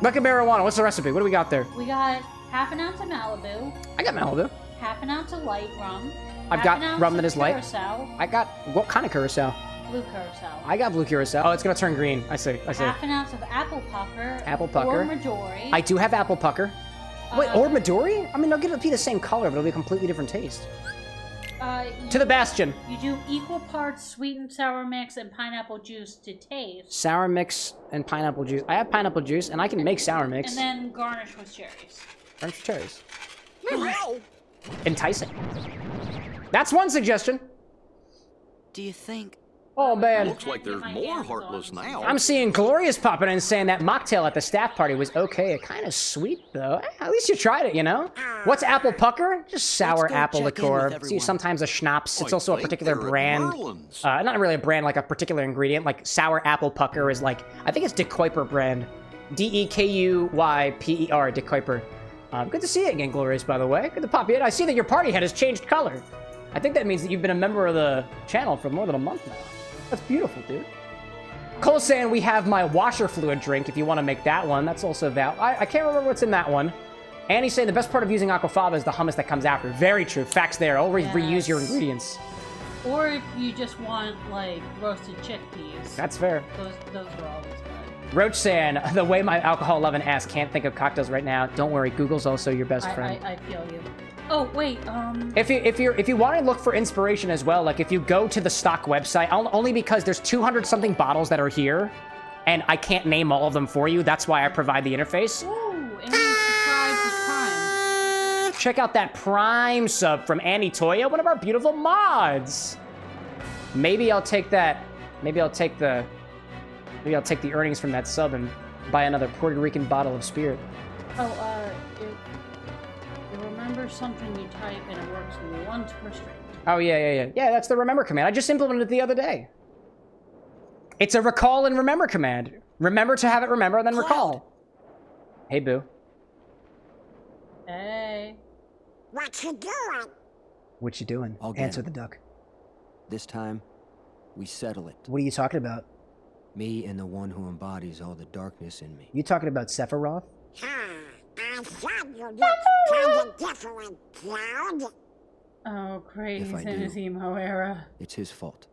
Liquid marijuana. What's the recipe? What do we got there? We got half an ounce of Malibu. I got Malibu. Half an ounce of light rum. I've got rum that is light. Curacao. I got what kind of curacao? blue curacao. I got blue curacao. Oh, it's gonna turn green. I see. Half an ounce of apple pucker. Apple pucker. Or Midori. I do have apple pucker. Wait, or Midori? I mean, it'll be the same color, but it'll be a completely different taste. To the Bastion. You do equal parts sweetened sour mix and pineapple juice to taste. Sour mix and pineapple juice. I have pineapple juice, and I can make sour mix. And then garnish with cherries. Garnish with cherries. Enticing. That's one suggestion. Do you think? Oh, man. Looks like there's more Heartless now. I'm seeing Glorious popping in saying that mocktail at the staff party was okay. Kind of sweet, though. At least you tried it, you know? What's apple pucker? Just sour apple liqueur. See, sometimes a schnapps. It's also a particular brand. Not really a brand, like a particular ingredient. Like sour apple pucker is like, I think it's De Kuyper brand. D-E-K-U-Y-P-E-R, De Kuyper. Good to see you again, Glorious, by the way. Good to pop in. I see that your party hat has changed color. I think that means that you've been a member of the channel for more than a month now. That's beautiful, dude. Cole's saying we have my washer fluid drink if you want to make that one. That's also valid. I can't remember what's in that one. Annie's saying the best part of using aquafaba is the hummus that comes after. Very true. Facts there. Always reuse your ingredients. Or if you just want, like, roasted chickpeas. That's fair. Those are always good. Roach saying, the way my alcohol-loving ass can't think of cocktails right now. Don't worry, Google's also your best friend. I feel you. Oh, wait, If you want to look for inspiration as well, like if you go to the stock website, only because there's 200-something bottles that are here, and I can't name all of them for you, that's why I provide the interface. Ooh, and subscribe to Prime. Check out that Prime sub from Annie Toya, one of our beautiful mods. Maybe I'll take that, maybe I'll take the earnings from that sub and buy another Puerto Rican bottle of spirit. Remember something you type and it works once per stream. Oh, yeah. Yeah, that's the remember command. I just implemented it the other day. It's a recall and remember command. Remember to have it remember and then recall. Hey, Boo. Hey. What you doing? What you doing? I'll get Answer him. the duck. This time, we settle it. What are you talking about? Me and the one who embodies all the darkness in me. You talking about Sephiroth? I thought you looked kind of different, Cloud. Oh, crazy If I in do, his emo era. It's his fault.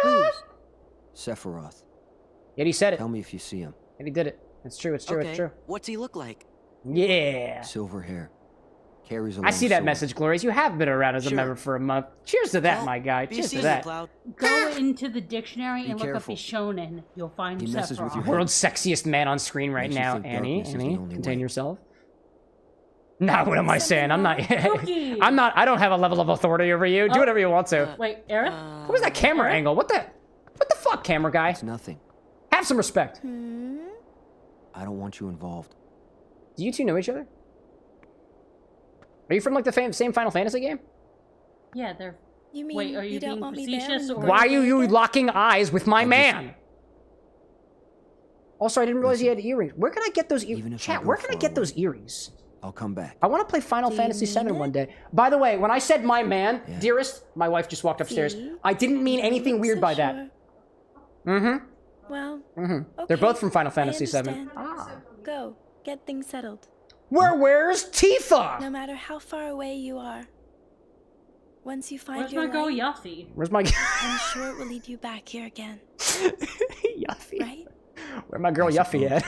Whose? Sephiroth. Yet he said it. Tell me if you see him. And he did it. It's true, it's true, Okay. it's true. What's he look like? Yeah. Silver hair. Carries a I see that sword. message, Glorious. You have been around as a Sure. member for a month. Cheers to that, Well, my guy. be Cheers to seasoned, that. Cloud. Go into the dictionary Be and look careful. up Bishonen. You'll find He messes with Sephiroth. your head. World's sexiest man on screen right Makes you now. think Annie, darkness is the Annie, only contain way. yourself. Nah, what am I saying? I'm not. Cookie. I'm not. I don't have a level of authority over you. Do whatever you want to. Wait, Eric? What was that camera angle? What the fuck, camera guy? It's nothing. Have some respect. I don't want you involved. Do you two know each other? Are you from like the same Final Fantasy game? Yeah, they're... You mean Wait, are you don't being want me there facetious when or... you Why are go you again? locking eyes with my man? Also, I didn't realize he had earrings. Where can I get those Even earrings? if I Chat, go where can I far get away. those earrings? I'll come back. I want to play Final Do you Fantasy VII mean one it? day. By the way, when I said my man, Yeah. dearest, my wife just walked upstairs. See? I didn't mean You don't anything look weird so by that. sure. Mm-hmm. Well, They're okay, both from Final I Fantasy VII. understand. Go, get things settled. Where's Tifa? No matter how far away you are. Once you find Where's your my girl light, Yuffie? Where's my I'm sure it will lead you back here again, Yuffie? right? Where my girl I Yuffie suppose. at?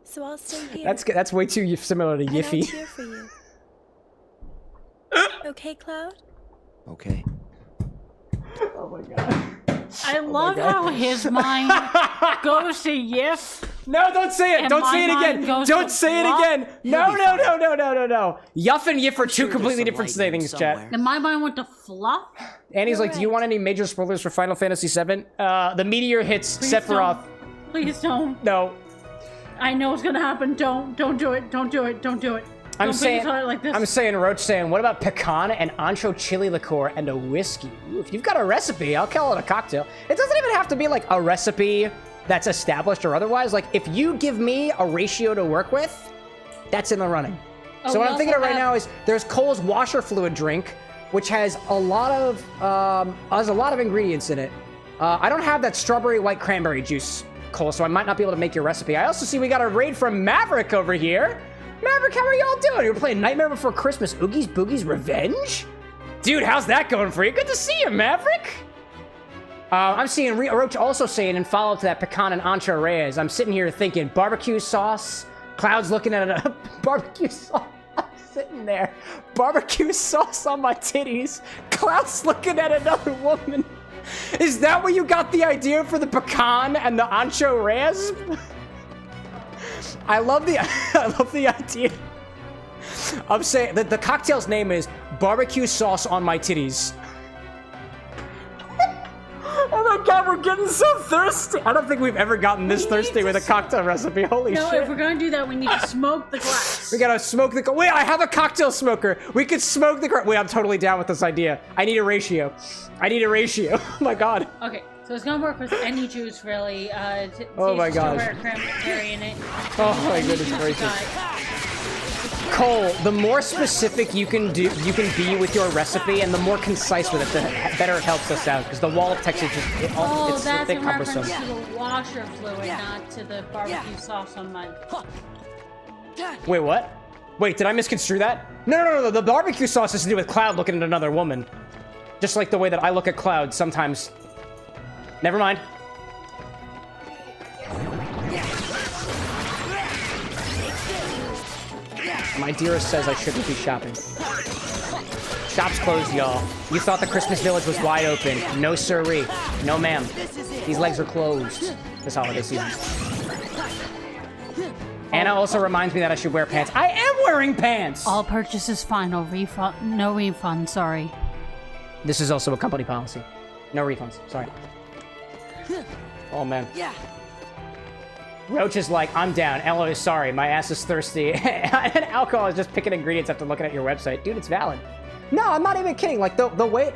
So I'll stay here. That's way too similar to and I'll Yiffy. cheer for you. Okay, Cloud? Okay. Oh my god. I love how his mind goes to Yiff. No, don't say it. And Don't my say it mind again. goes Don't to say it Fluff. again. No. Yuff and Yiff are two sure there's completely some different light in things, somewhere. chat. And my mind went to Fluff. Annie's like, do you Correct. want any major spoilers for Final Fantasy VII? The meteor hits Please Sephiroth. don't. Please don't. No. I know it's gonna happen. Don't do it. Don't do it. Don't do it. I'm Don't saying, make it like this. I'm saying, Roach saying, what about pecan and Ancho chili liqueur and a whiskey? Ooh, if you've got a recipe, I'll call it a cocktail. It doesn't even have to be like a recipe that's established or otherwise. Like, if you give me a ratio to work with, that's in the running. Oh, So what we I'm thinking of also right have- now is there's Cole's washer fluid drink, which has a lot of ingredients in it. I don't have that strawberry white cranberry juice, Cole, so I might not be able to make your recipe. I also see we got a raid from Maverick over here. Maverick, how are y'all doing? You're playing Nightmare Before Christmas, Oogies Boogies Revenge? Dude, how's that going for you? Good to see you, Maverick. I'm seeing Roach also saying in follow up to that Pecan and Ancho Reyes. I'm sitting here thinking barbecue sauce. Cloud's looking at a barbecue sauce. I'm sitting there. Barbecue sauce on my titties. Cloud's looking at another woman. Is that where you got the idea for the Pecan and the Ancho Reyes? I love the idea. I'm saying that the cocktail's name is barbecue sauce on my titties. Oh my god, we're getting so thirsty. I don't think we've ever gotten this thirsty with a cocktail recipe. Holy shit. No, if we're gonna do that, we need to smoke the glass. We gotta smoke the... Wait, I have a cocktail smoker. We could smoke the... Wait, I'm totally down with this idea. I need a ratio. Oh my god. Okay, so it's gonna work with any juice, really. Oh my gosh. Cranberry in it. Oh my goodness gracious. Cole, the more specific you can be with your recipe and the more concise with it, the better it helps us out. Because the wall of text is just, it's that's a bit in cumbersome. reference to the washer fluid, not to the barbecue sauce on my... Wait, what? Wait, did I misconstrue that? No. The barbecue sauce has to do with Cloud looking at another woman. Just like the way that I look at Cloud sometimes. Never mind. My dearest says I shouldn't be shopping. Shop's closed, y'all. You thought the Christmas village was wide open. No sirree. No ma'am. These legs are closed this holiday season. Anna also reminds me that I should wear pants. I am wearing pants! All purchases final. No refund, sorry. This is also a company policy. No refunds, sorry. Oh, man. Yeah. Roach is like, I'm down. Elo is sorry. My ass is thirsty. And alcohol is just picking ingredients after looking at your website. Dude, it's valid. No, I'm not even kidding. Like, the way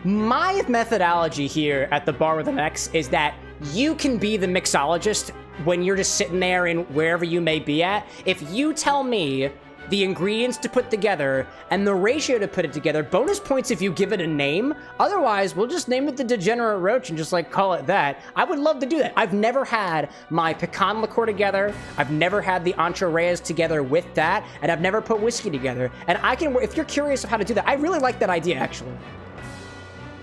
my methodology here at the Bar with an X is that you can be the mixologist when you're just sitting there in wherever you may be at. If you tell me the ingredients to put together and the ratio to put it together, bonus points if you give it a name. Otherwise, we'll just name it the Degenerate Roach and just like call it that. I would love to do that. I've never had my Pecan liqueur together. I've never had the Ancho Reyes together with that. And I've never put whiskey together. And I can, if you're curious of how to do that, I really like that idea, actually.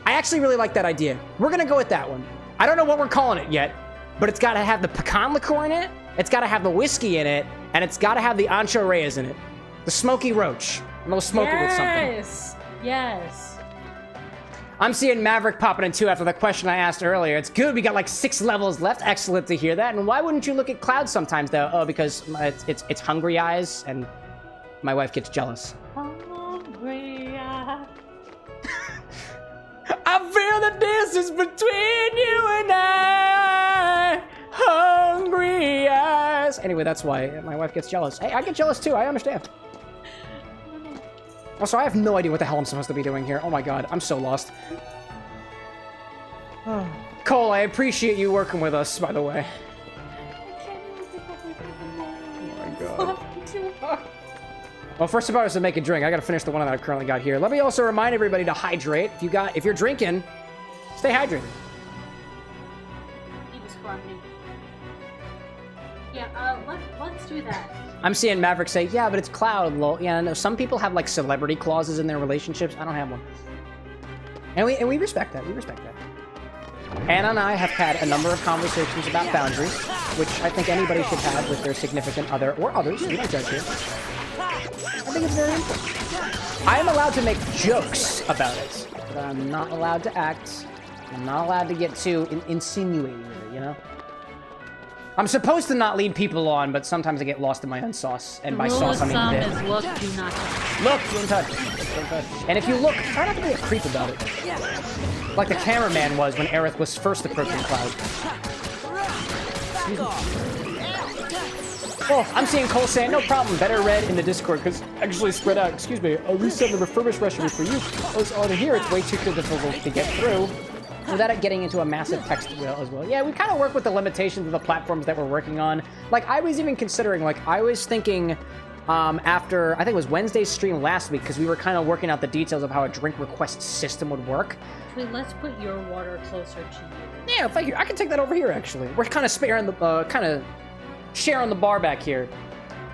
I actually really like that idea. We're gonna go with that one. I don't know what we're calling it yet, but it's gotta have the Pecan liqueur in it. It's gotta have the whiskey in it. And it's gotta have the Ancho Reyes in it. The Smoky Roach. I'm gonna smoke it with something. Yes. I'm seeing Maverick popping in too after the question I asked earlier. It's good. We got like 6 levels left. Excellent to hear that. And why wouldn't you look at Cloud sometimes though? Oh, because it's hungry eyes and my wife gets jealous. Hungry eyes. I feel the distance between you and I. Hungry eyes. Anyway, that's why my wife gets jealous. Hey, I get jealous too. I understand. Also, I have no idea what the hell I'm supposed to be doing here. Oh my god, I'm so lost. Cole, I appreciate you working with us, by the way. Oh my god. Well, first of all, is to make a drink. I gotta finish the one that I've currently got here. Let me also remind everybody to hydrate. If you're drinking, stay hydrated. He was grumpy. Yeah, let's do that. I'm seeing Maverick say, yeah, but it's Cloud, lol. Yeah, no, some people have, like, celebrity clauses in their relationships. I don't have one. And we respect that. We respect that. Anna and I have had a number of conversations about boundaries, which I think anybody should have with their significant other or others. We don't judge here. I think it's very important. I am allowed to make jokes about it, but I'm not allowed to act. I'm not allowed to get too insinuating, you know? I'm supposed to not lead people on, but sometimes I get lost in my own sauce. And by sauce, I mean bit. Is look, do not touch. Look, don't touch. Don't touch. And if you look, try not to be a creep about it. Like the cameraman was when Aerith was first approaching Cloud. Oh, I'm seeing Cole saying, no problem, better read in the Discord, because actually spread out. Excuse me, I'll resend the refurbished recipe for you. Oh, to here, it's way too difficult to get through. Without it getting into a massive text as well. Yeah, we kind of work with the limitations of the platforms that we're working on. Like, I was even considering, like, I was thinking after, I think it was Wednesday's stream last week, because we were kind of working out the details of how a drink request system would work. Wait, let's put your water closer to you. Yeah, thank you. I can take that over here, actually. We're kind of sparing the, kind of sharing the bar back here.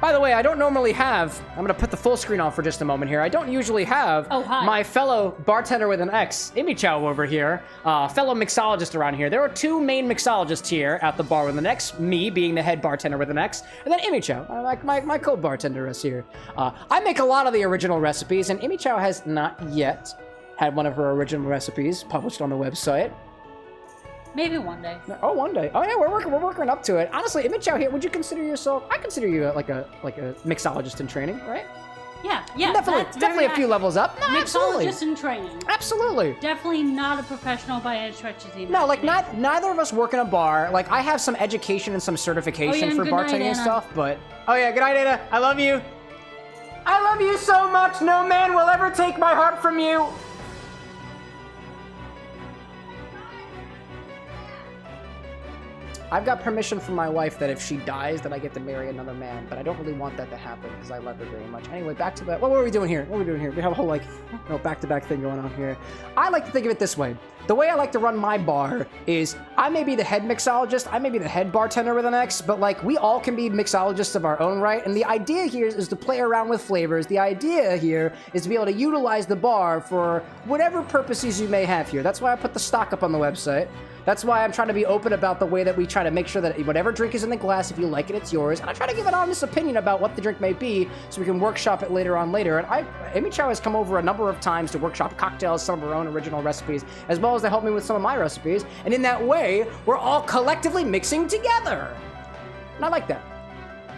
By the way, I don't normally have, I'm going to put the full screen on for just a moment here. I don't usually have my fellow bartender with an X, Imichow over here, fellow mixologist around here. There are two main mixologists here at the bar with an X, me being the head bartender with an X, and then Imichow, my co-bartender is here. I make a lot of the original recipes, and Imichow has not yet had one of her original recipes published on the website. Maybe one day. Oh, one day. Oh yeah, we're working up to it. Honestly, Imichow here, would you consider yourself? I consider you like a mixologist in training, right? Yeah. Definitely a few levels up. No, absolutely. Mixologist in training. Absolutely. Definitely not a professional by any stretch of the imagination. No, like neither of us work in a bar. Like I have some education and some certification for bartending and stuff, but oh yeah, good night, Anna. I love you. I love you so much. No man will ever take my heart from you. I've got permission from my wife that if she dies, that I get to marry another man, but I don't really want that to happen because I love her very much. Anyway, back to the... What were we doing here? We have a whole, like, back-to-back thing going on here. I like to think of it this way. The way I like to run my bar is I may be the head mixologist, I may be the head bartender with an X, but, like, we all can be mixologists of our own right, and the idea here is to play around with flavors. The idea here is to be able to utilize the bar for whatever purposes you may have here. That's why I put the stock up on the website. That's why I'm trying to be open about the way that we try to make sure that whatever drink is in the glass, if you like it, it's yours. And I try to give an honest opinion about what the drink may be so we can workshop it later on later. And Imichow has come over a number of times to workshop cocktails, some of her own original recipes, as well as to help me with some of my recipes. And in that way, we're all collectively mixing together. And I like that.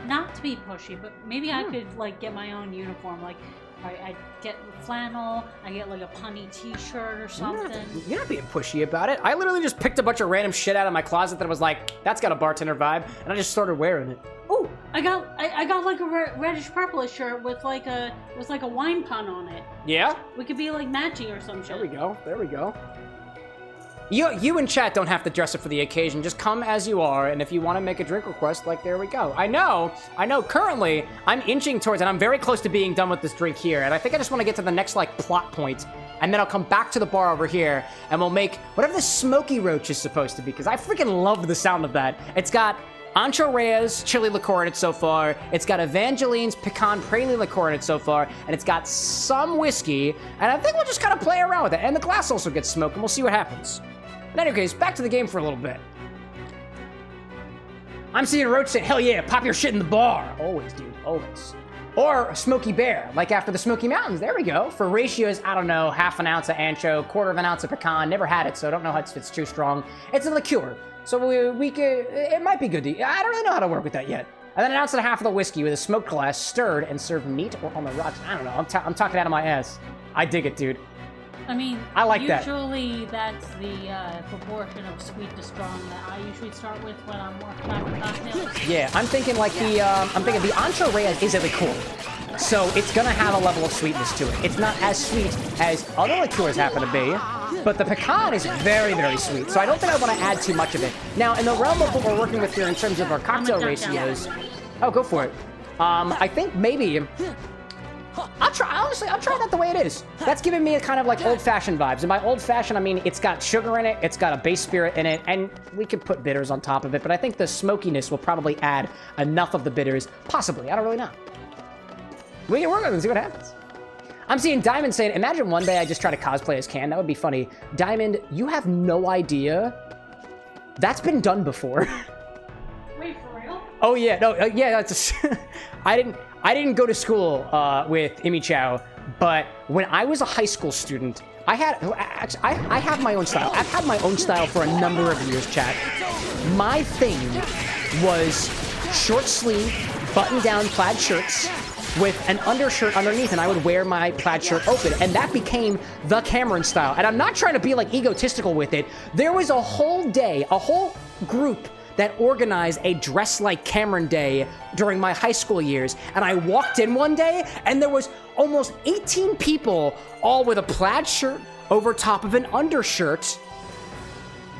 Not to be pushy, but maybe I could, like, get my own uniform. Like, I get flannel, I get like a punny t-shirt or something. You're not being pushy about it. I literally just picked a bunch of random shit out of my closet that was like, that's got a bartender vibe, and I just started wearing it. Oh, I got like a reddish purplish shirt with like a wine pun on it. Yeah? We could be like matching or some shit. There we go. You in chat don't have to dress up for the occasion. Just come as you are, and if you want to make a drink request, like, there we go. I know, currently, I'm inching towards, and I'm very close to being done with this drink here, and I think I just want to get to the next, like, plot point, and then I'll come back to the bar over here, and we'll make whatever the Smoky Roach is supposed to be, because I freaking love the sound of that. It's got Ancho Reyes Chile Liqueur in it so far, it's got Evangeline's Pecan Praline Liqueur in it so far, and it's got some whiskey, and I think we'll just kind of play around with it, and the glass also gets smoked, and we'll see what happens. In any case, back to the game for a little bit. I'm seeing Roach say, hell yeah, pop your shit in the bar. Always, dude, always. Or Smoky Bear, like after the Smoky Mountains. There we go. For ratios, I don't know, half an ounce of Ancho, quarter of an ounce of Pecan. Never had it, so I don't know if it's too strong. It's a liqueur, so we could, it might be good to eat. I don't really know how to work with that yet. And then an ounce and a half of the whiskey with a smoked glass, stirred and served neat or on the rocks. I don't know, I'm talking out of my ass. I dig it, dude. I mean, I like usually that's the proportion of sweet to strong that I usually start with when I'm working on the cocktails. Yeah, I'm thinking like the Ancho Reyes is a liqueur, so it's gonna have a level of sweetness to it. It's not as sweet as other liqueurs happen to be, but the Pecan is very, very sweet, so I don't think I want to add too much of it. Now, in the realm of what we're working with here in terms of our cocktail ratios, oh, go for it. I think maybe. I'll try that the way it is. That's giving me a kind of like old-fashioned vibes. And by old-fashioned, I mean it's got sugar in it, it's got a base spirit in it, and we could put bitters on top of it, but I think the smokiness will probably add enough of the bitters. Possibly, I don't really know. We can work on it and see what happens. I'm seeing Diamond saying, imagine one day I just try to cosplay as Can. That would be funny. Diamond, you have no idea. That's been done before. Wait, for real? Oh yeah, no, yeah, that's I didn't go to school with Imichow, but when I was a high school student, I have my own style. I've had my own style for a number of years, chat. My thing was short sleeve, button-down plaid shirts with an undershirt underneath, and I would wear my plaid shirt open, and that became the Cameron style. And I'm not trying to be like egotistical with it. There was a whole day, a whole group that organized a Dress Like Cameron Day during my high school years. And I walked in one day, and there was almost 18 people, all with a plaid shirt over top of an undershirt.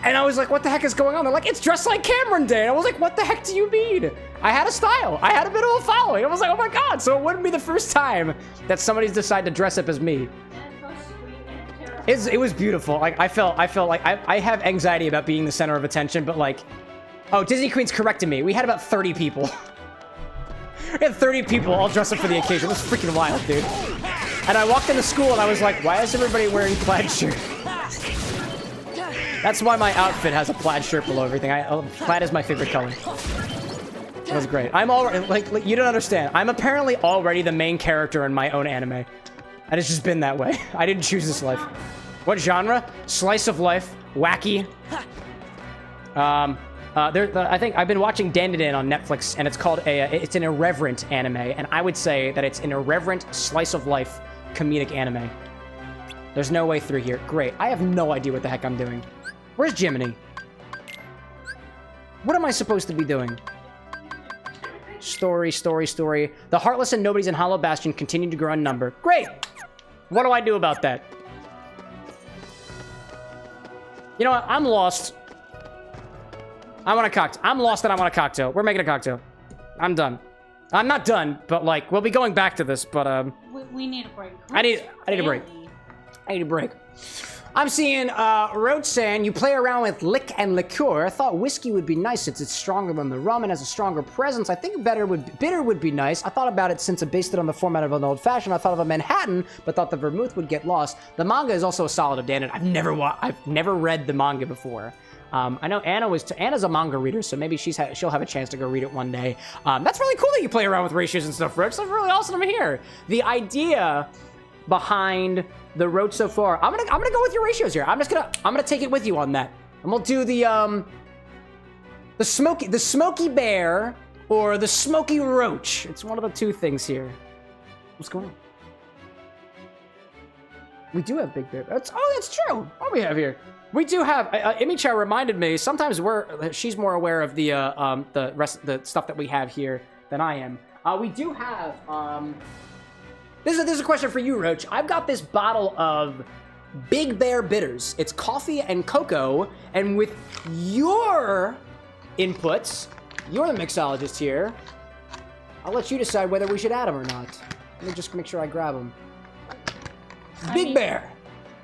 And I was like, what the heck is going on? They're like, it's Dress Like Cameron Day. And I was like, what the heck do you mean? I had a style. I had a bit of a following. I was like, oh my God. So it wouldn't be the first time that somebody's decided to dress up as me. It was beautiful. Like, I felt like I have anxiety about being the center of attention, but like, oh, Disney Queen's correcting me. We had about 30 people. We had 30 people all dressed up for the occasion. It was freaking wild, dude. And I walked into school and I was like, why is everybody wearing plaid shirt? That's why my outfit has a plaid shirt below everything. Plaid is my favorite color. That was great. I'm already, like, you don't understand. I'm apparently already the main character in my own anime. And it's just been that way. I didn't choose this life. What genre? Slice of life. Wacky. I think I've been watching Dandadan on Netflix, and it's called it's an irreverent anime, and I would say that it's an irreverent slice of life comedic anime. There's no way through here. Great. I have no idea what the heck I'm doing. Where's Jiminy? What am I supposed to be doing? Story. The Heartless and Nobodies in Hollow Bastion continue to grow in number. Great! What do I do about that? You know what? I'm lost. I want a cocktail. I'm lost and I want a cocktail. We're making a cocktail. I'm done. I'm not done, but like, we'll be going back to this, but We need a break. I need a break. I need a break. I'm seeing Roach saying you play around with lick and liqueur. I thought whiskey would be nice since it's stronger than the rum and has a stronger presence. I think bitter would be nice. I thought about it since it based it on the format of an old fashioned. I thought of a Manhattan, but thought the vermouth would get lost. The manga is also a solid abandon. I've never read the manga before. I know Anna's a manga reader, so maybe she'll have a chance to go read it one day. That's really cool that you play around with ratios and stuff, Roach. That's really awesome to hear. The idea behind the Roach so far, I'm gonna go with your ratios here. I'm gonna take it with you on that, and we'll do the Smoky Bear or the Smoky Roach. It's one of the two things here. What's going on? We do have Big Bear. That's true. What do we have here? We do have. Imicha reminded me. Sometimes she's more aware of the stuff that we have here than I am. We do have. This is a question for you, Roach. I've got this bottle of Big Bear bitters. It's coffee and cocoa, and with your inputs, you're the mixologist here. I'll let you decide whether we should add them or not. Let me just make sure I grab them. Big Bear.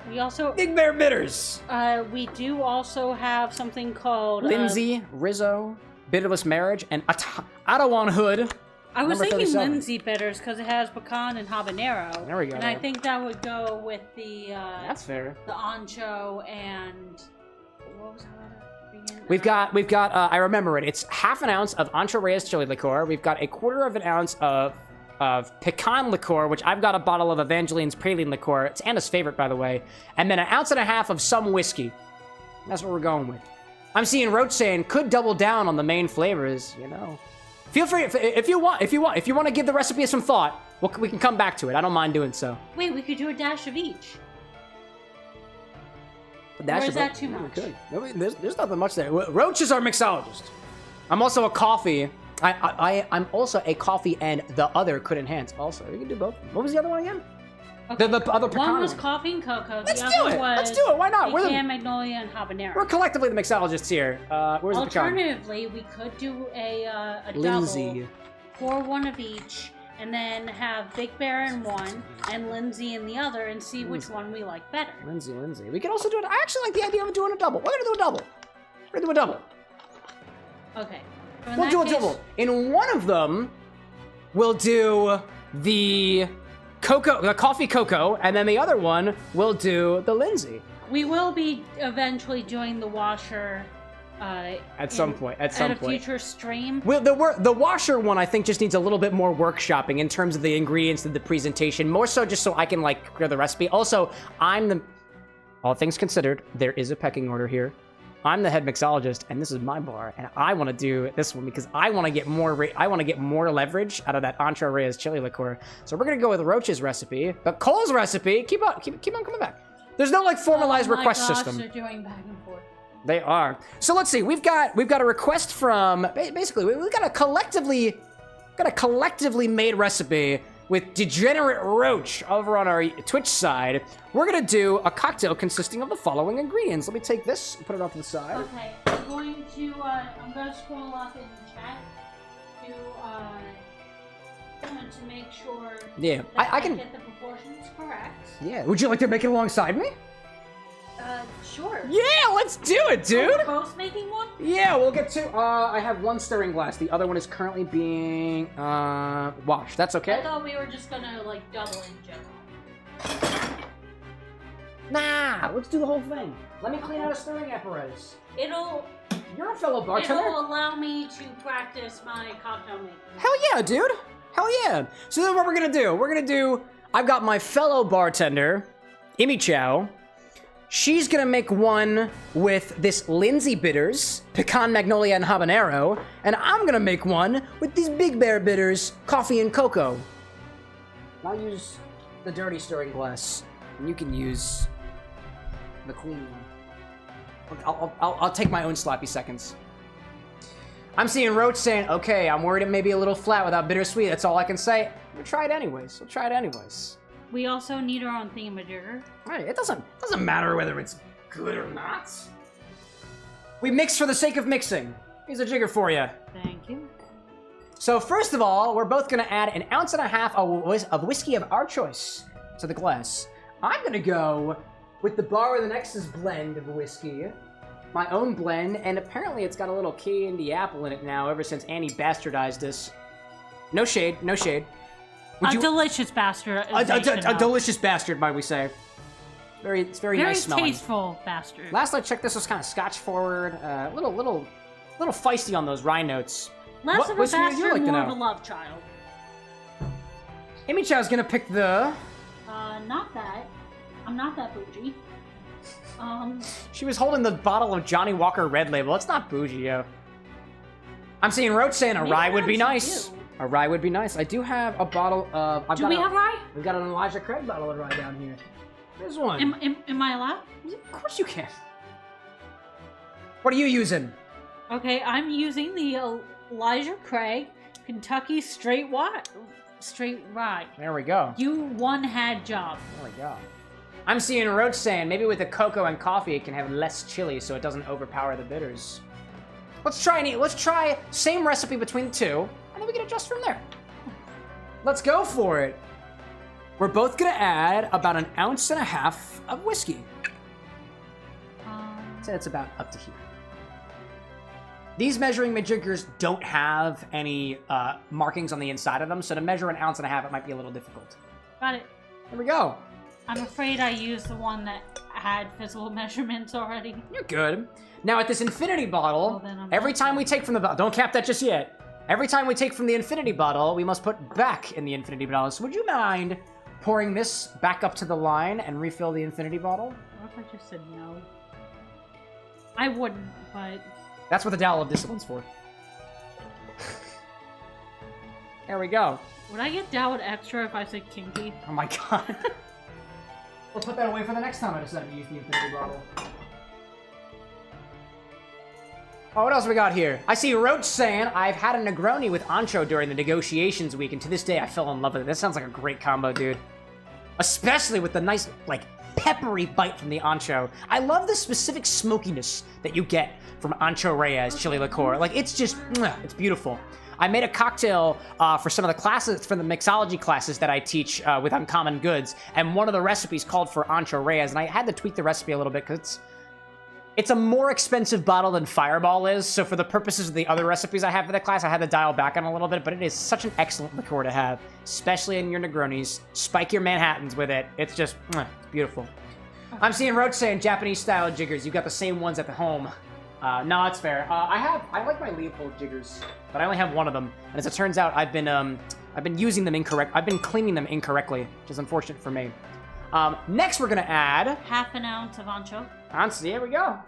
We also Big Bear bitters. We do also have something called Lindsey, Rizzo, Bitterless Marriage, and Ottawa Hood. I was thinking Lindsey bitters because it has pecan and habanero. There we go. And I think that would go with the. That's fair. The Ancho and what was that? We've got. I remember it. It's half an ounce of Ancho Reyes chili liqueur. We've got a quarter of an ounce of Pecan liqueur, which I've got a bottle of Evangeline's Praline liqueur. It's Anna's favorite, by the way. And then an ounce and a half of some whiskey. That's what we're going with. I'm seeing Roach saying could double down on the main flavors. You know, feel free if you want to give the recipe some thought. We can come back to it. I don't mind doing so. Wait, we could do a dash of each. Or is that too much? There's nothing much there. Roach is our mixologist. I'm also a coffee. I'm also a coffee, and the other could enhance. Also, you can do both. What was the other one again? Okay. The other pecan. One was coffee and cocoa. Let's do it. Why not? Pecan, Magnolia, and Habanero. We're collectively the mixologists here. Where's the pecan? Alternatively, we could do a Lindsey. double, pour one of each, and then have Big Bear in one and Lindsey in the other, and see which one we like better. Lindsey. We could also do it. I actually like the idea of doing a double. We're gonna do a double. Okay. We'll do a double. In one of them, we'll do the coffee cocoa, and then the other one we'll do the Lindsey. We will be eventually doing the washer at some point. At a future stream. Well, the washer one I think just needs a little bit more workshopping in terms of the ingredients and the presentation. More so just so I can like clear the recipe. Also, all things considered, there is a pecking order here. I'm the head mixologist, and this is my bar, and I want to do this one because I want to get more. I want to get more leverage out of that Ancho Reyes chili liqueur. So we're gonna go with Roach's recipe, but Cole's recipe. Keep on coming back. There's no like formalized request system. They're doing back and forth. They are. So let's see. We've got a request from basically we've got a collectively made recipe with Degenerate Roach over on our Twitch side. We're gonna do a cocktail consisting of the following ingredients. Let me take this and put it off to the side. Okay, I'm going to scroll up in the chat to make sure that I can get the proportions correct. Yeah. Would you like to make it alongside me? Sure. Yeah, let's do it, dude. Are we both making one? Yeah, we'll get to. I have one stirring glass. The other one is currently being washed. That's okay. I thought we were just gonna like double in general. Nah, let's do the whole thing. Let me clean out a stirring apparatus. You're a fellow bartender. It'll allow me to practice my cocktail making. Hell yeah, dude. Hell yeah. So then what we're gonna do, I've got my fellow bartender, Imi Chow. She's gonna make one with this Lindsey bitters, Pecan, Magnolia, and Habanero, and I'm gonna make one with these Big Bear bitters, coffee and cocoa. I'll use the dirty stirring glass, and you can use the clean one. I'll take my own sloppy seconds. I'm seeing Roach saying, okay, I'm worried it may be a little flat without bittersweet. That's all I can say. We'll try it anyways. We also need our own thingamajigger. Right, it doesn't matter whether it's good or not. We mix for the sake of mixing. Here's a jigger for you. Thank you. So first of all, we're both gonna add 1.5 ounces of whiskey of our choice to the glass. I'm gonna go with the Bar with an X's blend of whiskey. My own blend, and apparently it's got a little candy apple in it now ever since Annie bastardized us. No shade. Delicious bastard. A delicious bastard, might we say. It's very nice smelling. Very tasteful bastard. Last I checked, this was kind of scotch forward. Little feisty on those rye notes. Less of a bastard, more of a love child. Amy Chow's gonna pick the... Not that. I'm not that bougie. She was holding the bottle of Johnny Walker Red Label. It's not bougie, yo. I'm seeing Roach saying a rye would be nice. A rye would be nice. I do have a bottle of... Do we have rye? We've got an Elijah Craig bottle of rye down here. There's one. Am I allowed? Of course you can. What are you using? Okay, I'm using the Elijah Craig Kentucky Straight Rye. There we go. You one had job. There we go. I'm seeing Roach saying maybe with the cocoa and coffee it can have less chili so it doesn't overpower the bitters. Let's try same recipe between the two, and then we can adjust from there. Let's go for it. We're both gonna add about 1.5 ounces of whiskey. So it's about up to here. These measuring majiggers don't have any markings on the inside of them, so to measure 1.5 ounces, it might be a little difficult. Got it. There we go. I'm afraid I used the one that had physical measurements already. You're good. Now at this infinity bottle, every time we take from the bottle, don't cap that just yet. Every time we take from the infinity bottle, we must put back in the infinity bottle. So would you mind pouring this back up to the line and refill the infinity bottle? What if I just said no? I wouldn't, but... That's what the Dowel of Discipline's for. There we go. Would I get Dowd extra if I said kinky? Oh my god. We'll put that away for the next time I decide to use the infinity bottle. Oh, what else we got here? I see Roach saying, I've had a Negroni with Ancho during the negotiations week, and to this day I fell in love with it. That sounds like a great combo, dude. Especially with the nice, like, peppery bite from the Ancho. I love the specific smokiness that you get from Ancho Reyes Chile Liqueur. Like, it's just, it's beautiful. I made a cocktail for some of the classes, for the mixology classes that I teach with Uncommon Goods, and one of the recipes called for Ancho Reyes, and I had to tweak the recipe a little bit because it's a more expensive bottle than Fireball is, so for the purposes of the other recipes I have for the class, I had to dial back on a little bit, but it is such an excellent liqueur to have, especially in your Negronis. Spike your Manhattans with it. It's just, beautiful. I'm seeing Roach saying Japanese-style jiggers. You've got the same ones at the home. No, it's fair. I like my Leopold jiggers, but I only have one of them. And as it turns out, I've been using them incorrect. I've been cleaning them incorrectly, which is unfortunate for me. Next, we're gonna add 1/2 ounce of Ancho. There we go.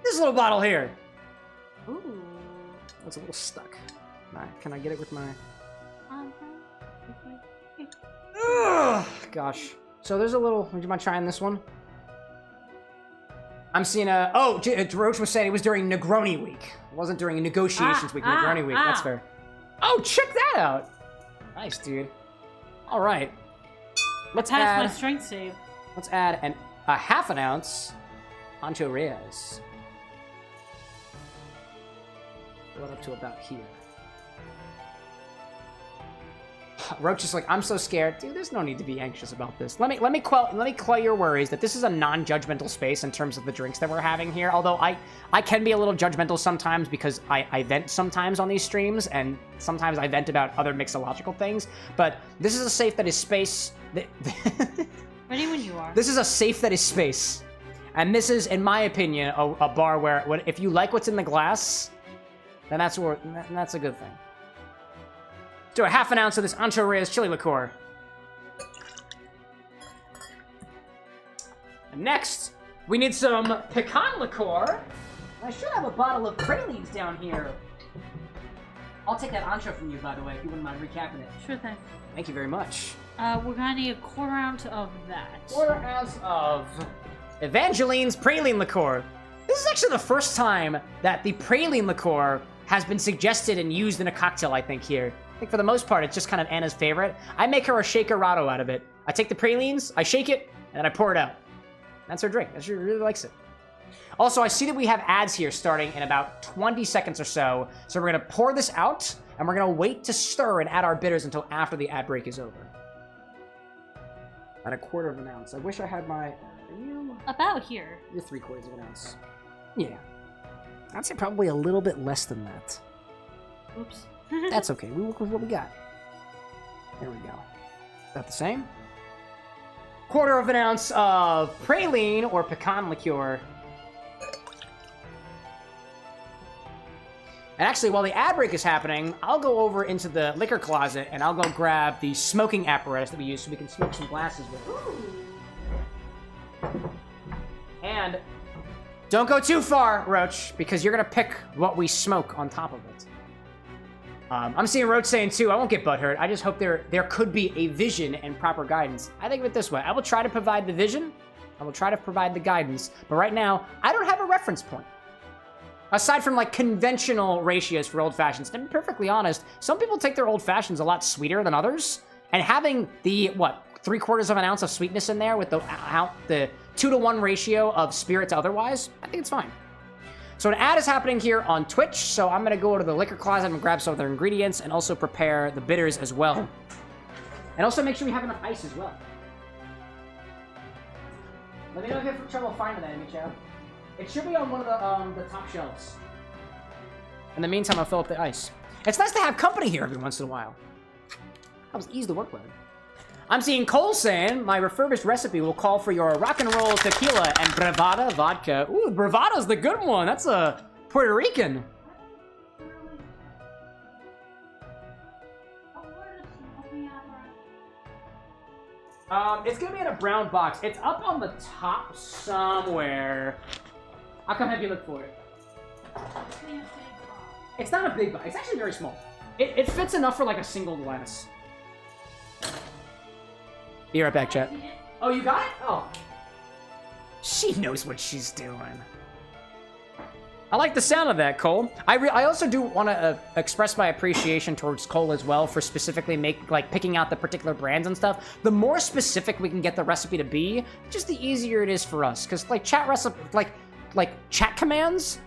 This little bottle here. Ooh. It's a little stuck. Can I get it with my? Ugh, gosh. So there's a little. Would you mind trying this one? I'm seeing a... Oh, Roach was saying it was during Negroni week. It wasn't during negotiations week, Negroni week. That's fair. Oh, check that out. Nice, dude. All right. Let's add... my strength save. Let's add 1/2 ounce Ancho Reyes. Go up to about here. Roach is like, I'm so scared. Dude, there's no need to be anxious about this. Let me quell your worries that this is a non-judgmental space in terms of the drinks that we're having here. Although I can be a little judgmental sometimes because I vent sometimes on these streams, and sometimes I vent about other mixological things. But this is a safe that is space. Ready when you are. This is a safe that is space. And this is, in my opinion, a bar where if you like what's in the glass, then that's a good thing. Do a half an ounce of this Ancho Reyes chili liqueur. And next, we need some Pecan liqueur. I should have a bottle of pralines down here. I'll take that Ancho from you, by the way, if you wouldn't mind recapping it. Sure thing. Thank you very much. We're gonna need a quarter ounce of that. Quarter ounce of Evangeline's praline liqueur. This is actually the first time that the praline liqueur has been suggested and used in a cocktail, I think, here. I think for the most part, it's just kind of Anna's favorite. I make her a shakerado out of it. I take the pralines, I shake it, and then I pour it out. That's her drink. She really likes it. Also, I see that we have ads here starting in about 20 seconds or so. So we're gonna pour this out, and we're gonna wait to stir and add our bitters until after the ad break is over. At a quarter of an ounce. I wish I had my... Are you... About here. You're 3/4 of an ounce. Yeah. I'd say probably a little bit less than that. Oops. That's okay. We work with what we got. There we go. Is that the same? Quarter of an ounce of praline or pecan liqueur. And actually, while the ad break is happening, I'll go over into the liquor closet and I'll go grab the smoking apparatus that we use so we can smoke some glasses with. And don't go too far, Roach, because you're gonna pick what we smoke on top of it. I'm seeing Roach saying too, I won't get butthurt. I just hope there could be a vision and proper guidance. I think of it this way. I will try to provide the vision. I will try to provide the guidance. But right now, I don't have a reference point. Aside from like conventional ratios for old fashions. To be perfectly honest, some people take their old fashions a lot sweeter than others. And having the, 3/4 of an ounce of sweetness in there with the 2-to-1 ratio of spirit to otherwise, I think it's fine. So an ad is happening here on Twitch, so I'm gonna go to the liquor closet and grab some of their ingredients and also prepare the bitters as well. And also make sure we have enough ice as well. Let me know if you have trouble finding that in the chat. It should be on one of the top shelves. In the meantime, I'll fill up the ice. It's nice to have company here every once in a while. Helps ease the workload. I'm seeing Cole saying, my refurbished recipe will call for your rock and roll tequila and Bravada vodka. Ooh, Bravada's the good one. That's a Puerto Rican. It's gonna be in a brown box. It's up on the top somewhere. I'll come have you look for it. It's not a big box. It's actually very small. It fits enough for like a single glass. Be right back, chat. Oh, you got it? Oh. She knows what she's doing. I like the sound of that, Cole. I also do want to express my appreciation towards Cole as well for specifically picking out the particular brands and stuff. The more specific we can get the recipe to be, just the easier it is for us. Because chat recipe, chat commands,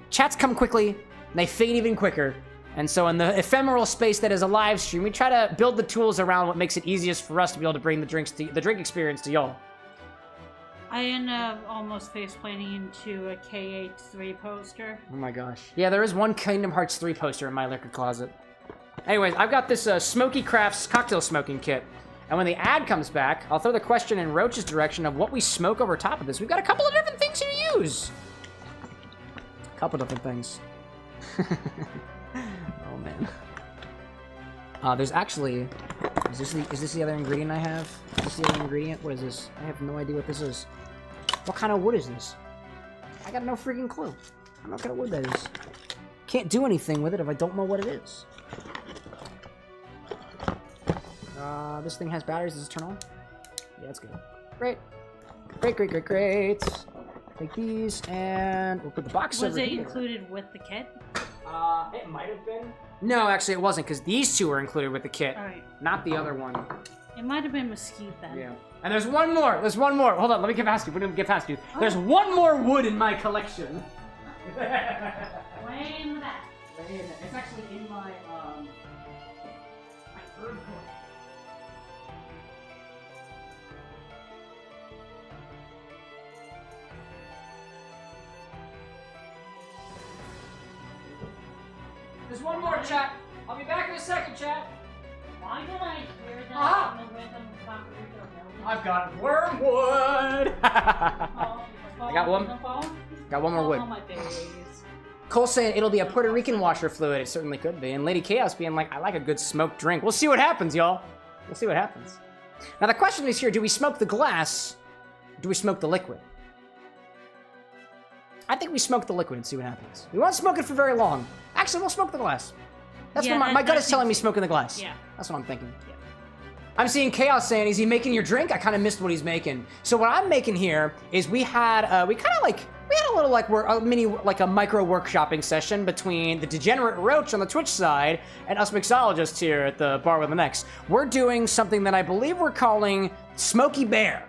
chats come quickly, and they fade even quicker. And so in the ephemeral space that is a live stream, we try to build the tools around what makes it easiest for us to be able to bring the drink experience to y'all. I ended up almost face-planting into a KH3 poster. Oh my gosh. Yeah, there is one Kingdom Hearts 3 poster in my liquor closet. Anyways, I've got this Smoky Crafts cocktail smoking kit. And when the ad comes back, I'll throw the question in Roach's direction of what we smoke over top of this. We've got a couple of different things to use. A couple different things. Oh man. There's actually... Is this the other ingredient I have? Is this the other ingredient? What is this? I have no idea what this is. What kind of wood is this? I got no freaking clue. I don't know what kind of wood that is. Can't do anything with it if I don't know what it is. This thing has batteries. Does this turn on? Yeah, it's good. Great. Great. Take these, and we'll put the box over here. Was it included with the kit? It might have been. No, actually it wasn't, because these two were included with the kit. Alright. Not the other one. It might have been mesquite then. Yeah. And there's one more. Hold on, let me get past you. We're gonna get past you. Oh. There's one more wood in my collection. Way in the back. It's actually in my There's one more, chat. I'll be back in a second, chat. Why did I hear that in the rhythm of Paprika? I've got wormwood. I got one. Got one more wood. Cole saying it'll be a Puerto Rican washer fluid. It certainly could be. And Lady Chaos being like, I like a good smoked drink. We'll see what happens, y'all. We'll see what happens. Now the question is here, do we smoke the glass? Or do we smoke the liquid? I think we smoke the liquid and see what happens. We won't smoke it for very long. Actually, we'll smoke the glass. That's what my gut is telling me, smoking the glass. Yeah. That's what I'm thinking. Yeah. I'm seeing Chaos saying, is he making your drink? I kind of missed what he's making. So what I'm making here is we had a little like a micro workshopping session between the Degenerate Roach on the Twitch side and us mixologists here at the Bar with an X. We're doing something that I believe we're calling Smoky Bear.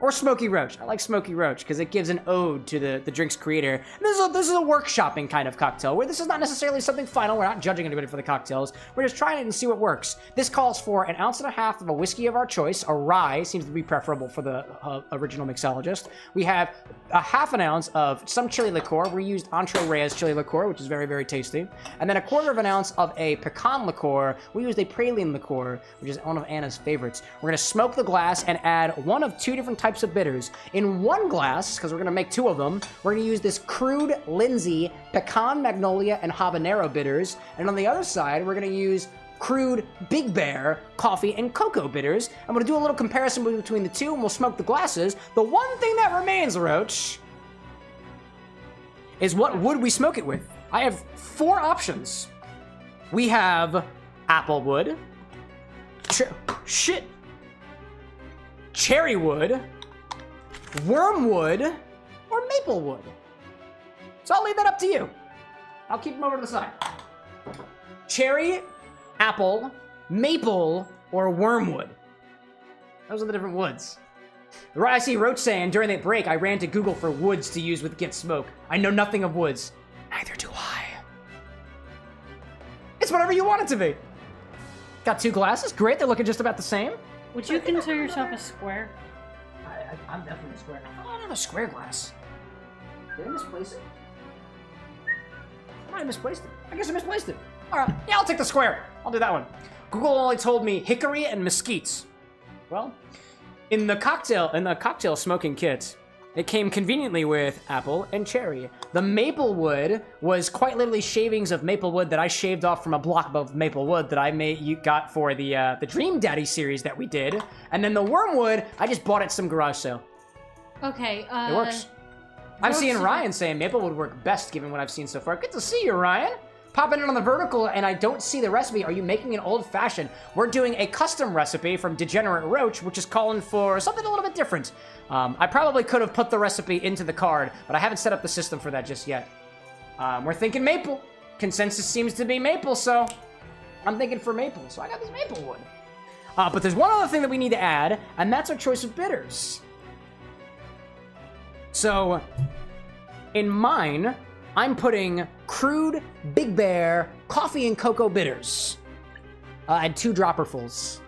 Or Smoky Roach. I like Smoky Roach because it gives an ode to the drink's creator. And this is a workshopping kind of cocktail where this is not necessarily something final. We're not judging anybody for the cocktails. We're just trying it and see what works. This calls for 1.5 ounces of a whiskey of our choice. A rye seems to be preferable for the original mixologist. We have 1/2 ounce of some chili liqueur. We used Ancho Reyes chili liqueur, which is very, very tasty. And then 1/4 ounce of a pecan liqueur. We used a praline liqueur, which is one of Anna's favorites. We're going to smoke the glass and add one of 2 different types of bitters. In one glass, because we're going to make 2 of them, we're going to use this Crude, Lindsey, Pecan, Magnolia, and Habanero bitters. And on the other side, we're going to use Crude, Big Bear, coffee, and cocoa bitters. I'm going to do a little comparison between the 2, and we'll smoke the glasses. The one thing that remains, Roach, is what wood we smoke it with. I have 4 options. We have apple wood, cherry wood, wormwood, or maple wood. So I'll leave that up to you. I'll keep them over to the side. Cherry, apple, maple, or wormwood. Those are the different woods. I see Roach saying, during that break, I ran to Google for woods to use with Get Smoke. I know nothing of woods. Neither do I. It's whatever you want it to be. Got 2 glasses. Great, they're looking just about the same. Would you consider yourself a square? I'm definitely a square. I don't have a square glass. Did I misplace it? I might have misplaced it. I guess I misplaced it. All right, yeah, I'll take the square. I'll do that one. Google only told me hickory and mesquites. Well, in the cocktail smoking kit, it came conveniently with apple and cherry. The maple wood was quite literally shavings of maple wood that I shaved off from a block of maple wood that you got for the Dream Daddy series that we did. And then the wormwood, I just bought at some garage sale. Okay, it works. I'm seeing Ryan saying maple would work best given what I've seen so far. Good to see you, Ryan. Popping in on the vertical, and I don't see the recipe. Are you making an old-fashioned? We're doing a custom recipe from Degenerate Roach, which is calling for something a little bit different. I probably could have put the recipe into the card, but I haven't set up the system for that just yet. We're thinking maple. Consensus seems to be maple, so I'm thinking for maple. So I got this maple wood. But there's one other thing that we need to add, and that's our choice of bitters. So, in mine, I'm putting Crude, Big Bear, coffee and cocoa bitters. And 2 dropperfuls.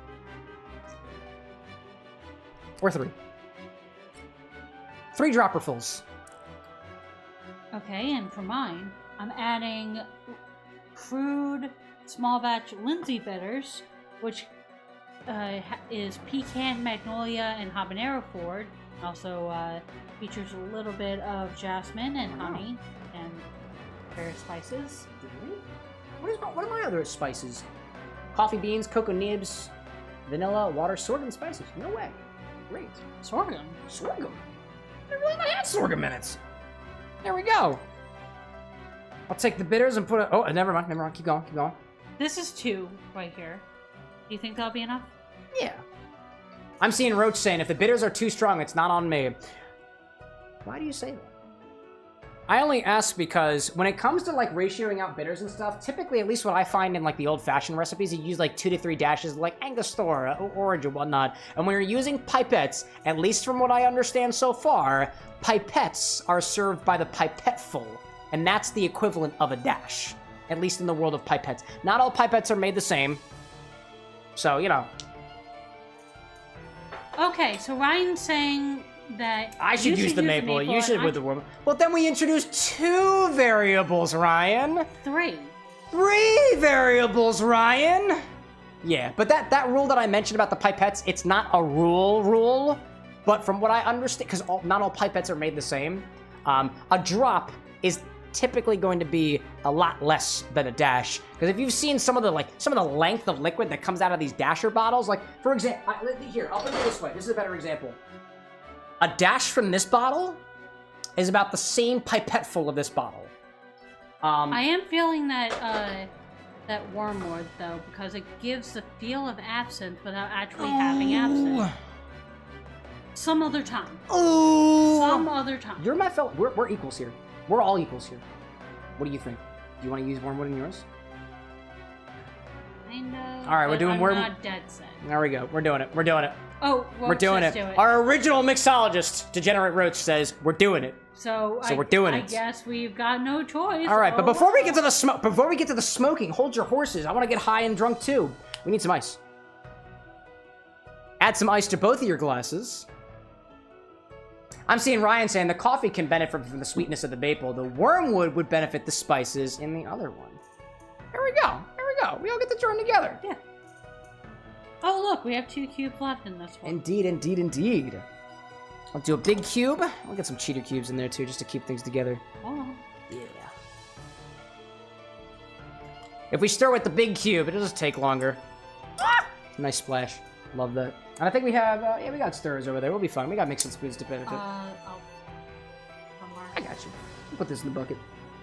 Or 3. 3 dropperfuls. Okay, and for mine, I'm adding Crude small batch Lindsey bitters, which is Pecan, Magnolia, and Habanero forward. Also features a little bit of jasmine and honey and various spices. What are my other spices? Coffee beans, cocoa nibs, vanilla, water, sorghum spices. No way. Great. Sorghum? Sorghum? I really not had sorghum in it. There we go. I'll take the bitters and put it... Oh, never mind. Keep going. This is 2 right here. Do you think that'll be enough? Yeah. I'm seeing Roach saying, if the bitters are too strong, it's not on me. Why do you say that? I only ask because when it comes to like ratioing out bitters and stuff, typically, at least what I find in like the old-fashioned recipes, you use like 2 to 3 dashes of like Angostura or Orange and whatnot. And when you're using pipettes, at least from what I understand so far, pipettes are served by the pipette-full. And that's the equivalent of a dash, at least in the world of pipettes. Not all pipettes are made the same. So, you know. Okay, so Ryan's saying that I should use the maple. You should with the worm. Well, then we introduced 2 variables, Ryan. 3. 3 variables, Ryan. Yeah, but that rule that I mentioned about the pipettes, it's not a rule, but from what I understand, because not all pipettes are made the same, a drop is typically going to be a lot less than a dash. Because if you've seen some of the length of liquid that comes out of these dasher bottles, like for example, here I'll put it this way. This is a better example. A dash from this bottle is about the same pipette full of this bottle. I am feeling that Wormwood though, because it gives the feel of absinthe without actually having absinthe. Some other time. Oh. Some other time. You're my fellow. We're equals here. We're all equals here. What do you think? Do you want to use Wormwood in yours? I know. All right, we're doing Wormwood. I'm not dead set. There we go. We're doing it. We're doing it. Oh, we're doing it. Our original mixologist, Degenerate Roach, says we're doing it. So we're doing it. I guess we've got no choice. All right, but before we get to the smoking, hold your horses. I want to get high and drunk too. We need some ice. Add some ice to both of your glasses. I'm seeing Ryan saying the coffee can benefit from the sweetness of the maple. The wormwood would benefit the spices in the other one. There we go. There we go. We all get to join together. Yeah. Oh, look, we have 2 cubes left in this one. Indeed, indeed, indeed. I'll do a big cube. I'll get some cheater cubes in there too, just to keep things together. Oh. Yeah. If we start with the big cube, it'll just take longer. Ah! Nice splash. Love that. And I think we have, yeah, we got stirrers over there. We'll be fine. We got mixing spoons to benefit. I got you. I'll put this in the bucket.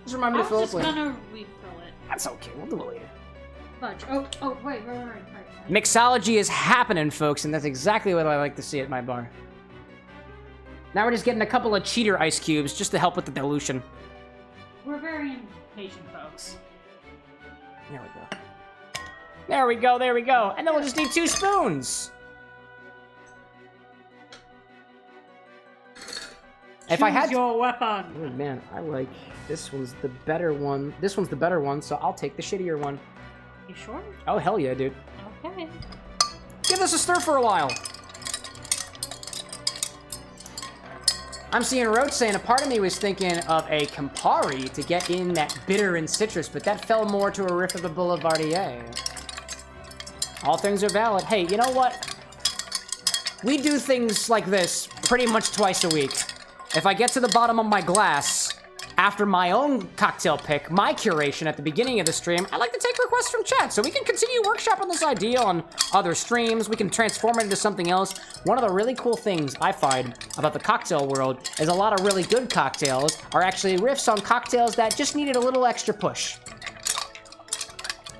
Just remind me to fill I it was just gonna refill it. That's okay. We'll do it later. Fudge. Oh, wait. Mixology is happening, folks, and that's exactly what I like to see at my bar. Now we're just getting a couple of cheater ice cubes just to help with the dilution. We're very impatient, folks. There we go. There we go, there we go. And then we'll just need 2 spoons. If I had your weapon. Oh man, I like this one's the better one. This one's the better one, so I'll take the shittier one. You sure? Oh hell yeah, dude. Okay. Give this a stir for a while. I'm seeing Roach saying a part of me was thinking of a Campari to get in that bitter and citrus, but that fell more to a riff of the Boulevardier. All things are valid. Hey, you know what? We do things like this pretty much twice a week. If I get to the bottom of my glass after my own cocktail pick, my curation at the beginning of the stream, I like to take requests from chat so we can continue workshopping this idea on other streams. We can transform it into something else. One of the really cool things I find about the cocktail world is a lot of really good cocktails are actually riffs on cocktails that just needed a little extra push.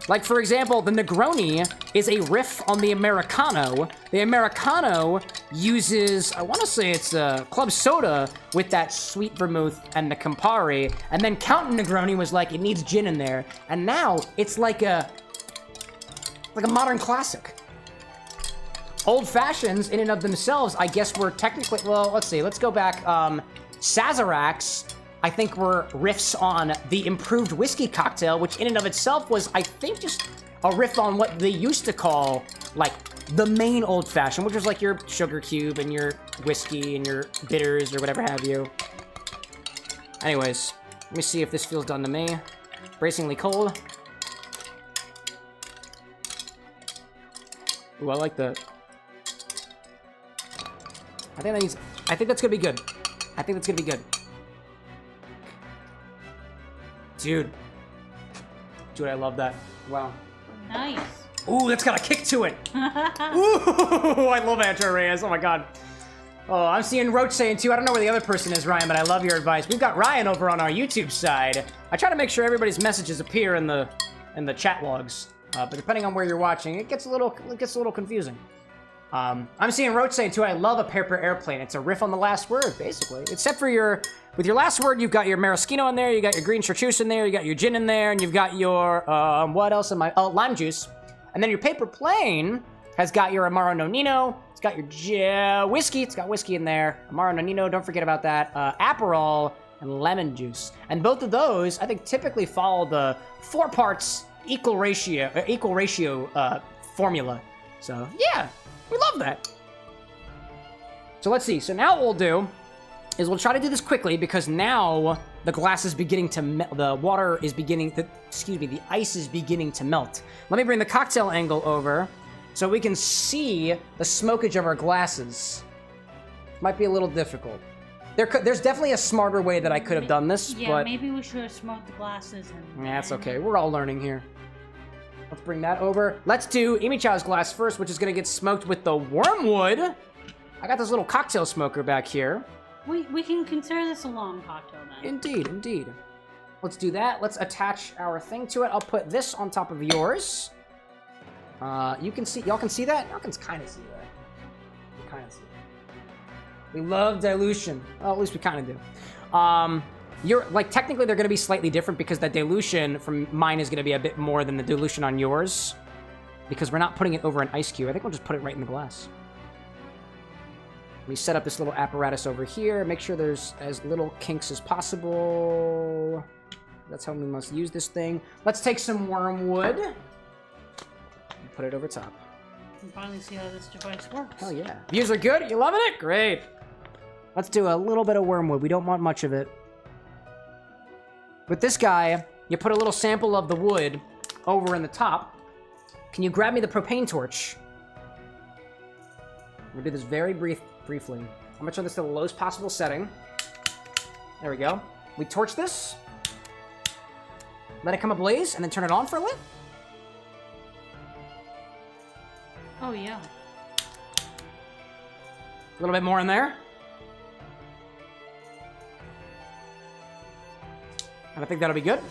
Like, for example, the Negroni is a riff on the Americano. The Americano uses, I want to say it's club soda with that sweet vermouth and the Campari. And then Count Negroni was like, it needs gin in there. And now it's like a modern classic. Old fashions in and of themselves, I guess were technically, well, let's see, let's go back. Sazeracs, I think were riffs on the improved whiskey cocktail, which in and of itself was, I think, just a riff on what they used to call, like, the main old fashioned, which was like your sugar cube and your whiskey and your bitters or whatever have you. Anyways, let me see if this feels done to me. Bracingly cold. Ooh, I like that. I think that's gonna be good. I think that's gonna be good. Dude, I love that. Wow. Nice. Ooh, that's got a kick to it. Ooh, I love Ancho Reyes. Oh my god. Oh, I'm seeing Roach saying too, I don't know where the other person is, Ryan, but I love your advice. We've got Ryan over on our YouTube side. I try to make sure everybody's messages appear in the chat logs. But depending on where you're watching, it gets a little confusing. I'm seeing Roach saying too, I love a paper airplane. It's a riff on the last word, basically. Except for with your last word, you've got your maraschino in there, you got your green chartreuse in there, you got your gin in there, and you've got your, what else am I? Oh, lime juice. And then your paper plane has got your Amaro Nonino, it's got your whiskey, it's got whiskey in there, Amaro Nonino, don't forget about that, Aperol, and lemon juice. And both of those, I think, typically follow the 4 parts equal ratio formula So, yeah, we love that. So let's see. So now what we'll do is we'll try to do this quickly because now the glass is beginning to melt. The water is beginning to, the ice is beginning to melt. Let me bring the cocktail angle over so we can see the smokage of our glasses. Might be a little difficult. There's definitely a smarter way that I could have done this, yeah, but... maybe we should have smoked the glasses. Yeah, that's okay. We're all learning here. Let's bring that over. Let's do Imi-Chow's glass first, which is going to get smoked with the Wormwood. I got this little cocktail smoker back here. We can consider this a long cocktail then. Indeed, indeed. Let's do that. Let's attach our thing to it. I'll put this on top of yours. You can see, y'all can see that? Y'all can kind of see that. You kind of see it. We love dilution. Well, at least we kind of do. You're like, technically they're going to be slightly different because the dilution from mine is going to be a bit more than the dilution on yours because we're not putting it over an ice cube. I think we'll just put it right in the glass. We set up this little apparatus over here. Make sure there's as little kinks as possible. That's how we must use this thing. Let's take some Wormwood and put it over top. You can finally see how this device works. Hell yeah. Views are good? You loving it? Great. Let's do a little bit of Wormwood. We don't want much of it. With this guy, you put a little sample of the wood over in the top. Can you grab me the propane torch? We'll do this very briefly. I'm gonna turn this to the lowest possible setting. There we go. We torch this. Let it come ablaze, and then turn it on for a little. Oh, yeah. A little bit more in there. And I think that'll be good.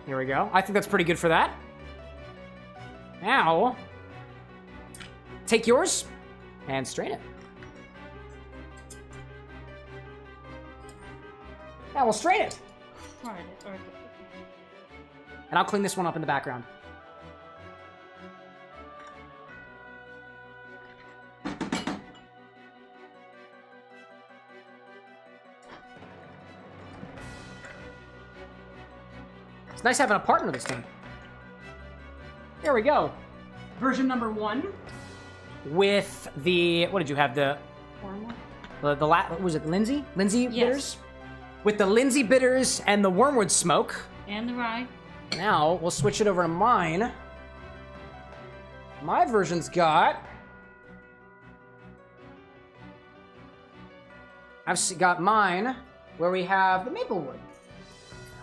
Here we go. I think that's pretty good for that. Now, take yours and strain it. Now we'll strain it. Right. And I'll clean this one up in the background. It's nice having a partner this time. There we go. Version number 1 with the, what did you have? The what was it, Lindsey? Lindsey bitters? With the Lindsey bitters and the Wormwood smoke. And the rye. Now, we'll switch it over to mine. My version's got... I've got mine where we have the Maplewood.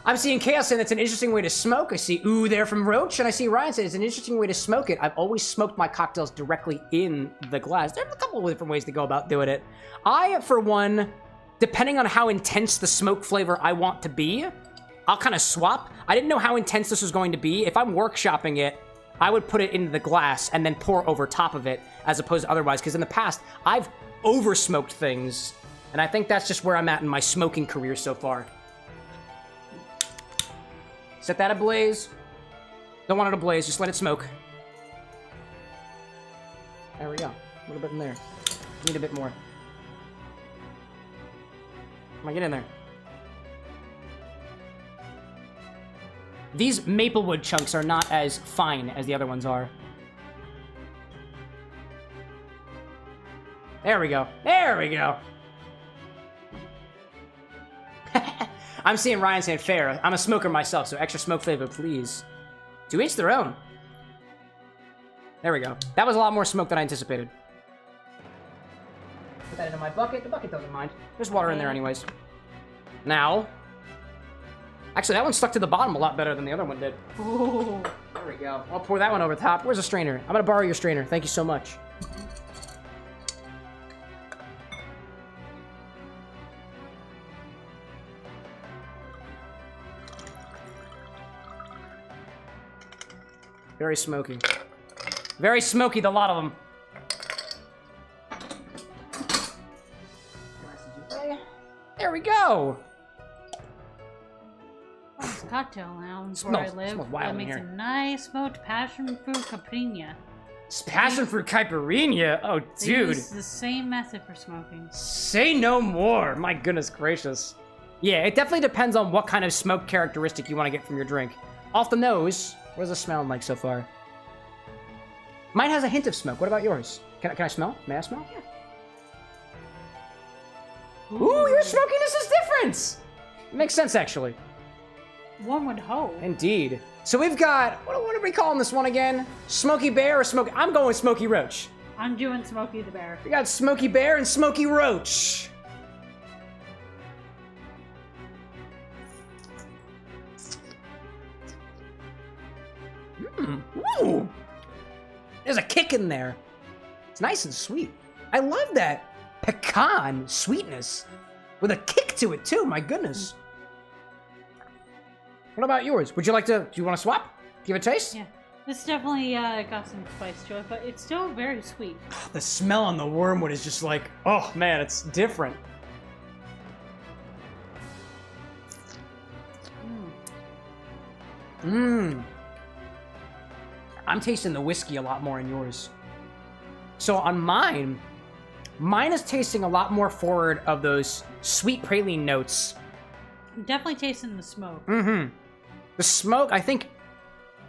I'm seeing Chaos saying that's an interesting way to smoke. I see Ooh there from Roach, and I see Ryan saying it's an interesting way to smoke it. I've always smoked my cocktails directly in the glass. There's a couple of different ways to go about doing it. I, for one, depending on how intense the smoke flavor I want to be, I'll kind of swap. I didn't know how intense this was going to be. If I'm workshopping it, I would put it into the glass and then pour over top of it as opposed to otherwise, because in the past, I've over-smoked things, and I think that's just where I'm at in my smoking career so far. Set that ablaze. Don't want it ablaze, just let it smoke. There we go. A little bit in there. Need a bit more. Come on, get in there. These Maplewood chunks are not as fine as the other ones are. There we go. There we go. I'm seeing Ryan saying fair. I'm a smoker myself, so extra smoke flavor, please. To each their own. There we go. That was a lot more smoke than I anticipated. Put that into my bucket. The bucket doesn't mind. There's water in there anyways. Now. Actually, that one stuck to the bottom a lot better than the other one did. Ooh. There we go. I'll pour that one over the top. Where's the strainer? I'm gonna borrow your strainer. Thank you so much. Very smoky. Very smoky, the lot of them. There we go. This cocktail lounge where I live that makes a nice smoked passion fruit caipirinha. Passion fruit caipirinha? Oh, They dude. use the same method for smoking. Say no more. My goodness gracious. Yeah, it definitely depends on what kind of smoke characteristic you want to get from your drink. Off the nose, What does it smell like so far? Mine has a hint of smoke. What about yours? Can I smell? May I smell? Yeah. Ooh, your smokiness is different! Makes sense, actually. One would hope. Indeed. So we've got, what are we calling this one again? Smoky Bear or Smoky? I'm going with Smoky Roach. I'm doing Smoky the Bear. We got Smoky Bear and Smoky Roach. Ooh. There's a kick in there. It's nice and sweet. I love that pecan sweetness with a kick to it too. My goodness. What about yours? Would you like to? Do you want to swap? Give it a taste? Yeah. This definitely got some spice to it, but it's still very sweet. The smell on the wormwood is just like, oh man, it's different. I'm tasting the whiskey a lot more in yours. So on mine is tasting a lot more forward of those sweet praline notes. I'm definitely tasting the smoke. The smoke, I think,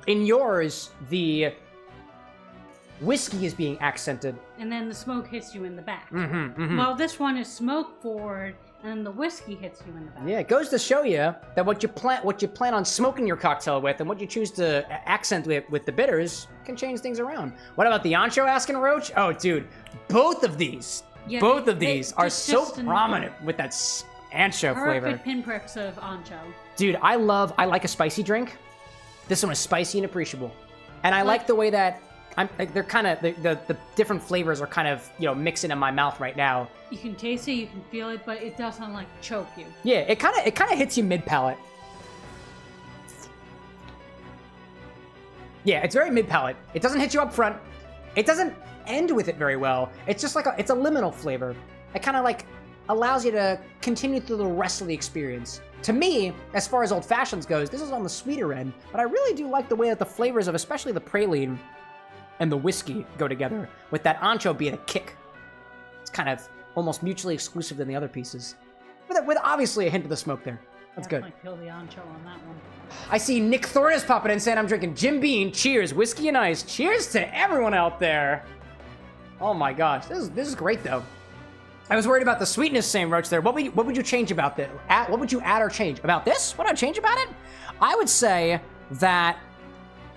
in yours, the whiskey is being accented. And then the smoke hits you in the back. Well, this one is smoke forward, and the whiskey hits you in the back. Yeah, it goes to show you that what you plan on smoking your cocktail with and what you choose to accent with the bitters can change things around. What about the Ancho asking Roach? Oh, dude, both of these are so prominent with that Ancho flavor. Perfect pinpricks of Ancho. Dude, I like a spicy drink. This one is spicy and appreciable. And I like the way that they're kind of, the different flavors are kind of, mixing in my mouth right now. You can taste it, you can feel it, but it doesn't like choke you. Yeah, it kind of hits you mid-palate. Yeah, it's very mid-palate. It doesn't hit you up front. It doesn't end with it very well. It's just like it's a liminal flavor. It kind of like allows you to continue through the rest of the experience. To me, as far as old fashions goes, this is on the sweeter end, but I really do like the way that the flavors of especially the praline and the whiskey go together, with that Ancho being a kick. It's kind of almost mutually exclusive than the other pieces. With obviously a hint of the smoke there. That's good. Definitely feel the Ancho on that one. I see Nick Thornes popping in saying I'm drinking Jim Beam. Cheers, whiskey and ice. Cheers to everyone out there. Oh my gosh, this is great though. I was worried about the sweetness, saying Roach there. What would you change about this? What would you add or change about this? What would I change about it? I would say that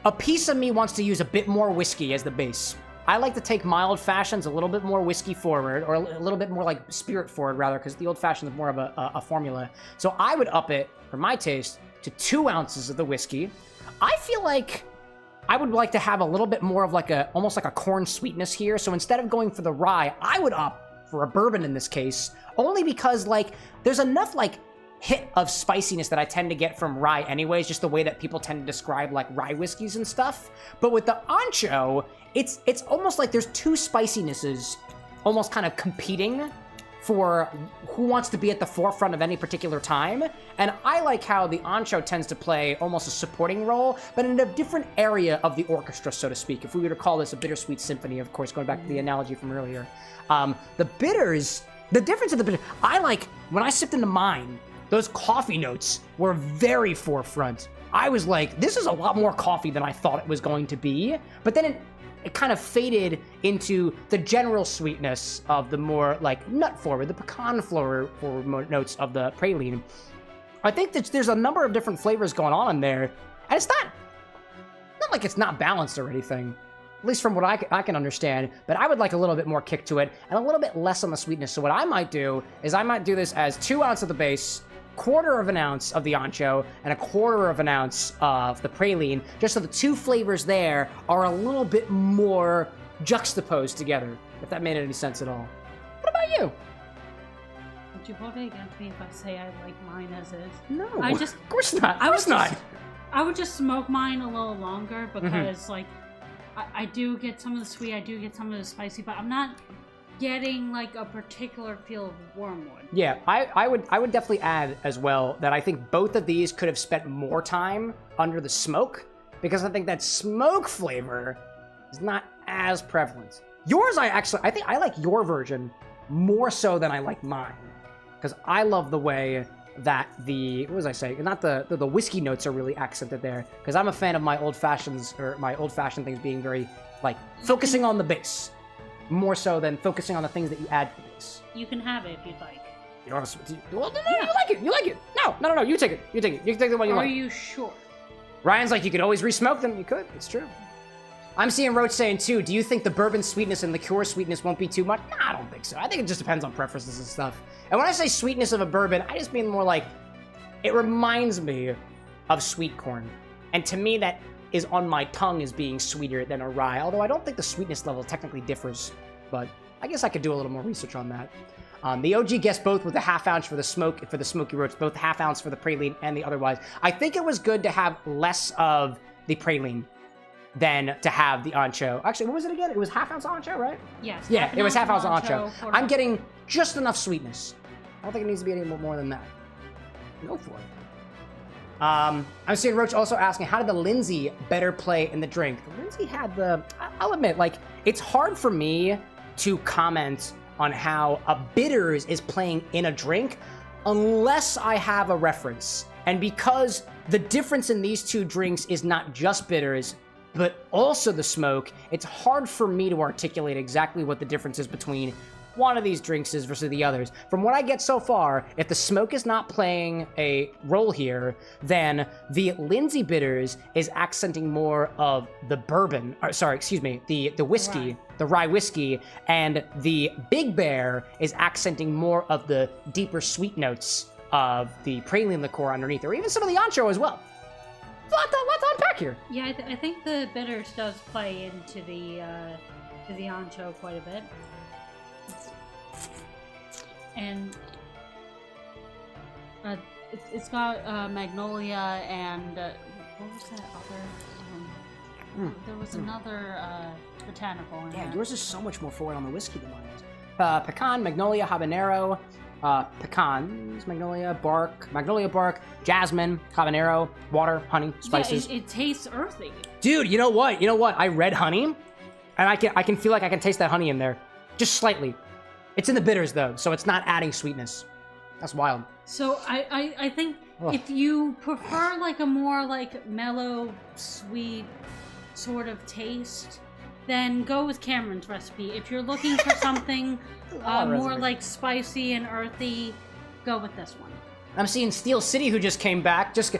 a piece of me wants to use a bit more whiskey as the base. I like to take my old fashions a little bit more whiskey forward, or a little bit more like spirit forward rather, because the old fashioned is more of a formula. So I would up it, for my taste, to 2 ounces of the whiskey. I feel like I would like to have a little bit more of almost like a corn sweetness here. So instead of going for the rye, I would opt for a bourbon in this case, only because there's enough hit of spiciness that I tend to get from rye anyways, just the way that people tend to describe rye whiskeys and stuff. But with the Ancho, it's almost like there's 2 spicinesses almost kind of competing for who wants to be at the forefront of any particular time. And I like how the Ancho tends to play almost a supporting role, but in a different area of the orchestra, so to speak. If we were to call this a bittersweet symphony, of course, going back to the analogy from earlier. The bitters, the difference of the bitters, when I sipped into mine, those coffee notes were very forefront. I was like, this is a lot more coffee than I thought it was going to be. But then it kind of faded into the general sweetness of the more nut forward, the pecan forward notes of the praline. I think that there's a number of different flavors going on in there, and it's not like it's not balanced or anything, at least from what I can understand, but I would like a little bit more kick to it and a little bit less on the sweetness. So what I might do is I might do this as 2 ounces of the base, 1/4 of an ounce of the Ancho, and 1/4 of an ounce of the praline, just so the 2 flavors there are a little bit more juxtaposed together, if that made any sense at all. What about you? Would you hold it against me if I say I like mine as is? No, of course not. I would just smoke mine a little longer because, I do get some of the sweet, I do get some of the spicy, but I'm not getting a particular feel of wormwood. Yeah, I would definitely add as well that I think both of these could have spent more time under the smoke, because I think that smoke flavor is not as prevalent. Yours, I think I like your version more so than I like mine, because I love the way that what was I saying? Not the whiskey notes are really accented there, because I'm a fan of my old fashions, or my old-fashioned things being very, like, focusing on the base, more so than focusing on the things that you add to the base. You can have it if you'd like. You don't well, no, you like it. You like it. No, you take it. You take it. You take the one you like. Are you sure? Ryan's like, you could always re-smoke them. You could. It's true. I'm seeing Roach saying, too, do you think the bourbon sweetness and liqueur sweetness won't be too much? Nah, I don't think so. I think it just depends on preferences and stuff. And when I say sweetness of a bourbon, I just mean more like, it reminds me of sweet corn. And to me, that is on my tongue as being sweeter than a rye. Although I don't think the sweetness level technically differs. But I guess I could do a little more research on that. The OG guessed both with the half ounce for the Smoky Roach, both half ounce for the praline and the otherwise. I think it was good to have less of the praline than to have the Ancho. Actually, what was it again? It was half ounce Ancho, right? Yes. Yeah, it was half ounce Ancho. I'm it. getting just enough sweetness. I don't think it needs to be any more than that. Go for it. I'm seeing Roach also asking, how did the Lindsey better play in the drink? The Lindsey had I'll admit, like, it's hard for me to comment on how a bitters is playing in a drink unless I have a reference. And because the difference in these two drinks is not just bitters, but also the smoke, it's hard for me to articulate exactly what the difference is between one of these drinks is versus the others. From what I get so far, if the smoke is not playing a role here, then the Lindsey bitters is accenting more of the bourbon, or sorry, excuse me, the whiskey, the rye whiskey, and the Big Bear is accenting more of the deeper sweet notes of the praline liqueur underneath, or even some of the Ancho as well. Lot to unpack here. Yeah, I think the bitters does play into the Ancho quite a bit. And it's got Magnolia and what was that other? There was another botanical in there. Yours is so much more forward on the whiskey than mine is. Pecan, Magnolia, Habanero, pecans, Magnolia bark, jasmine, Habanero, water, honey, spices. Yeah, it tastes earthy. Dude, you know what? I read honey, and I can feel like I can taste that honey in there, just slightly. It's in the bitters though, so it's not adding sweetness. That's wild. So I think if you prefer like a more like mellow, sweet sort of taste, then go with Cameron's recipe. If you're looking for something more like spicy and earthy, go with this one. I'm seeing Steel City, who just came back. Just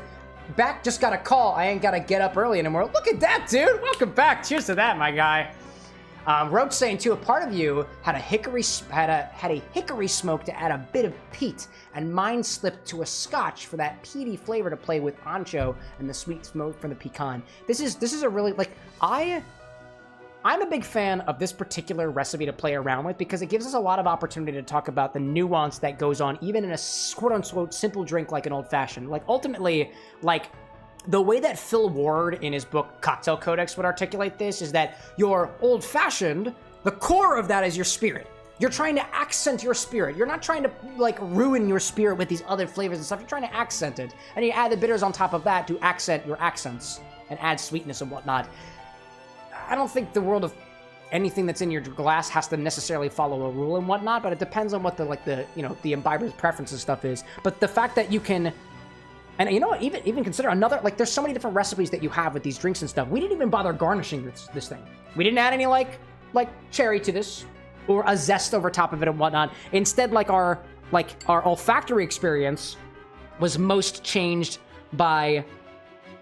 got a call. I ain't gotta get up early anymore. Look at that, dude. Welcome back. Cheers to that, my guy. Roach saying too, a part of you had a hickory smoke to add a bit of peat, and mine slipped to a scotch for that peaty flavor to play with Ancho and the sweet smoke from the pecan. This is a really, like, I'm a big fan of this particular recipe to play around with because it gives us a lot of opportunity to talk about the nuance that goes on even in a quote-unquote simple drink like an old-fashioned. Like, ultimately, like, the way that Phil Ward in his book Cocktail Codex would articulate this is that your old-fashioned, the core of that is your spirit. You're trying to accent your spirit. You're not trying to, like, ruin your spirit with these other flavors and stuff. You're trying to accent it. And you add the bitters on top of that to accent your accents and add sweetness and whatnot. I don't think the world of anything that's in your glass has to necessarily follow a rule and whatnot, but it depends on what the imbiber's preference and stuff is. But the fact that you can... And you know what, even consider another, like, there's so many different recipes that you have with these drinks and stuff. We didn't even bother garnishing this thing. We didn't add any, like cherry to this, or a zest over top of it and whatnot. Instead, our olfactory experience was most changed by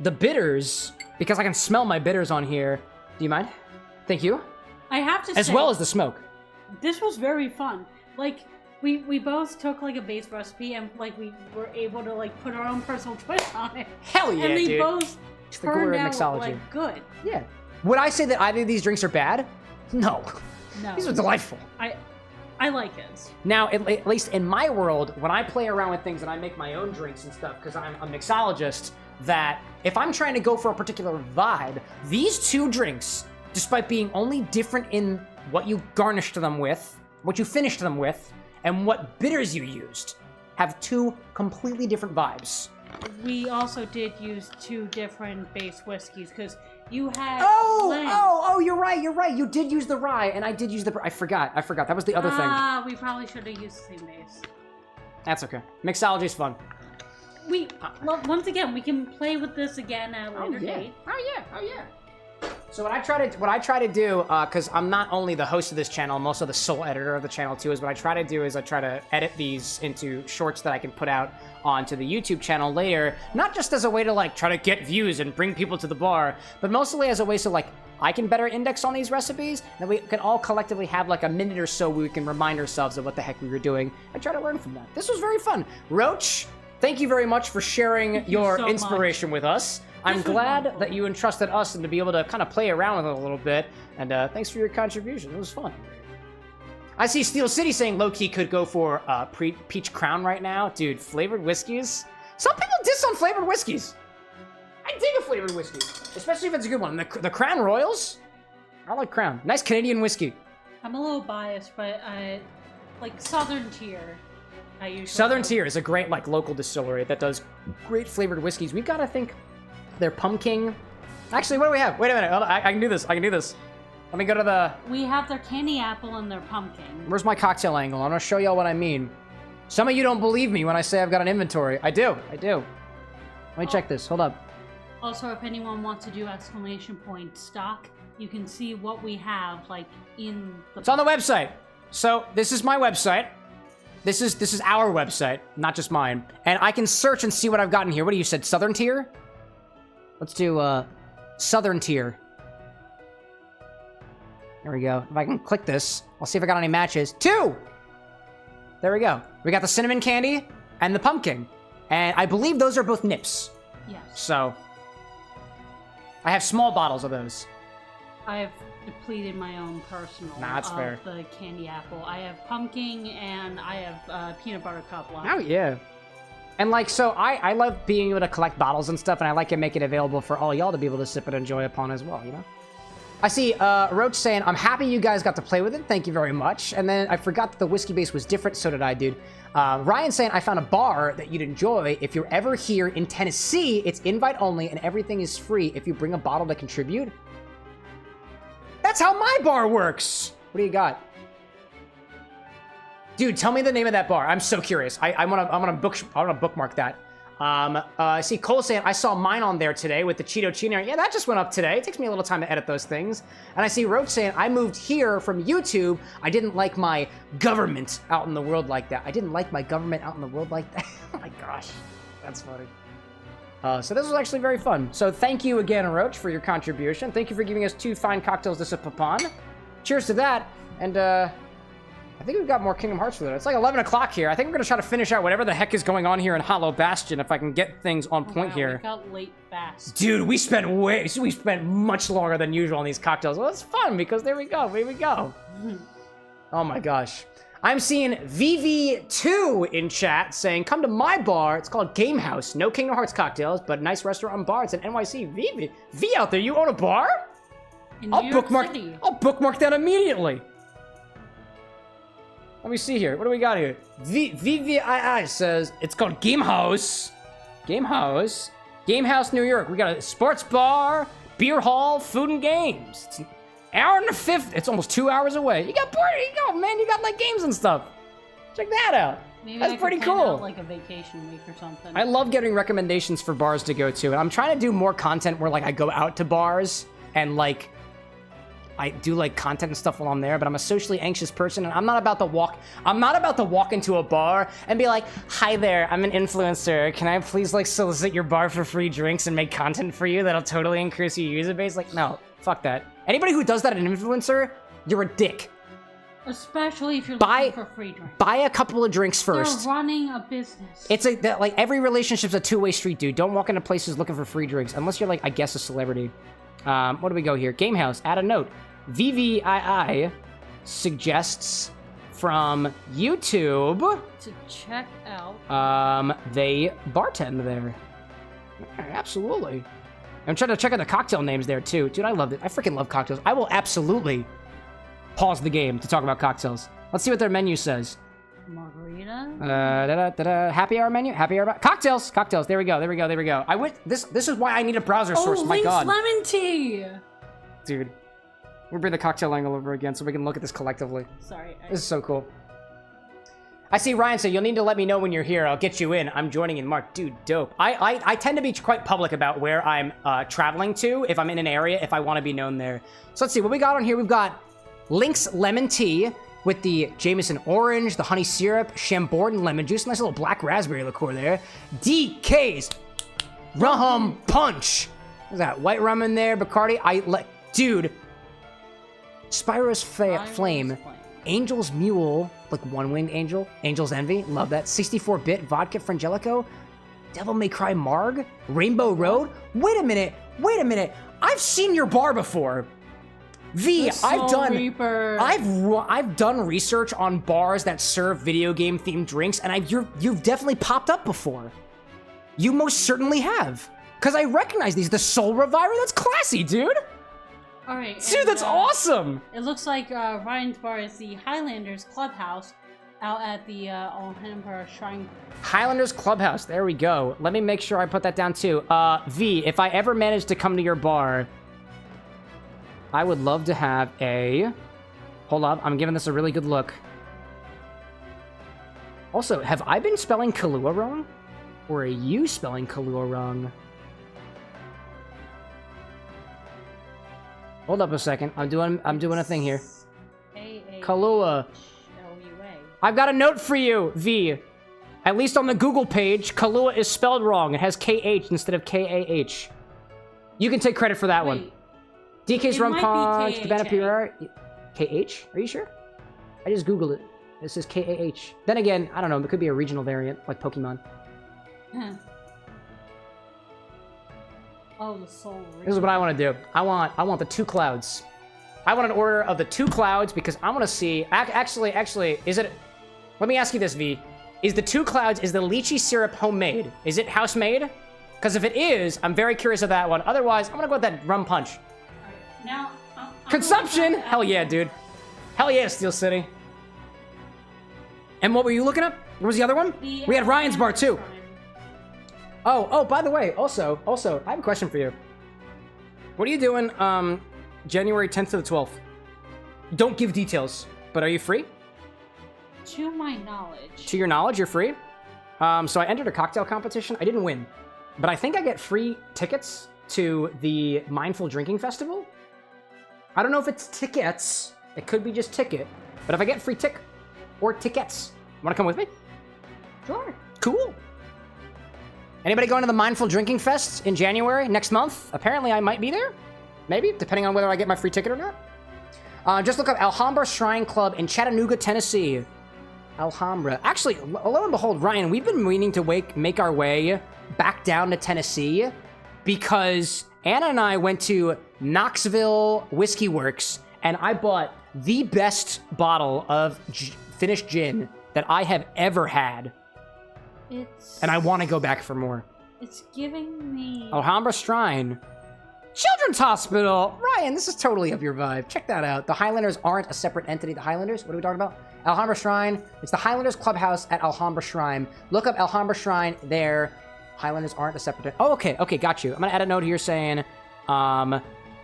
the bitters, because I can smell my bitters on here. Do you mind? Thank you. I have to say, as well as the smoke. This was very fun. Like, we both took like a base recipe and like we were able to like put our own personal twist on it. Hell yeah, and they dude. both It's turned the out mixology. like good. Yeah. Would I say that either of these drinks are bad? No. No. These are delightful. I like it. Now, at least in my world, when I play around with things and I make my own drinks and stuff, because I'm a mixologist, that if I'm trying to go for a particular vibe, these two drinks, despite being only different in what you garnished them with, what you finished them with, and what bitters you used, have two completely different vibes. We also did use two different base whiskeys, because you had you're right. You did use the rye, and I did use I forgot. That was the other thing. We probably should have used the same base. That's okay. Mixology's fun. once again, we can play with this again at a later date. Oh yeah. So what I try to do, because I'm not only the host of this channel, I'm also the sole editor of the channel too, is what I try to do is I try to edit these into shorts that I can put out onto the YouTube channel later, not just as a way to like try to get views and bring people to the bar, but mostly as a way so like I can better index on these recipes, and we can all collectively have like a minute or so where we can remind ourselves of what the heck we were doing and try to learn from that. This was very fun. Roach, thank you very much for sharing your inspiration with us. I'm glad that you entrusted us and to be able to kind of play around with it a little bit, and thanks for your contribution. It was fun. I see Steel City saying low-key could go for Peach Crown right now. Dude, flavored whiskeys? Some people diss on flavored whiskeys. I dig a flavored whiskey, especially if it's a good one. The Crown Royals? I like Crown. Nice Canadian whiskey. I'm a little biased, but I like Southern Tier. Southern Tier is a great like local distillery that does great flavored whiskeys. We've got to think their pumpkin. Actually, what do we have? Wait a minute. I can do this. Let me go to the... We have their candy apple and their pumpkin. Where's my cocktail angle? I'm going to show y'all what I mean. Some of you don't believe me when I say I've got an inventory. I do. Let me check this. Hold up. Also, if anyone wants to do exclamation point stock, you can see what we have, like, in the... It's on the website. So, this is my website. This is our website, not just mine. And I can search and see what I've gotten here. What do you said? Southern Tier? Let's do, Southern Tier. There we go. If I can click this, I'll see if I got any matches. 2! There we go. We got the cinnamon candy and the pumpkin. And I believe those are both nips. Yes. So, I have small bottles of those. I have depleted my own personal that's fair. The candy apple. I have pumpkin and I have peanut butter cup left. Oh, yeah. And, like, so I love being able to collect bottles and stuff, and I like to make it available for all y'all to be able to sip and enjoy upon as well, you know? I see Roach saying, I'm happy you guys got to play with it. Thank you very much. And then I forgot that the whiskey base was different. So did I, dude. Ryan saying, I found a bar that you'd enjoy. If you're ever here in Tennessee, it's invite only and everything is free if you bring a bottle to contribute. That's how my bar works. What do you got? Dude, tell me the name of that bar. I'm so curious. I want to bookmark that. I see Cole saying, I saw mine on there today with the Cheeto Chino. Yeah, that just went up today. It takes me a little time to edit those things. And I see Roach saying, I moved here from YouTube. I didn't like my government out in the world like that. I didn't like my government out in the world like that. Oh my gosh, that's funny. So this was actually very fun. So thank you again, Roach, for your contribution. Thank you for giving us 2 fine cocktails to sip upon. Cheers to that. And, I think we've got more Kingdom Hearts with it. It's like 11 o'clock here. I think we're going to try to finish out whatever the heck is going on here in Hollow Bastion if I can get things on point here. We got late fast. Dude, we spent much longer than usual on these cocktails. Well, it's fun because there we go. Here we go. Oh my gosh. I'm seeing VV2 in chat saying, come to my bar. It's called Game House. No Kingdom Hearts cocktails, but nice restaurant and bar. It's an NYC. V out there, you own a bar? I'll bookmark that immediately. Let me see here. What do we got here? VVII says it's called Game House. Game House, New York. We got a sports bar, beer hall, food and games. It's an hour and a 50. It's almost 2 hours away. You got bored. You go, man. You got like games and stuff. Check that out. Maybe that's pretty cool. Out, like a vacation week or something. I love getting recommendations for bars to go to, and I'm trying to do more content where like I go out to bars and like. I do like content and stuff while I'm there, but I'm a socially anxious person, and I'm not about to walk into a bar and be like, hi there, I'm an influencer. Can I please like solicit your bar for free drinks and make content for you that'll totally increase your user base? Like, no, fuck that. Anybody who does that as an influencer, you're a dick. Especially if you're looking for free drinks. Buy a couple of drinks first. They're running a business. It's like every relationship's a two-way street, dude. Don't walk into places looking for free drinks unless you're like, I guess, a celebrity. What do we go here? Game House, add a note. VVII suggests from YouTube to check out. They bartend there. Absolutely. I'm trying to check out the cocktail names there too. Dude, I loved it. I freaking love cocktails. I will absolutely pause the game to talk about cocktails. Let's see what their menu says. Margarita. Happy hour menu. Happy hour. Cocktails. There we go. This is why I need a browser source. My God. Lemon tea. Dude. We'll bring the cocktail angle over again so we can look at this collectively. Sorry. This is so cool. I see Ryan said, you'll need to let me know when you're here. I'll get you in. I'm joining in March. Dude, dope. I tend to be quite public about where I'm traveling to if I'm in an area, if I want to be known there. So let's see what we got on here. We've got Lynx Lemon Tea with the Jameson Orange, the Honey Syrup, Chambord lemon juice. Nice little black raspberry liqueur there. DK's Rum Punch. There's that white rum in there. Bacardi. Dude. Spyro's Flame. Angel's Mule, like one-winged angel. Angel's Envy, love that. 64-bit vodka Frangelico. Devil May Cry Marg. Rainbow Road. Wait a minute. I've seen your bar before. V, I've done research on bars that serve video game themed drinks, and you've definitely popped up before. You most certainly have. Because I recognize these. The Soul Reviver, that's classy, dude. All right, dude, that's awesome. It looks like Ryan's bar is the Highlanders Clubhouse out at the Alhambra Shrine. Highlanders Clubhouse, there we go. Let me make sure I put that down too. V, if I ever manage to come to your bar, I would love to have a... Hold up, I'm giving this a really good look. Also, have I been spelling Kahlua wrong? Or are you spelling Kahlua wrong? Hold up a second. I'm doing a thing here. Kahlua. I've got a note for you, V. At least on the Google page, Kahlua is spelled wrong. It has KH instead of KAH. You can take credit for that one. DK's Rum Punch, the Banana Pure. KH? Are you sure? I just Googled it. It says KAH. Then again, I don't know. It could be a regional variant, like Pokemon. Oh, the soul. This is what I want to do. I want the 2 clouds. I want an order of the 2 clouds because I want to see. Actually, is it? Let me ask you this, V. Is the 2 clouds? Is the lychee syrup homemade? Is it house made? Because if it is, I'm very curious of that one. Otherwise, I'm gonna go with that rum punch. Right, now, consumption. Hell yeah, dude. Hell yeah, Steel City. And what were you looking up? What was the other one? We had Ryan's bar too. Oh, by the way, also, I have a question for you. What are you doing, January 10th to the 12th? Don't give details, but are you free? To my knowledge. To your knowledge, you're free? So I entered a cocktail competition. I didn't win, but I think I get free tickets to the Mindful Drinking Festival. I don't know if it's tickets. It could be just ticket, but if I get free tickets, wanna come with me? Sure. Cool. Anybody going to the Mindful Drinking Fest in January, next month? Apparently I might be there. Maybe, depending on whether I get my free ticket or not. Just look up Alhambra Shrine Club in Chattanooga, Tennessee. Alhambra. Actually, lo and behold, Ryan, we've been meaning to make our way back down to Tennessee because Anna and I went to Knoxville Whiskey Works and I bought the best bottle of finished gin that I have ever had. And I want to go back for more. It's giving me... Alhambra Shrine. Children's Hospital! Ryan, this is totally up your vibe. Check that out. The Highlanders aren't a separate entity. The Highlanders? What are we talking about? Alhambra Shrine. It's the Highlanders Clubhouse at Alhambra Shrine. Look up Alhambra Shrine there. Highlanders aren't a separate... Oh, okay. Okay, got you. I'm going to add a note here saying...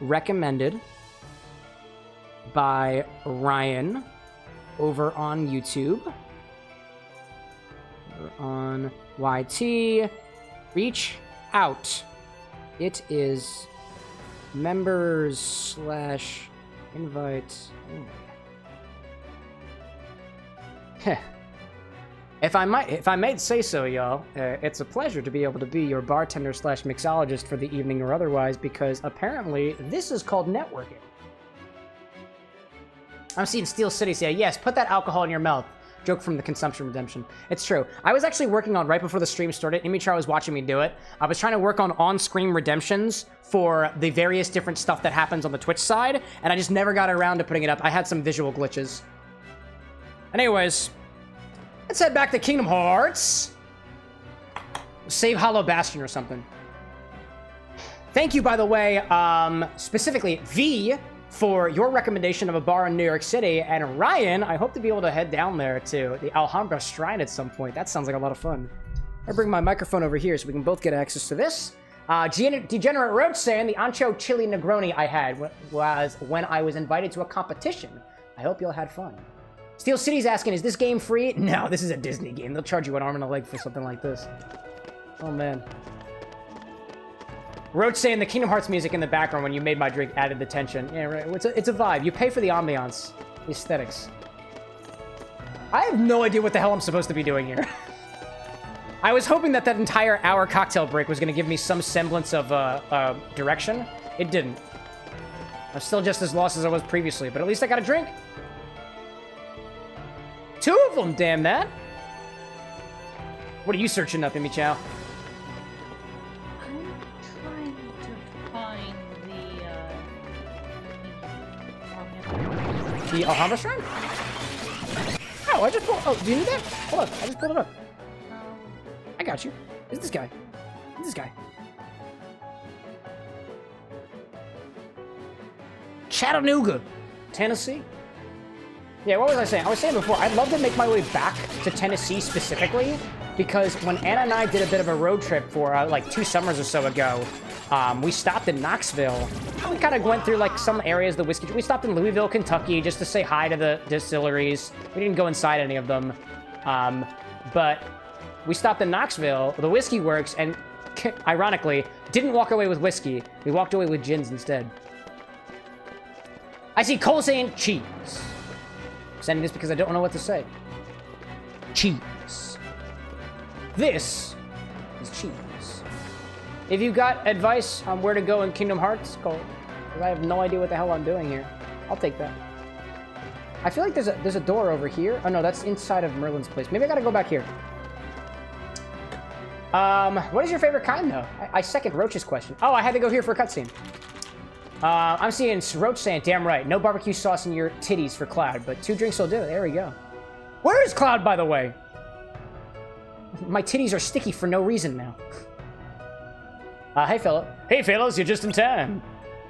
recommended by Ryan over on YouTube. On YT, reach out. It is members / invite. If I might say so, y'all, it's a pleasure to be able to be your bartender / mixologist for the evening or otherwise, because apparently this is called networking. I'm seeing Steel City say, yes, put that alcohol in your mouth. Joke from the Consumption Redemption. It's true. I was actually working on, right before the stream started, Imichar was watching me do it. I was trying to work on-screen redemptions for the various different stuff that happens on the Twitch side, and I just never got around to putting it up. I had some visual glitches. Anyways, let's head back to Kingdom Hearts. Save Hollow Bastion or something. Thank you, by the way, specifically, V, for your recommendation of a bar in New York City, and Ryan, I hope to be able to head down there to the Alhambra Shrine at some point. That sounds like a lot of fun. I bring my microphone over here so we can both get access to this. Degenerate Roach saying the Ancho Chili Negroni I had was when I was invited to a competition. I hope y'all had fun. Steel City's asking, is this game free? No, this is a Disney game. They'll charge you an arm and a leg for something like this. Oh, man. Roach saying the Kingdom Hearts music in the background when you made my drink added the tension. Yeah, right. It's a vibe. You pay for the ambiance, the aesthetics. I have no idea what the hell I'm supposed to be doing here. I was hoping that entire hour cocktail break was going to give me some semblance of direction. It didn't. I'm still just as lost as I was previously, but at least I got a drink. 2 of them, damn that. What are you searching up, Amy Chow? I'm trying to find the Alhambra Shrine? Oh, I just pulled. Oh, do you need that? Hold on, I just pulled it up. I got you. It's this guy. It's this guy. Chattanooga, Tennessee. Yeah, what was I saying? I was saying before, I'd love to make my way back to Tennessee specifically, because when Anna and I did a bit of a road trip for like 2 summers or so ago, we stopped in Knoxville. We kind of went through like some areas of the whiskey. We stopped in Louisville, Kentucky, just to say hi to the distilleries. We didn't go inside any of them, but we stopped in Knoxville, the Whiskey Works, and ironically, didn't walk away with whiskey. We walked away with gins instead. I see Cole saying cheese. I'm sending this because I don't know what to say. Cheese. This is cheese. If you got advice on where to go in Kingdom Hearts, Cole, because I have no idea what the hell I'm doing here. I'll take that. I feel like there's a door over here. Oh no, that's inside of Merlin's place. Maybe I gotta go back here. What is your favorite kind, though? I second Roach's question. Oh, I had to go here for a cutscene. I'm seeing Roach saying, damn right, no barbecue sauce in your titties for Cloud, but 2 drinks will do. There we go. Where is Cloud, by the way? My titties are sticky for no reason now. Hey, fella. Hey, fellas, you're just in time.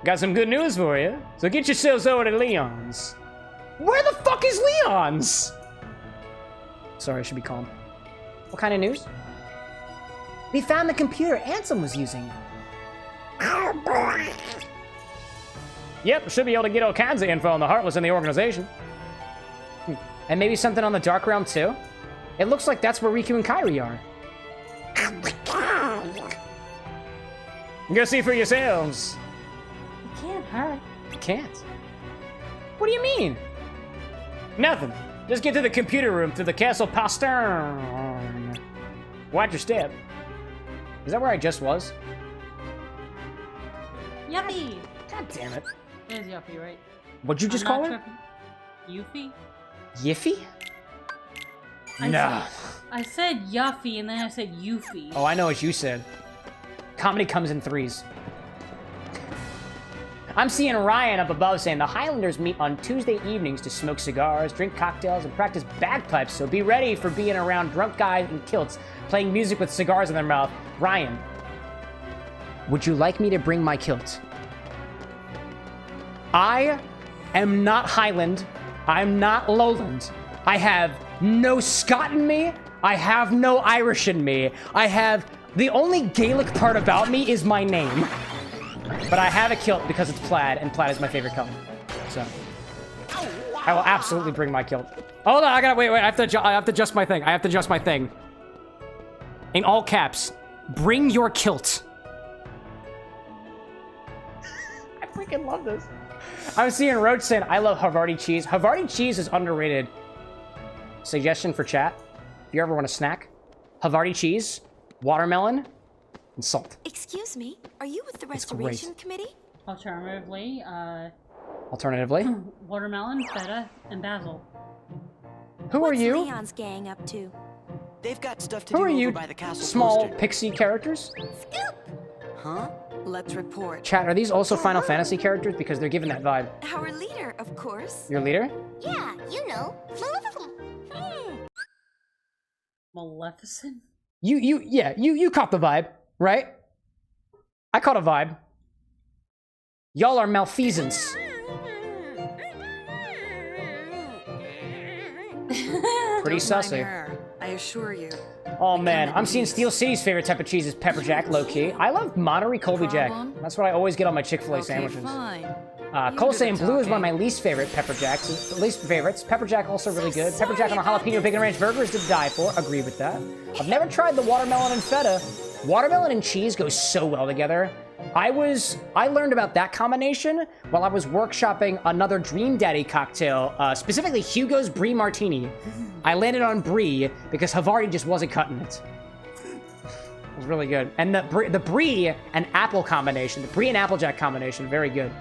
Got some good news for you. So get yourselves over to Leon's. Where the fuck is Leon's? Sorry, I should be calm. What kind of news? We found the computer Ansem was using. Oh boy. Yep, should be able to get all kinds of info on the Heartless in the organization. And maybe something on the Dark Realm, too? It looks like that's where Riku and Kairi are. Go see for yourselves. It can't hurt. It can't. What do you mean? Nothing. Just get to the computer room through the Castle Pastern. Watch your step. Is that where I just was? Yuppie! God damn it. It is Yuppie, right? What'd you just call it? Yuffie? Yiffy? No. I said Yuffie and then I said Yuffie. Oh, I know what you said. Comedy comes in 3s. I'm seeing Ryan up above saying the Highlanders meet on Tuesday evenings to smoke cigars, drink cocktails, and practice bagpipes, so be ready for being around drunk guys in kilts playing music with cigars in their mouth. Ryan, would you like me to bring my kilt? I am not Highland. I'm not Lowland. I have no Scot in me. I have no Irish in me. I have... The only Gaelic part about me is my name. But I have a kilt because it's plaid, and plaid is my favorite color. So... I will absolutely bring my kilt. Hold on, I gotta... Wait, I have to adjust my thing. I have to adjust my thing. In all caps, bring your kilt. I freaking love this. I'm seeing Roach saying, I love Havarti cheese. Havarti cheese is underrated. Suggestion for chat. If you ever want a snack, Havarti cheese, watermelon, and salt. Excuse me, are you with the Restoration Committee? Alternatively, watermelon, feta, and basil. Who are you? What's Leon's gang up to? They've got stuff to Who do are you, over by the castle small poster. pixie characters? Scoop! Huh? Let's report. Chat, are these also Final Fantasy characters? Because they're giving that vibe. Our leader, of course. Your leader? Yeah, you know. Maleficent? You caught the vibe, right? I caught a vibe. Y'all are malfeasance. Pretty sussy. I assure you. Oh man, I'm seeing Steel City's favorite type of cheese is pepper jack, low key. I love Monterey Colby Jack. That's what I always get on my Chick-fil-A sandwiches. Cole saying blue is one of my least favorite pepper jacks. Least favorites. Pepper jack also really good. Pepper jack on a jalapeno bacon ranch burger is to die for. Agree with that. I've never tried the watermelon and feta. Watermelon and cheese go so well together. I learned about that combination while I was workshopping another Dream Daddy cocktail, specifically Hugo's Brie Martini. I landed on Brie because Havarti just wasn't cutting it. It was really good. And the Brie and apple combination, the Brie and Applejack combination, very good.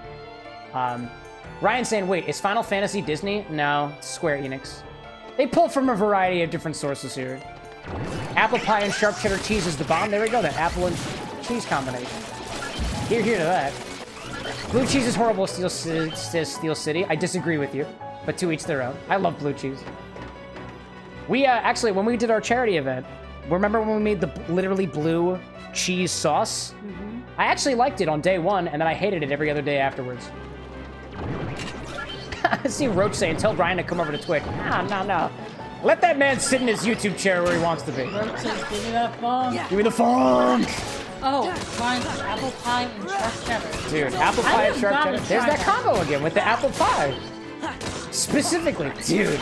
Ryan saying, wait, is Final Fantasy Disney? No, it's Square Enix. They pull from a variety of different sources here. Apple pie and sharp cheddar cheese is the bomb. There we go, that apple and cheese combination. Here to that. Blue cheese is horrible, Steel City. I disagree with you, but to each their own. I love blue cheese. We, actually, when we did our charity event, remember when we made the literally blue cheese sauce? Mm-hmm. I actually liked it on day one, and then I hated it every other day afterwards. I see Roach saying, tell Brian to come over to Twitch. No. Let that man sit in his YouTube chair where he wants to be. Roach says, give me that phone. Give me the phone! Oh, Brian's apple pie and sharp cheddar. Dude, apple pie and sharp cheddar. There's that combo again with the apple pie. Specifically, dude.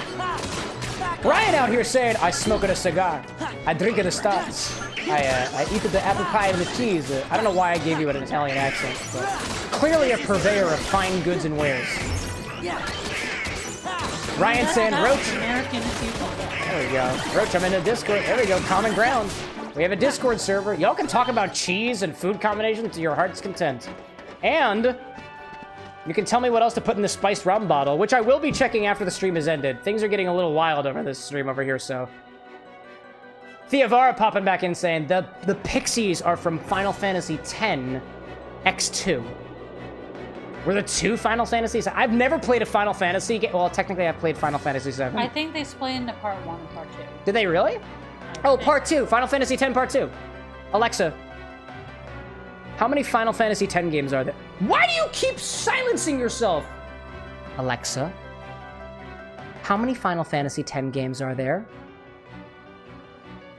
Brian out here saying, I smoke a cigar. I drink the stars. I eat the apple pie and the cheese. I don't know why I gave you an Italian accent, but clearly a purveyor of fine goods and wares. Ryan saying, Roach. There we go. Roach, I'm in the Discord. There we go, common ground. We have a Discord server. Y'all can talk about cheese and food combinations to your heart's content. And you can tell me what else to put in the spiced rum bottle, which I will be checking after the stream has ended. Things are getting a little wild over this stream over here, so. Theavara popping back in saying, the pixies are from Final Fantasy X X2. Were there 2 Final Fantasies? I've never played a Final Fantasy game. Well, technically I've played Final Fantasy VII. I think they split into part 1 and part 2. Did they really? Oh, part 2. Final Fantasy X part 2. Alexa, how many Final Fantasy X games are there? Why do you keep silencing yourself? Alexa, how many Final Fantasy X games are there?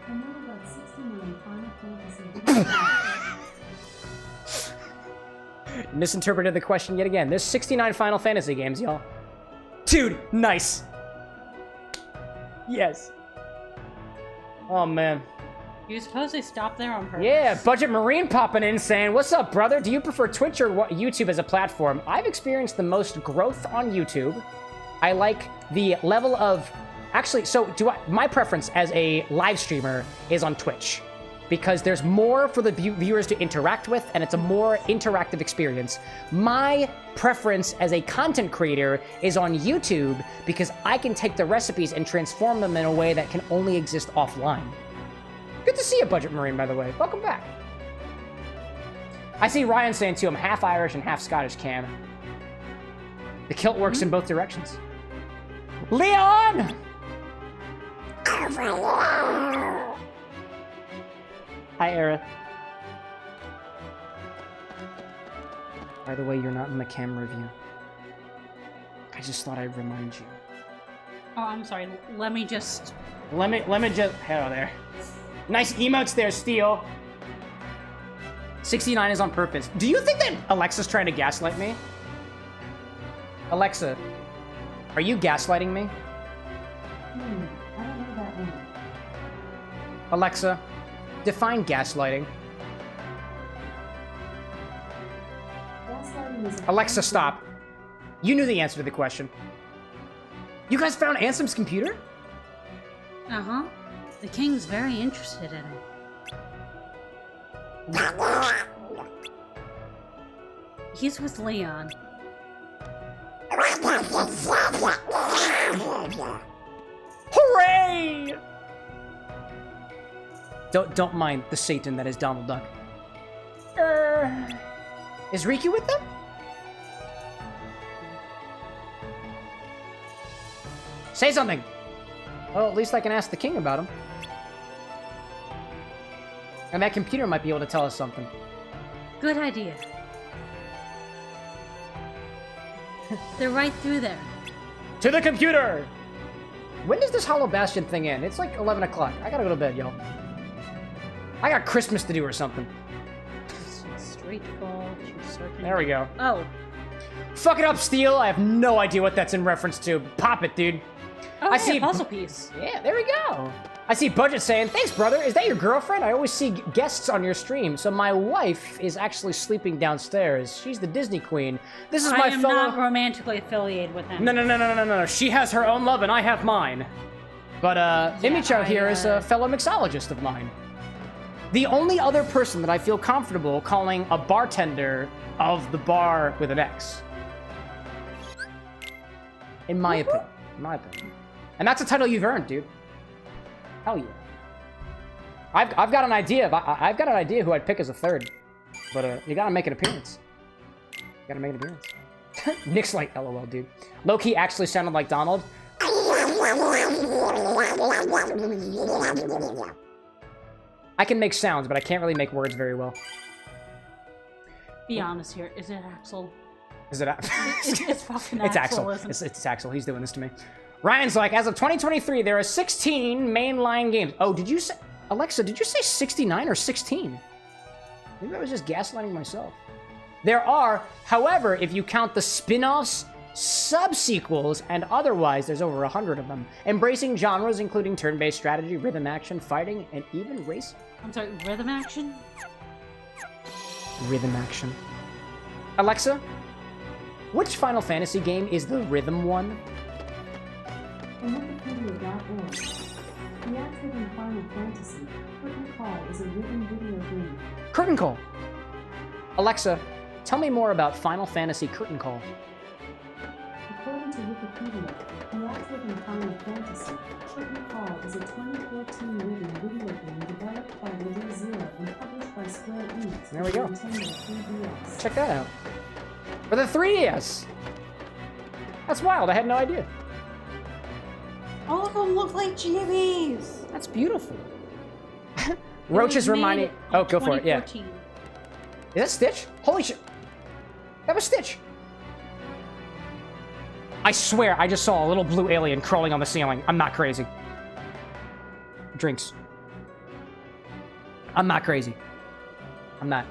I know about 69 Final Fantasy. Misinterpreted the question yet again. There's 69 Final Fantasy games, y'all. Dude, nice. Yes. Oh, man. You suppose they stopped there on purpose? Yeah, Budget Marine popping in saying, what's up, brother? Do you prefer Twitch or YouTube as a platform? I've experienced the most growth on YouTube. I like the level of... Actually, so my preference as a live streamer is on Twitch, because there's more for the viewers to interact with, and it's a more interactive experience. My preference as a content creator is on YouTube, because I can take the recipes and transform them in a way that can only exist offline. Good to see you, Budget Marine, by the way. Welcome back. I see Ryan saying, too, I'm half Irish and half Scottish, Cam. The kilt works in both directions. Leon! Hi, Aerith. By the way, you're not in the cam review. I just thought I'd remind you. Oh, I'm sorry. Let me just... Let me just... Hello there. Nice emotes there, Steel. 69 is on purpose. Do you think that Alexa's trying to gaslight me? Alexa, are you gaslighting me? I don't know that one. Alexa, define gaslighting. Gaslighting is Alexa, stop. You knew the answer to the question. You guys found Ansem's computer? Uh-huh. The king's very interested in it. He's with Leon. Hooray! Don't mind the Satan that is Donald Duck. Is Riku with them? Say something! Well, at least I can ask the king about him. And that computer might be able to tell us something. Good idea. They're right through there. To the computer! When does this Hollow Bastion thing end? It's like 11 o'clock. I gotta go to bed, y'all. I got Christmas to do or something. Straight ball to certain. There we go. Oh. Fuck it up, Steel. I have no idea what that's in reference to. Pop it, dude. Oh, I yeah, see puzzle piece. Yeah, there we go. I see Budget saying, thanks, brother. Is that your girlfriend? I always see guests on your stream. So my wife is actually sleeping downstairs. She's the Disney queen. This is my fellow... I am not romantically affiliated with him. No. She has her own love and I have mine. But, Imicho here is a fellow mixologist of mine. The only other person that I feel comfortable calling a bartender of the bar with an X. In my opinion. And that's a title you've earned, dude. Hell yeah. I've got an idea. I've got an idea who I'd pick as a third. But you gotta make an appearance. Nick's like, LOL, dude. Low-key actually sounded like Donald. I can make sounds, but I can't really make words very well. Be honest here. Is it Axel? Is it Axel? It's fucking Axel. It's Axel. He's doing this to me. Ryan's like, as of 2023, there are 16 mainline games. Oh, did you say... Alexa, did you say 69 or 16? Maybe I was just gaslighting myself. There are, however, if you count the spin-offs, sub-sequels, and otherwise, there's over 100 of them. Embracing genres including turn-based strategy, rhythm action, fighting, and even racing. I'm sorry, rhythm action? Rhythm action. Alexa, which Final Fantasy game is the rhythm one? Wikipedia.org. The active in Final Fantasy, Curtain Call is a rhythm video game. Curtain Call. Alexa, tell me more about Final Fantasy Curtain Call. According to Wikipedia, the active in Final Fantasy, Curtain Call is a 2014 rhythm video game developed by Little Zero and published by Square Enix. There we go. Nintendo 3DS. Check that out. For the 3DS. That's wild. I had no idea. All of them look like GBs. That's beautiful. Roach is reminding... Oh, go for it. Yeah. Is that Stitch? Holy shit. That was Stitch. I swear I just saw a little blue alien crawling on the ceiling. I'm not crazy. Drinks. I'm not crazy. I'm not.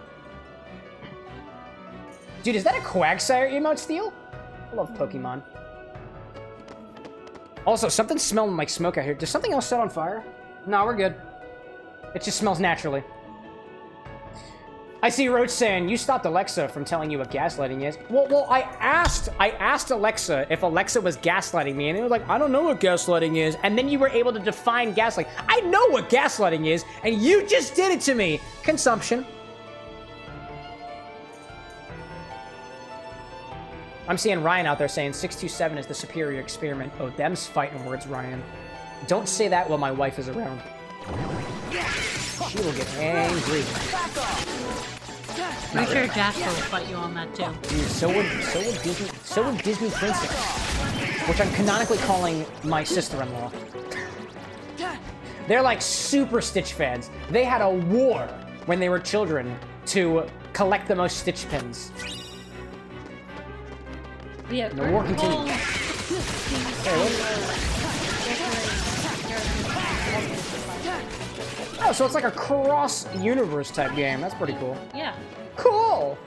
Dude, is that a Quagsire emote, Steel? I love Pokemon. Also, something's smelling like smoke out here. Does something else set on fire? No, we're good. It just smells naturally. I see Roach saying, you stopped Alexa from telling you what gaslighting is. Well, I asked Alexa if Alexa was gaslighting me, and it was like, I don't know what gaslighting is. And then you were able to define gaslighting. I know what gaslighting is, and you just did it to me. Consumption. I'm seeing Ryan out there saying 627 is the superior experiment. Oh, them's fighting words, Ryan. Don't say that while my wife is around. She will get angry. I'm sure Jasper will fight you on that too. Dude, so would Disney Princess, which I'm canonically calling my sister-in-law. They're like super Stitch fans. They had a war when they were children to collect the most Stitch pins. Yeah, the war continues. Oh, so it's like a cross-universe type game. That's pretty cool. Yeah. Cool!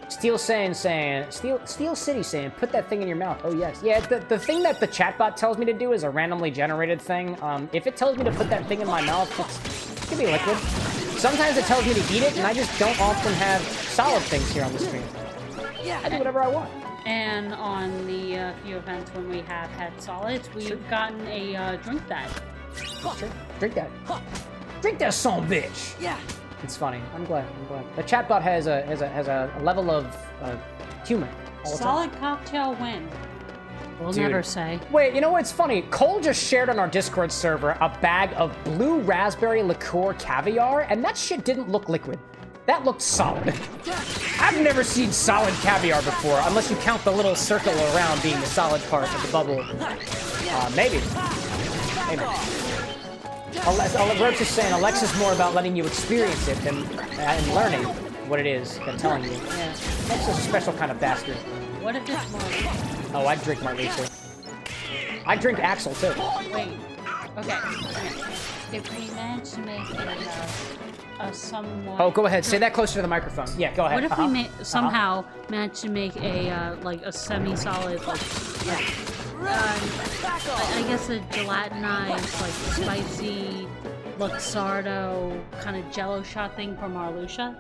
Steel City saying, put that thing in your mouth. Oh, yes. Yeah, the thing that the chatbot tells me to do is a randomly generated thing. If it tells me to put that thing in my mouth, it could be liquid. Sometimes it tells me to eat it, and I just don't often have solid things here on the screen. I do whatever I want. And on the few events when we have had solids, we've gotten a drink that. Sure. Drink that. Drink that son bitch. Yeah. It's funny. I'm glad. The chatbot has a level of humor. All the Solid time. cocktail win. We'll Dude. never say. Wait, you know what's funny? Cole just shared on our Discord server a bag of blue raspberry liqueur caviar, and that shit didn't look liquid. That looked solid. I've never seen solid caviar before, unless you count the little circle around being the solid part of the bubble. Maybe. Roach is saying Alexa's more about letting you experience it and learning what it is than telling you. Yeah. Alexa's a special kind of bastard. What if it's more? Oh, I drink Marley too. I drink Axel too. Wait. Okay. if we manage to make a somewhat... Oh, go ahead. Say that closer to the microphone. Yeah, go ahead. What if we somehow manage to make a, like, a semi-solid, like I guess a gelatinized, like, spicy, Luxardo kind of jello shot thing from Marluxia?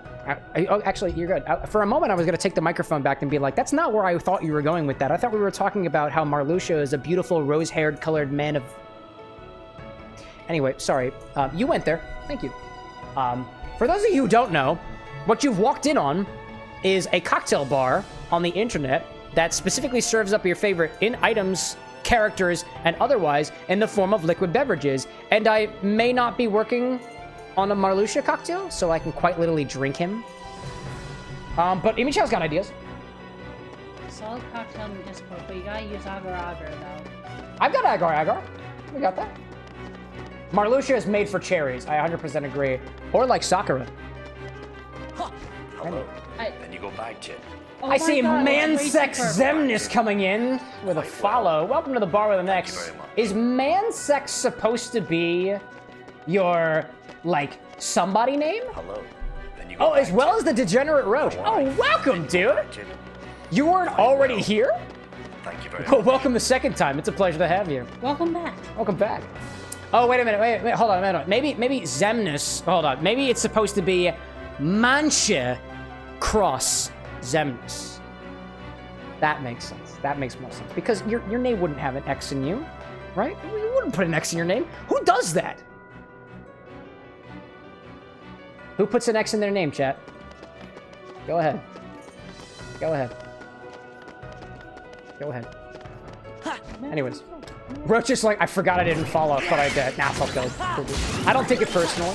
Oh, actually, you're good. For a moment, I was going to take the microphone back and be like, that's not where I thought you were going with that. I thought we were talking about how Marluxia is a beautiful rose-haired colored man of... Anyway, sorry. You went there. Thank you. For those of you who don't know, what you've walked in on is a cocktail bar on the internet that specifically serves up your favorite items, characters, and otherwise in the form of liquid beverages. And I may not be working on a Marluxia cocktail, so I can quite literally drink him. But Imichel's got ideas. Solid cocktail in the Discord, but you gotta use agar-agar, though. I've got agar-agar. We got that. Marluxia is made for cherries. I 100% agree. Or like Sakura. Hello. Then you go back to it. Oh I see Mansex Zemnis coming in with a follow. Welcome to the bar with an X. Is Mansex supposed to be your, like, somebody name? Hello. Then you go oh, as well as the Degenerate Roach. Oh, welcome, dude. You weren't already here? Thank you very Well, much. welcome the second time. It's a pleasure to have you. Welcome back. Welcome back. Oh, wait a minute. Wait, hold on a minute. Maybe Zemnis. Hold on. Maybe it's supposed to be Manche Cross Zemnis. That makes sense. That makes more sense. Because your name wouldn't have an X in you, right? You wouldn't put an X in your name. Who does that? Who puts an X in their name, chat? Go ahead. Go ahead. Go ahead. Anyways. Roach is like, I forgot I didn't follow, but I did. Nah, fuck those. I don't take it personally.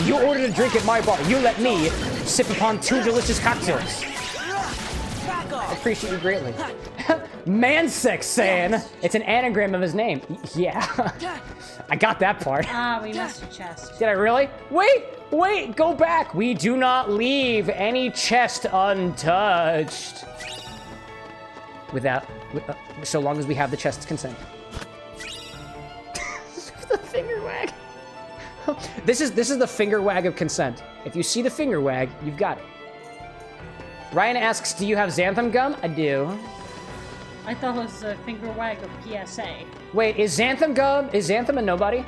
You ordered a drink at my bar. You let me sip upon 2 delicious cocktails. I appreciate you greatly. Mansex saying it's an anagram of his name. Yeah. I got that part. Ah, we missed a chest. Did I really? Wait, go back. We do not leave any chest untouched. So long as we have the chest's consent. The finger wag. This is the finger wag of consent. If you see the finger wag, you've got it. Ryan asks, do you have xanthan gum? I do. I thought it was a finger wag of PSA. Wait, is xanthan a nobody?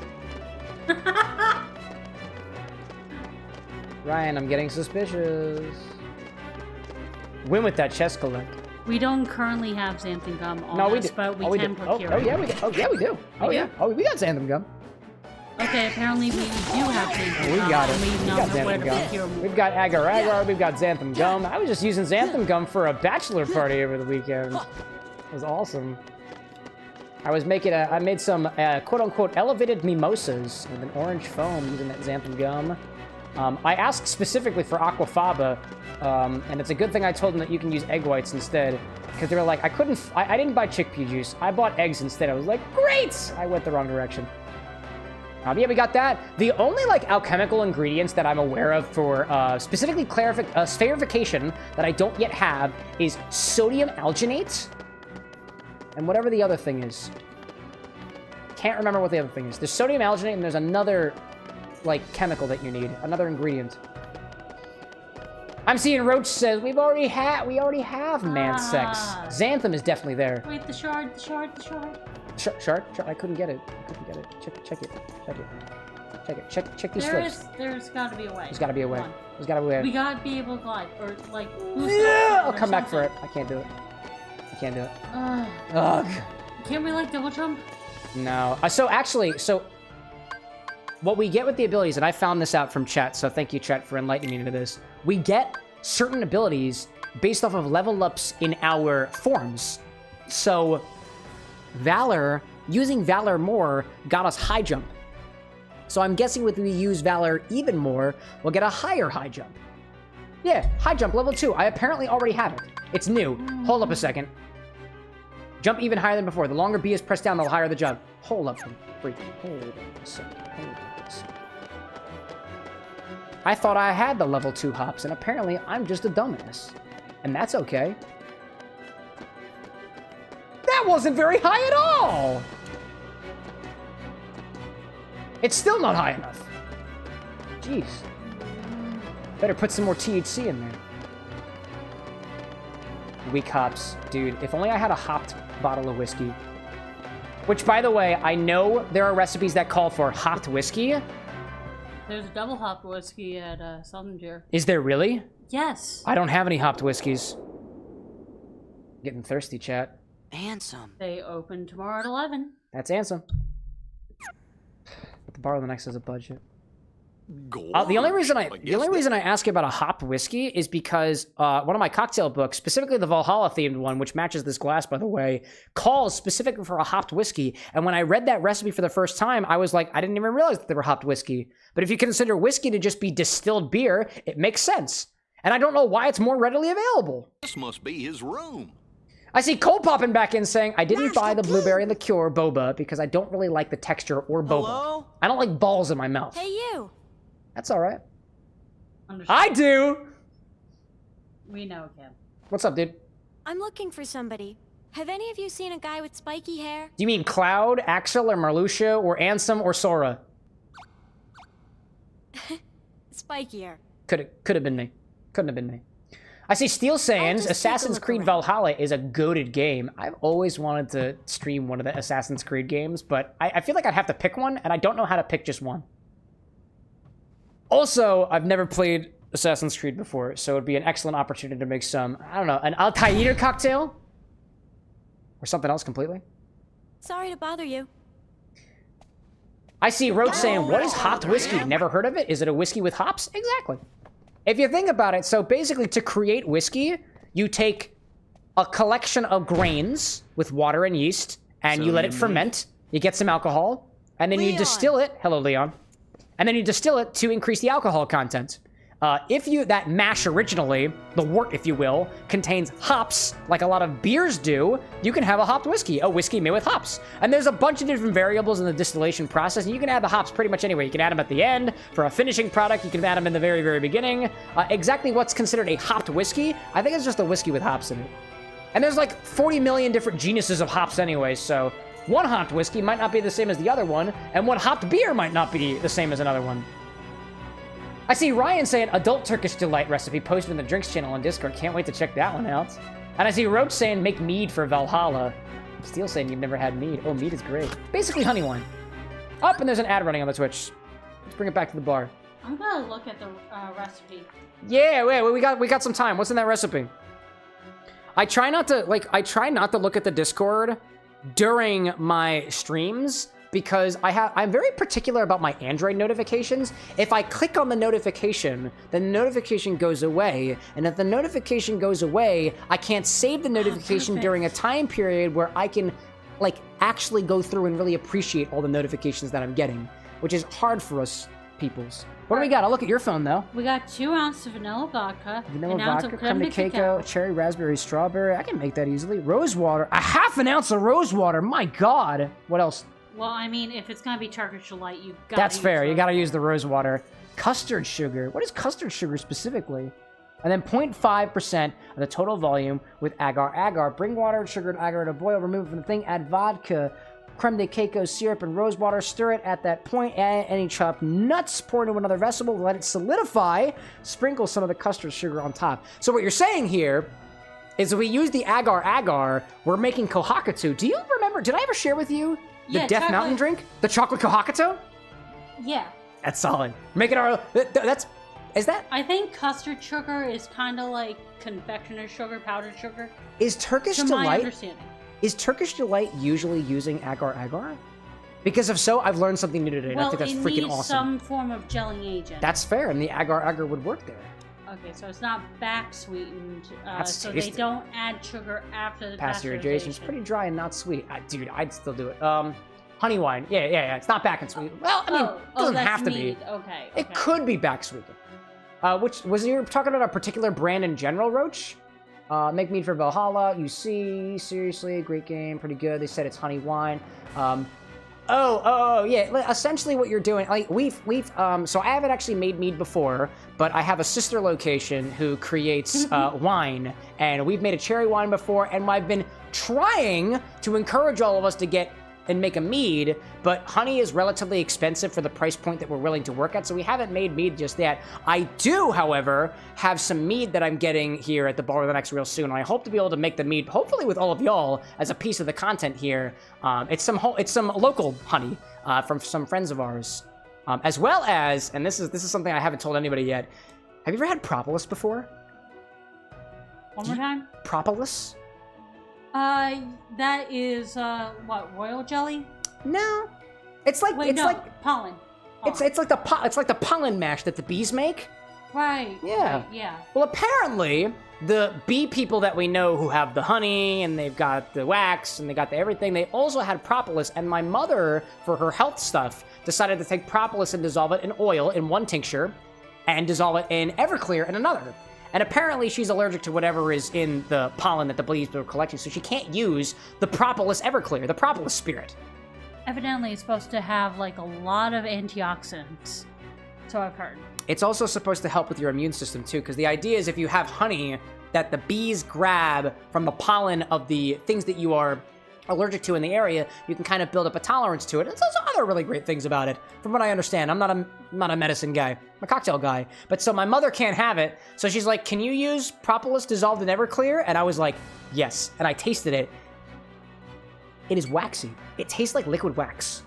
Ryan, I'm getting suspicious. Win with that chest collect. We don't currently have xanthan gum on us, but we can procure it. Oh, yeah, we do. Oh, yeah. Oh, we got xanthan gum. Okay, apparently we do have xanthan gum. We got it. We got xanthan gum. We've got agar-agar. We've got xanthan gum. I was just using xanthan gum for a bachelor party over the weekend. It was awesome. I made some quote-unquote elevated mimosas with an orange foam using that xanthan gum. I asked specifically for aquafaba, and it's a good thing I told them that you can use egg whites instead, because they were like, I didn't buy chickpea juice. I bought eggs instead. I was like, great! I went the wrong direction. Yeah, we got that. The only, like, alchemical ingredients that I'm aware of for, specifically spherification that I don't yet have is sodium alginate, and whatever the other thing is. Can't remember what the other thing is. There's sodium alginate, and there's another, like, chemical that you need. Another ingredient. I'm seeing Roach says, we already have Mansex. Xanthan is definitely there. Wait, the shard. Shard? I couldn't get it. Check it. Check these flips. There's gotta be a way. There's gotta be a way. We gotta be able to glide, or like, yeah, I'll come back for it. I can't do it. Ugh. Can't we, like, double jump? No. So what we get with the abilities, and I found this out from chat, so thank you, chat, for enlightening me into this. We get certain abilities based off of level ups in our forms. So, Valor, using Valor more, got us high jump. So I'm guessing if we use Valor even more, we'll get a higher high jump. Yeah, high jump, level 2. I apparently already have it. It's new. Hold up a second. Jump even higher than before. The longer B is pressed down, the higher the jump. Hold up a second. I thought I had the level 2 hops, and apparently I'm just a dumbass. And that's okay. That wasn't very high at all! It's still not high enough. Jeez. Better put some more THC in there. Weak hops. Dude, if only I had a hopped bottle of whiskey. Which, by the way, I know there are recipes that call for hopped whiskey. There's a double hopped whiskey at Southern Tier. Is there really? Yes. I don't have any hopped whiskeys. Getting thirsty, chat. Handsome. They open tomorrow at 11. That's handsome. But the bar on the next has a budget. The only reason I ask about a hopped whiskey is because one of my cocktail books, specifically the Valhalla themed one, which matches this glass by the way, calls specifically for a hopped whiskey. And when I read that recipe for the first time, I was like, I didn't even realize that they were hopped whiskey. But if you consider whiskey to just be distilled beer, it makes sense. And I don't know why it's more readily available. This must be his room. I see Cole popping back in saying, I didn't buy the blueberry liqueur boba because I don't really like the texture or boba. Hello? I don't like balls in my mouth. Hey, you. That's all right. Understood. I do. We know, Kim. What's up, dude? I'm looking for somebody. Have any of you seen a guy with spiky hair? Do you mean Cloud, Axel, or Marluxia, or Ansem, or Sora? Spikier. Could have been me. Couldn't have been me. I see Steel Sands, Assassin's Creed Valhalla is a goated game. I've always wanted to stream one of the Assassin's Creed games, but I feel like I'd have to pick one, and I don't know how to pick just one. Also, I've never played Assassin's Creed before, so it'd be an excellent opportunity to make some, I don't know, an Altair cocktail? Or something else completely? Sorry to bother you. I see Roach saying, what is hopped whiskey? Never heard of it? Is it a whiskey with hops? Exactly. If you think about it, so basically to create whiskey, you take a collection of grains with water and yeast, and you let it ferment, you get some alcohol, and then you distill it. Hello, Leon. And then you distill it to increase the alcohol content. That mash originally, the wort, if you will, contains hops, like a lot of beers do, you can have a hopped whiskey, a whiskey made with hops. And there's a bunch of different variables in the distillation process, and you can add the hops pretty much anyway. You can add them at the end. For a finishing product, you can add them in the very, very beginning. Exactly what's considered a hopped whiskey, I think it's just a whiskey with hops in it. And there's like 40 million different genuses of hops anyway, so one hopped whiskey might not be the same as the other one, and one hopped beer might not be the same as another one. I see Ryan saying adult Turkish delight recipe posted in the drinks channel on Discord. Can't wait to check that one out. And I see Roach saying make mead for Valhalla. Steel saying you've never had mead. Oh, mead is great. Basically honey wine. Up, and there's an ad running on the Twitch. Let's bring it back to the bar. I'm gonna look at the recipe. Yeah, wait, we got some time. What's in that recipe? I try not to look at the Discord during my streams because I'm very particular about my Android notifications. If I click on the notification, then the notification goes away. And if the notification goes away, I can't save the notification during a time period where I can like actually go through and really appreciate all the notifications that I'm getting, which is hard for us peoples. What do we got? I'll look at your phone though. We got 2 ounces of vanilla vodka, vanilla vodka, creme de cacao, cherry, raspberry, strawberry. I can make that easily. Rose water, a half an ounce of rose water. My God. What else? Well, I mean, if it's gonna be Turkish delight, you got. That's fair. You gotta use the rose water. Custard sugar. What is custard sugar specifically? And then 0.5% of the total volume with agar. Agar. Bring water, sugar, and agar to boil. Remove from the thing. Add vodka, creme de cacao, syrup, and rose water. Stir it at that point. Add any chopped nuts. Pour into another vessel. Let it solidify. Sprinkle some of the custard sugar on top. So what you're saying here is if we use the agar, we're making Kohakatu. Do you remember? Did I ever share with you the Death Mountain drink? The chocolate Kohakatu? Yeah. That's solid. Making our... Is that... I think custard sugar is kind of like confectioner's sugar, powdered sugar. Is Turkish to Delight... my understanding. Is Turkish Delight usually using agar? Because if so, I've learned something new today, and I think that's freaking awesome. Well, it needs some form of gelling agent. That's fair, and the agar would work there. Okay, so it's not back sweetened, so tasty. they don't add sugar after the pasteurization. It's pretty dry and not sweet. Dude, I'd still do it. Honey wine. Yeah. It's not back and sweet. Well, I mean, it doesn't have to be. Okay. It could be back sweetened. Which was you talking about a particular brand in general, Roach? Make mead for Valhalla. You see, seriously, great game, pretty good. They said it's honey wine. Yeah. Essentially, what you're doing, like so I haven't actually made mead before, but I have a sister location who creates wine, and we've made a cherry wine before, and I've been trying to encourage all of us to get and make a mead, but honey is relatively expensive for the price point that we're willing to work at, so we haven't made mead just yet. I do, however, have some mead that I'm getting here at the Bar with an X real soon, and I hope to be able to make the mead, hopefully with all of y'all, as a piece of the content here. It's some local honey from some friends of ours, as well as, and this is something I haven't told anybody yet. Have you ever had propolis before? One more time? Propolis? That is, what, royal jelly? No. It's like, pollen. It's like the pollen mash that the bees make. Right. Yeah. Right, yeah. Well, apparently, the bee people that we know who have the honey, and they've got the wax, and they got the everything, they also had propolis, and my mother, for her health stuff, decided to take propolis and dissolve it in oil in one tincture, and dissolve it in Everclear in another. And apparently she's allergic to whatever is in the pollen that the bees are collecting, so she can't use the propolis Everclear, the propolis spirit. Evidently, it's supposed to have, like, a lot of antioxidants. So I've heard. It's also supposed to help with your immune system, too, because the idea is if you have honey that the bees grab from the pollen of the things that you are allergic to in the area, you can kind of build up a tolerance to it. There's also other really great things about it, from what I understand. I'm not a medicine guy. I'm a cocktail guy. But so my mother can't have it, so she's like, can you use propolis dissolved in Everclear? And I was like, yes. And I tasted it. It is waxy. It tastes like liquid wax.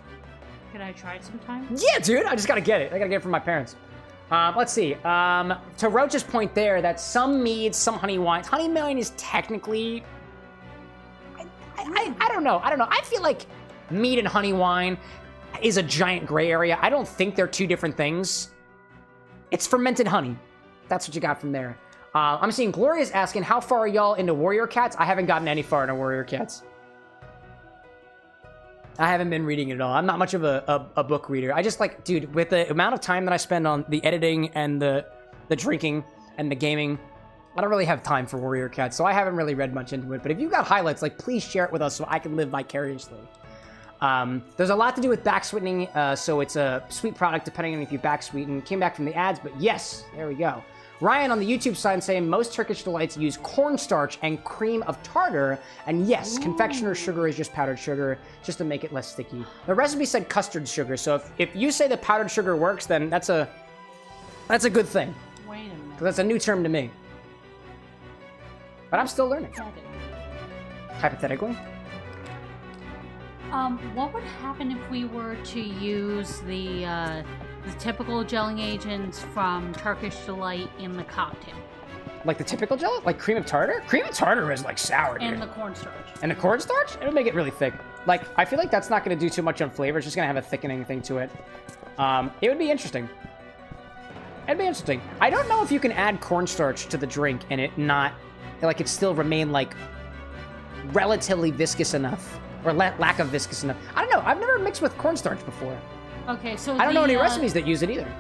Could I try it sometime? Yeah, dude. I just gotta get it. I gotta get it from my parents. Let's see. To Roach's point there, that some meads, some honey wines. Honey wine is technically... I don't know. I feel like mead and honey wine is a giant gray area. I don't think they're two different things. It's fermented honey. That's what you got from there. I'm seeing Gloria's asking, how far are y'all into Warrior Cats? I haven't gotten any far into Warrior Cats. I haven't been reading it at all. I'm not much of a book reader. I just like, dude, with the amount of time that I spend on the editing and the drinking and the gaming, I don't really have time for Warrior Cats, so I haven't really read much into it. But if you've got highlights, like, please share it with us so I can live vicariously. There's a lot to do with back sweetening, so it's a sweet product depending on if you back sweeten. Came back from the ads, but yes, there we go. Ryan on the YouTube side saying most Turkish delights use cornstarch and cream of tartar, and yes, confectioner's sugar is just powdered sugar, just to make it less sticky. The recipe said custard sugar, so if you say that powdered sugar works, then that's a good thing. Wait a minute. Because that's a new term to me. But I'm still learning. Hypothetically. What would happen if we were to use the typical gelling agents from Turkish Delight in the cocktail? Like the typical gel? Like cream of tartar? Cream of tartar is like sour, dude. And the cornstarch. And the cornstarch? It'll make it really thick. Like, I feel like that's not going to do too much on flavor. It's just going to have a thickening thing to it. It would be interesting. It'd be interesting. I don't know if you can add cornstarch to the drink and it not... like it still remain like relatively viscous enough or lack of viscous enough. I don't know. I've never mixed with cornstarch before. Okay, so I don't know any recipes that use it either.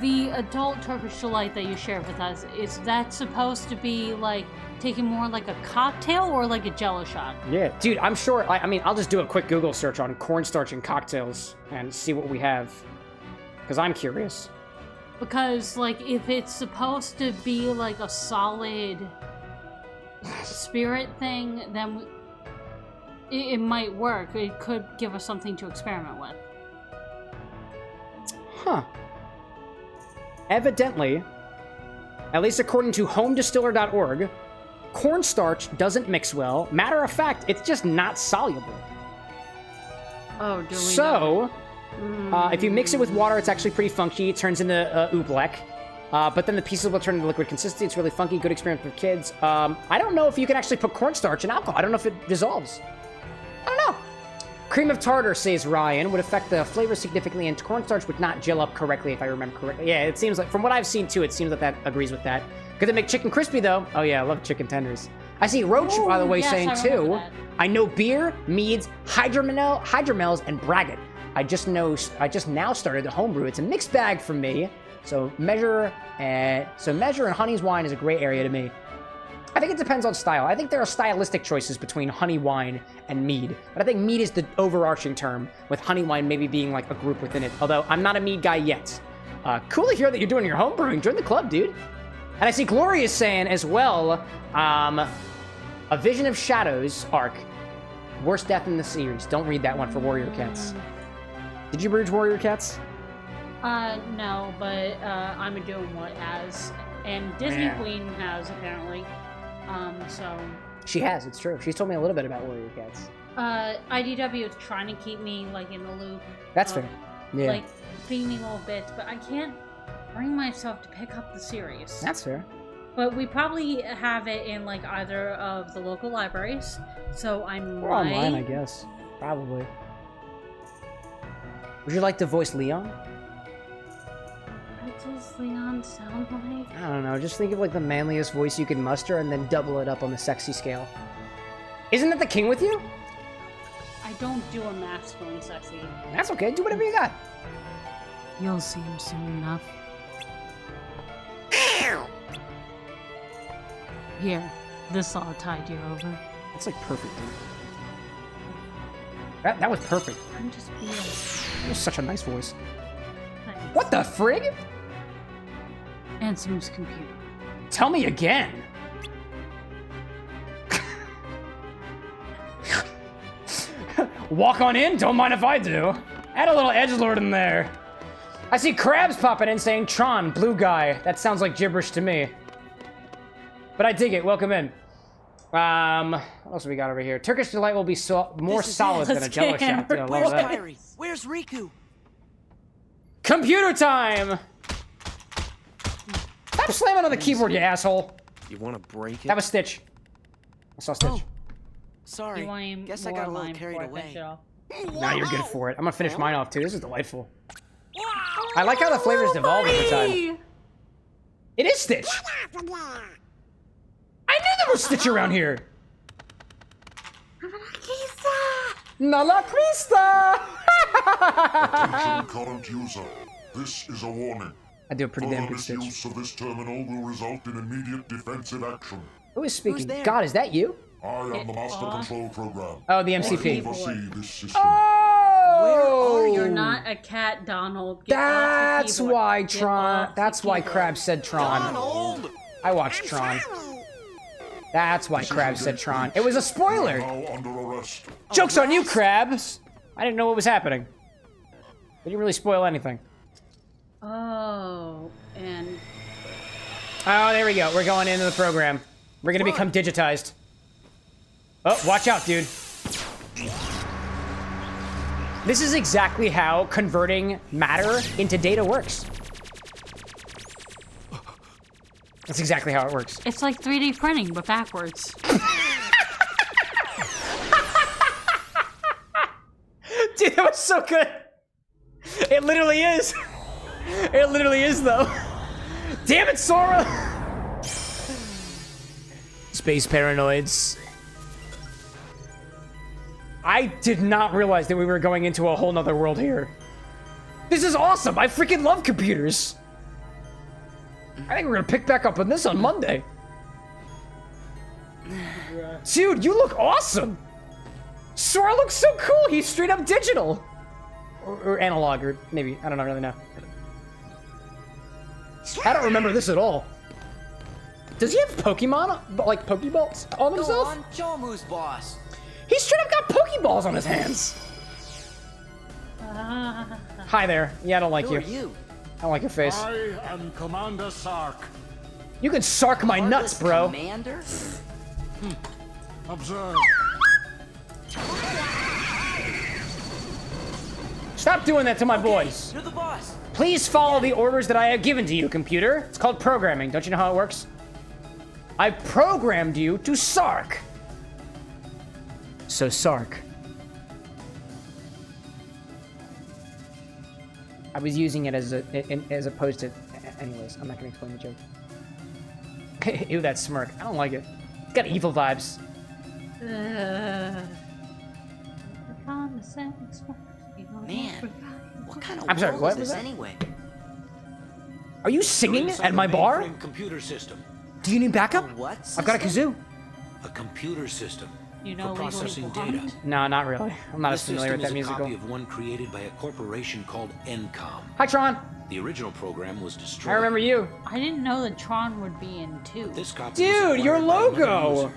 The adult Turkish Delight that you shared with us, is that supposed to be like taking more like a cocktail or like a jello shot? Yeah, dude, I'm sure. I mean, I'll just do a quick Google search on cornstarch and cocktails and see what we have, because I'm curious. Because like if it's supposed to be like a solid spirit thing, then it might work. It could give us something to experiment with. Huh. Evidently, at least according to homedistiller.org, cornstarch doesn't mix well. Matter of fact, it's just not soluble. Oh, do we So, if you mix it with water, it's actually pretty funky. It turns into oobleck. But then the pieces will turn into liquid consistency. It's really funky, good experiment for kids. I don't know if you can actually put cornstarch in alcohol. I don't know if it dissolves. I don't know. Cream of tartar, says Ryan, would affect the flavor significantly, and cornstarch would not gel up correctly, if I remember correctly. Yeah, it seems like, from what I've seen too, it seems that agrees with that. Could it make chicken crispy, though? Oh yeah, I love chicken tenders. I see Roach, by the way, yes, saying too, I know beer, meads, hydromels, and braggot. I just now started to homebrew. It's a mixed bag for me. So measure and honey's wine is a gray area to me. I think it depends on style. I think there are stylistic choices between honey wine and mead, but I think mead is the overarching term, with honey wine maybe being like a group within it. Although I'm not a mead guy yet. Cool to hear that you're doing your home brewing. Join the club, dude. And I see Gloria is saying as well, a Vision of Shadows arc Worst death in the series. Don't read that one for Warrior Cats. Did you bridge Warrior Cats? No, but I'm doing what has, and Disney Queen has apparently. So. She has. It's true. She's told me a little bit about Warrior Cats. IDW is trying to keep me like in the loop. That's fair. Yeah. Like feeding me little bits, but I can't bring myself to pick up the series. That's fair. But we probably have it in like either of the local libraries, so I'm or online, I guess. Probably. Would you like to voice Leon? What does Leon sound like? I don't know. Just think of like the manliest voice you can muster, and then double it up on the sexy scale. Isn't that the king with you? I don't do a masculine sexy. That's okay. Do whatever you got. You'll see him soon enough. Here, this all tide you over. That's like perfect. That was perfect. I'm just being. That was such a nice voice. Thanks. What the frig? Ansom's computer. Tell me again. Walk on in, don't mind if I do. Add a little edgelord in there. I see Crabs popping in saying Tron, blue guy. That sounds like gibberish to me. But I dig it, welcome in. What else we got over here? Turkish Delight will be more solid than a Jello shot. Dude, I love that. Where's Riku? Computer time! Stop slamming on the keyboard, you asshole. You want to break it? That was Stitch. I saw Stitch. Oh, sorry. Guess I got a little carried away. Nah, you're good for it. I'm gonna finish mine off too. This is delightful. I like how the flavors devolve over time. It is Stitch. I knew there was Stitch around here. Nala Krista! Attention current user. This is a warning. I do a pretty damn good Stitch. Stitch. Misuse of this terminal will result in immediate defensive action. Who is speaking? God, is that you? I am the Master Control Program. Oh, the MCP. I oversee this system. Oh! You're not a cat, Donald. Get That's off the why keyboard. Tron. That's why Krabs said Tron. Donald! I watched Tron. That's why Krabs said Tron. It was a spoiler. Now under arrest. Joke's on you, Krabs. I didn't know what was happening. They didn't really spoil anything. Oh, and... Oh, there we go. We're going into the program. We're gonna become digitized. Oh, watch out, dude. This is exactly how converting matter into data works. That's exactly how it works. It's like 3D printing, but backwards. Dude, that was so good. It literally is. It literally is, though. Damn it, Sora! Space paranoids. I did not realize that we were going into a whole nother world here. This is awesome! I freaking love computers! I think we're gonna pick back up on this on Monday. Dude, you look awesome! Sora looks so cool! He's straight up digital! Or analog, or maybe, I don't really know. I don't remember this at all. Does he have Pokemon, like Pokeballs on himself? Go on, show him who's boss. He straight up got Pokeballs on his hands. Hi there. Yeah, I don't like Who you. are you? I don't like your face. I am Commander Sark. You can sark my nuts, bro. Commander? Observe. Stop doing that to my boys. You're the boss. Please follow the orders that I have given to you, computer. It's called programming. Don't you know how it works? I programmed you to sark. So sark. I was using it as opposed to. Anyways, I'm not gonna explain the joke. Ew, that smirk. I don't like it. It's got evil vibes. Man, what kind of I'm sorry, world what is was this that? anyway? Are you singing at my bar? Computer system. Do you need backup? What? I've got a kazoo. A computer system. You know, for processing data. No, not really. I'm not as This familiar with that system is a musical. copy of one created by a corporation called Encom. Hi, Tron. The original program was destroyed. I remember you. I didn't know that Tron would be in 2. This copy Dude, was your acquired by another logo. user.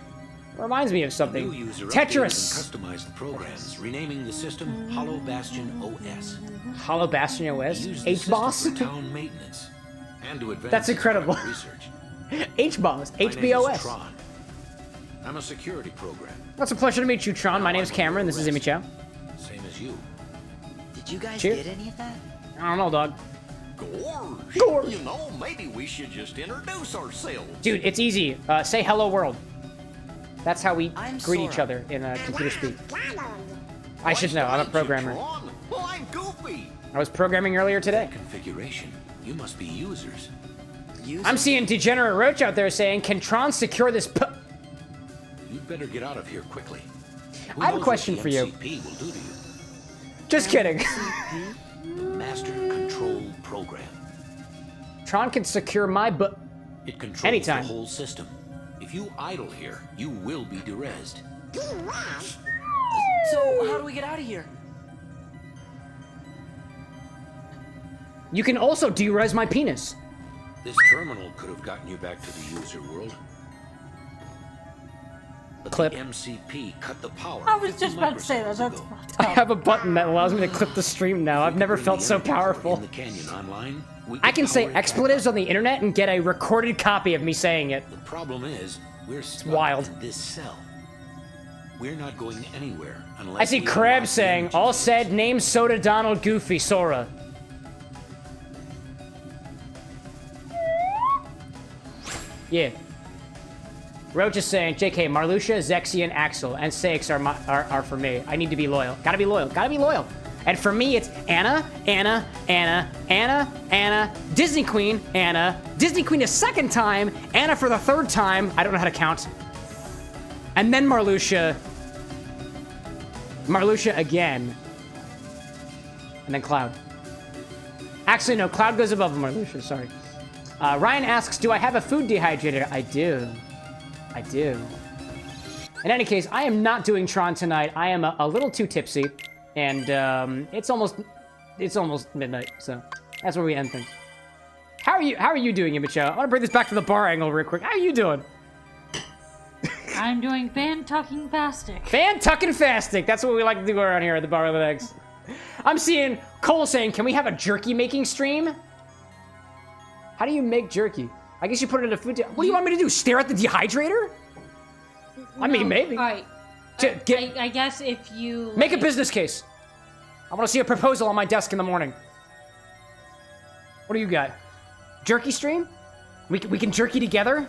reminds me of something. New user Tetris. updated and customized the programs, renaming the system Hollow Bastion OS. Hollow Bastion OS? Use the HBoss? system for town maintenance and to advance That's incredible. research. HBoss. My name is HBOS. Tron. I'm a security program. Well, it's a pleasure to meet you, Tron. My name's Cameron. This is Imi Chow. Same as you. Did you guys Cheers. get any of that? I don't know, dog. Gorge. You know, maybe we should just introduce ourselves. Dude, it's easy. Say hello world. That's how we greet each Sora. other in computer speak. I should know. I'm a programmer. Well, I'm Goofy. I was programming earlier today. Configuration. You must be users. I'm seeing Degenerate Roach out there saying, "Can Tron secure this?" You'd better get out of here quickly. I have a question for you. MCP will do to you. Just kidding. Master Control Program. Tron can secure my butt It controls anytime. the whole system. If you idle here, you will be derezzed. So, how do we get out of here? You can also derez my penis. This terminal could have gotten you back to the user world. But Clip. the MCP cut the power. I was just about to say that. That's I have a button that allows me to clip the stream now. I've never felt so powerful. In the canyon online, we I can say power it expletives on the internet and get a recorded copy of me saying it. The problem is, we're stuck wild. in this cell. We're not going anywhere unless I see we Crab unlock saying, the all said, name Soda Donald Goofy Sora. Yeah. Roach is saying, JK, Marluxia, Zexian, Axel, and Sakes are for me. I need to be loyal. Gotta be loyal. Gotta be loyal. And for me, it's Anna, Disney Queen, Anna, Disney Queen a second time, Anna for the third time. I don't know how to count. And then Marluxia. Marluxia again. And then Cloud. Actually, no, Cloud goes above Marluxia, sorry. Ryan asks, do I have a food dehydrator? I do. I do. In any case, I am not doing Tron tonight. I am a little too tipsy. And it's almost midnight, so that's where we end things. How are you doing, Imicho? I want to bring this back to the bar angle real quick. How are you doing? I'm doing fan-tucking-fastic. Fan-tucking-fastic. That's what we like to do around here at the Bar with an X. I'm seeing Cole saying, can we have a jerky making stream? How do you make jerky? I guess you put it in a food... What do you want me to do? Stare at the dehydrator? I mean, maybe. All right. I guess if you... Make a business case. I want to see a proposal on my desk in the morning. What do you got? Jerky stream? We can jerky together?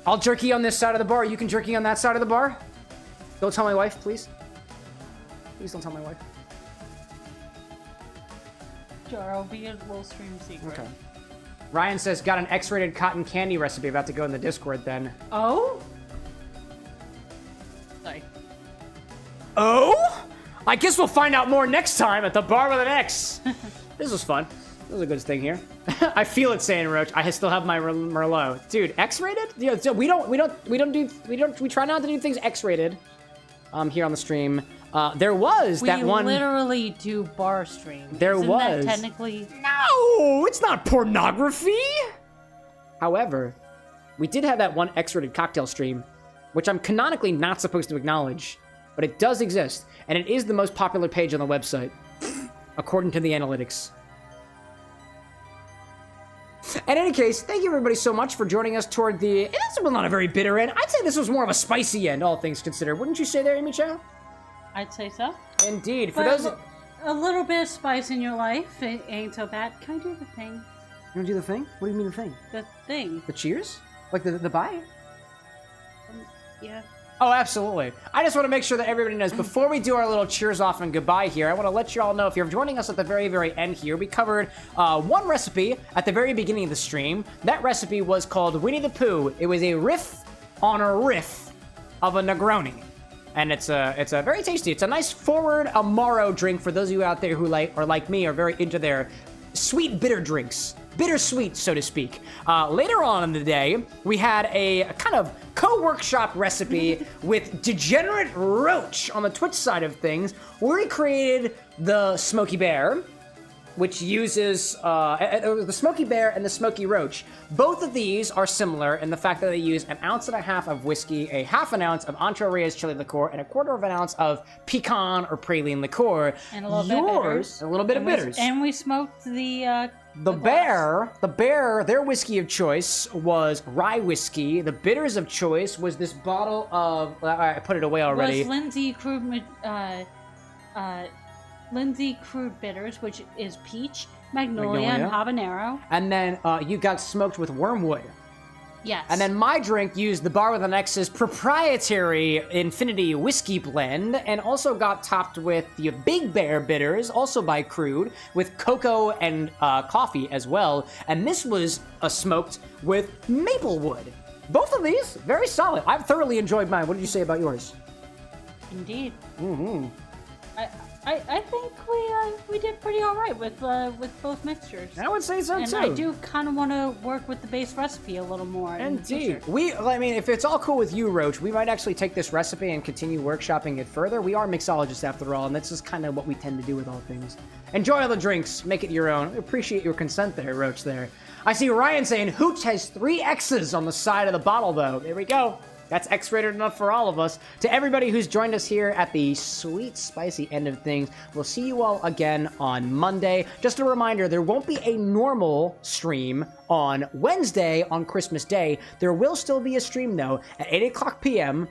I'll jerky on this side of the bar. You can jerky on that side of the bar? Don't tell my wife, please. Please don't tell my wife. Sure, I'll be a little stream secret. Okay. Ryan says, got an X-rated cotton candy recipe about to go in the Discord then. Oh? Sorry. Oh? I guess we'll find out more next time at the Bar with an X. This was fun. This was a good thing here. I feel it saying Roach. I still have my Merlot. Dude, X-rated? Yeah, so we try not to do things X-rated here on the stream. There was that one. We literally do bar streams. There Isn't was. That technically. No, it's not pornography. However, we did have that one X-rated cocktail stream, which I'm canonically not supposed to acknowledge, but it does exist, and it is the most popular page on the website, according to the analytics. In any case, thank you everybody so much for joining us toward the... This was not a very bitter end. I'd say this was more of a spicy end, all things considered. Wouldn't you say there, Amy Chow? I'd say so. Indeed. For But those... a little bit of spice in your life it ain't so bad. Can I do the thing? You want to do the thing? What do you mean the thing? The thing. The cheers? Like the bye? Yeah. Oh, absolutely. I just want to make sure that everybody knows, before we do our little cheers off and goodbye here, I want to let you all know, if you're joining us at the very, very end here, we covered one recipe at the very beginning of the stream. That recipe was called Winnie the Pooh. It was a riff on a riff of a Negroni. And it's a very tasty. It's a nice forward Amaro drink for those of you out there who are like me, are very into their sweet bitter drinks. Bittersweet, so to speak. Later on in the day, we had a kind of co-workshop recipe with Degenerate Roach on the Twitch side of things, where he created the Smoky Bear, which uses the Smoky Bear and the Smoky Roach. Both of these are similar in the fact that they use 1.5 ounces of whiskey, 1/2 ounce of Ancho Reyes Chile liqueur, and 1/4 ounce of Pecan or praline liqueur. And a little bit of bitters. A little bit of bitters. And we smoked the Bear, their whiskey of choice was rye whiskey. The bitters of choice was this bottle of, I put it away already. Was Lindsey Crude bitters, which is peach, Magnolia, and habanero. And then you got smoked with Wormwood. Yes. And then my drink used the Bar with an X's proprietary Infinity whiskey blend, and also got topped with the Big Bear bitters, also by Crude, with cocoa and coffee as well. And this was smoked with Maplewood. Both of these, very solid. I've thoroughly enjoyed mine. What did you say about yours? Indeed. Mm-hmm. I think we did pretty all right with both mixtures. I would say so too. And I do kind of want to work with the base recipe a little more. Indeed. I mean, if it's all cool with you, Roach, we might actually take this recipe and continue workshopping it further. We are mixologists after all, and that's just kind of what we tend to do with all things. Enjoy all the drinks. Make it your own. I appreciate your consent there, Roach, there. I see Ryan saying Hooch has 3 X's on the side of the bottle, though. There we go. That's X-rated enough for all of us. To everybody who's joined us here at the sweet, spicy end of things, we'll see you all again on Monday. Just a reminder, there won't be a normal stream on Wednesday on Christmas Day. There will still be a stream, though, at 8 o'clock p.m.,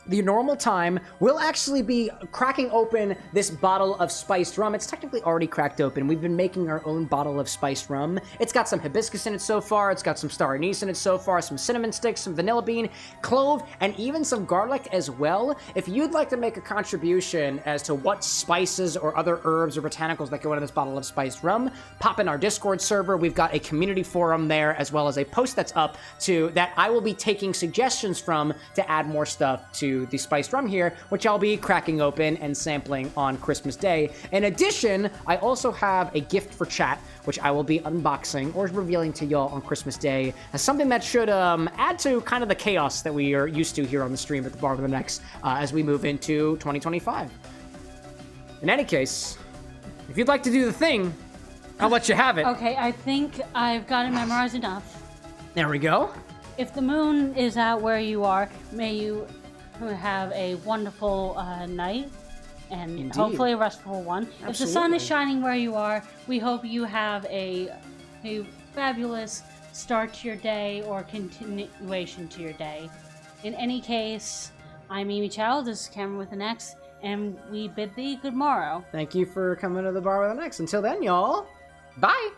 the normal time. We'll actually be cracking open this bottle of spiced rum. It's technically already cracked open. We've been making our own bottle of spiced rum. It's got some hibiscus in it so far. It's got some star anise in it so far, some cinnamon sticks, some vanilla bean, clove, and even some garlic as well. If you'd like to make a contribution as to what spices or other herbs or botanicals that go into this bottle of spiced rum, pop in our Discord server. We've got a community forum there, as well as a post that's up that I will be taking suggestions from to add more stuff to the spiced rum here, which I'll be cracking open and sampling on Christmas Day. In addition, I also have a gift for chat, which I will be unboxing or revealing to y'all on Christmas Day as something that should add to kind of the chaos that we are used to here on the stream at the Bar with an X as we move into 2025. In any case, if you'd like to do the thing, I'll let you have it. Okay, I think I've got it memorized enough. There we go. If the moon is out where you are, may you have a wonderful night, and Indeed. hopefully a restful one. Absolutely. If the sun is shining where you are, we hope you have a fabulous start to your day or continuation to your day. In any case, I'm Amy Chow, this is Cameron with an X, and we bid thee good morrow. Thank you for coming to the Bar with an X. Until then, y'all, bye!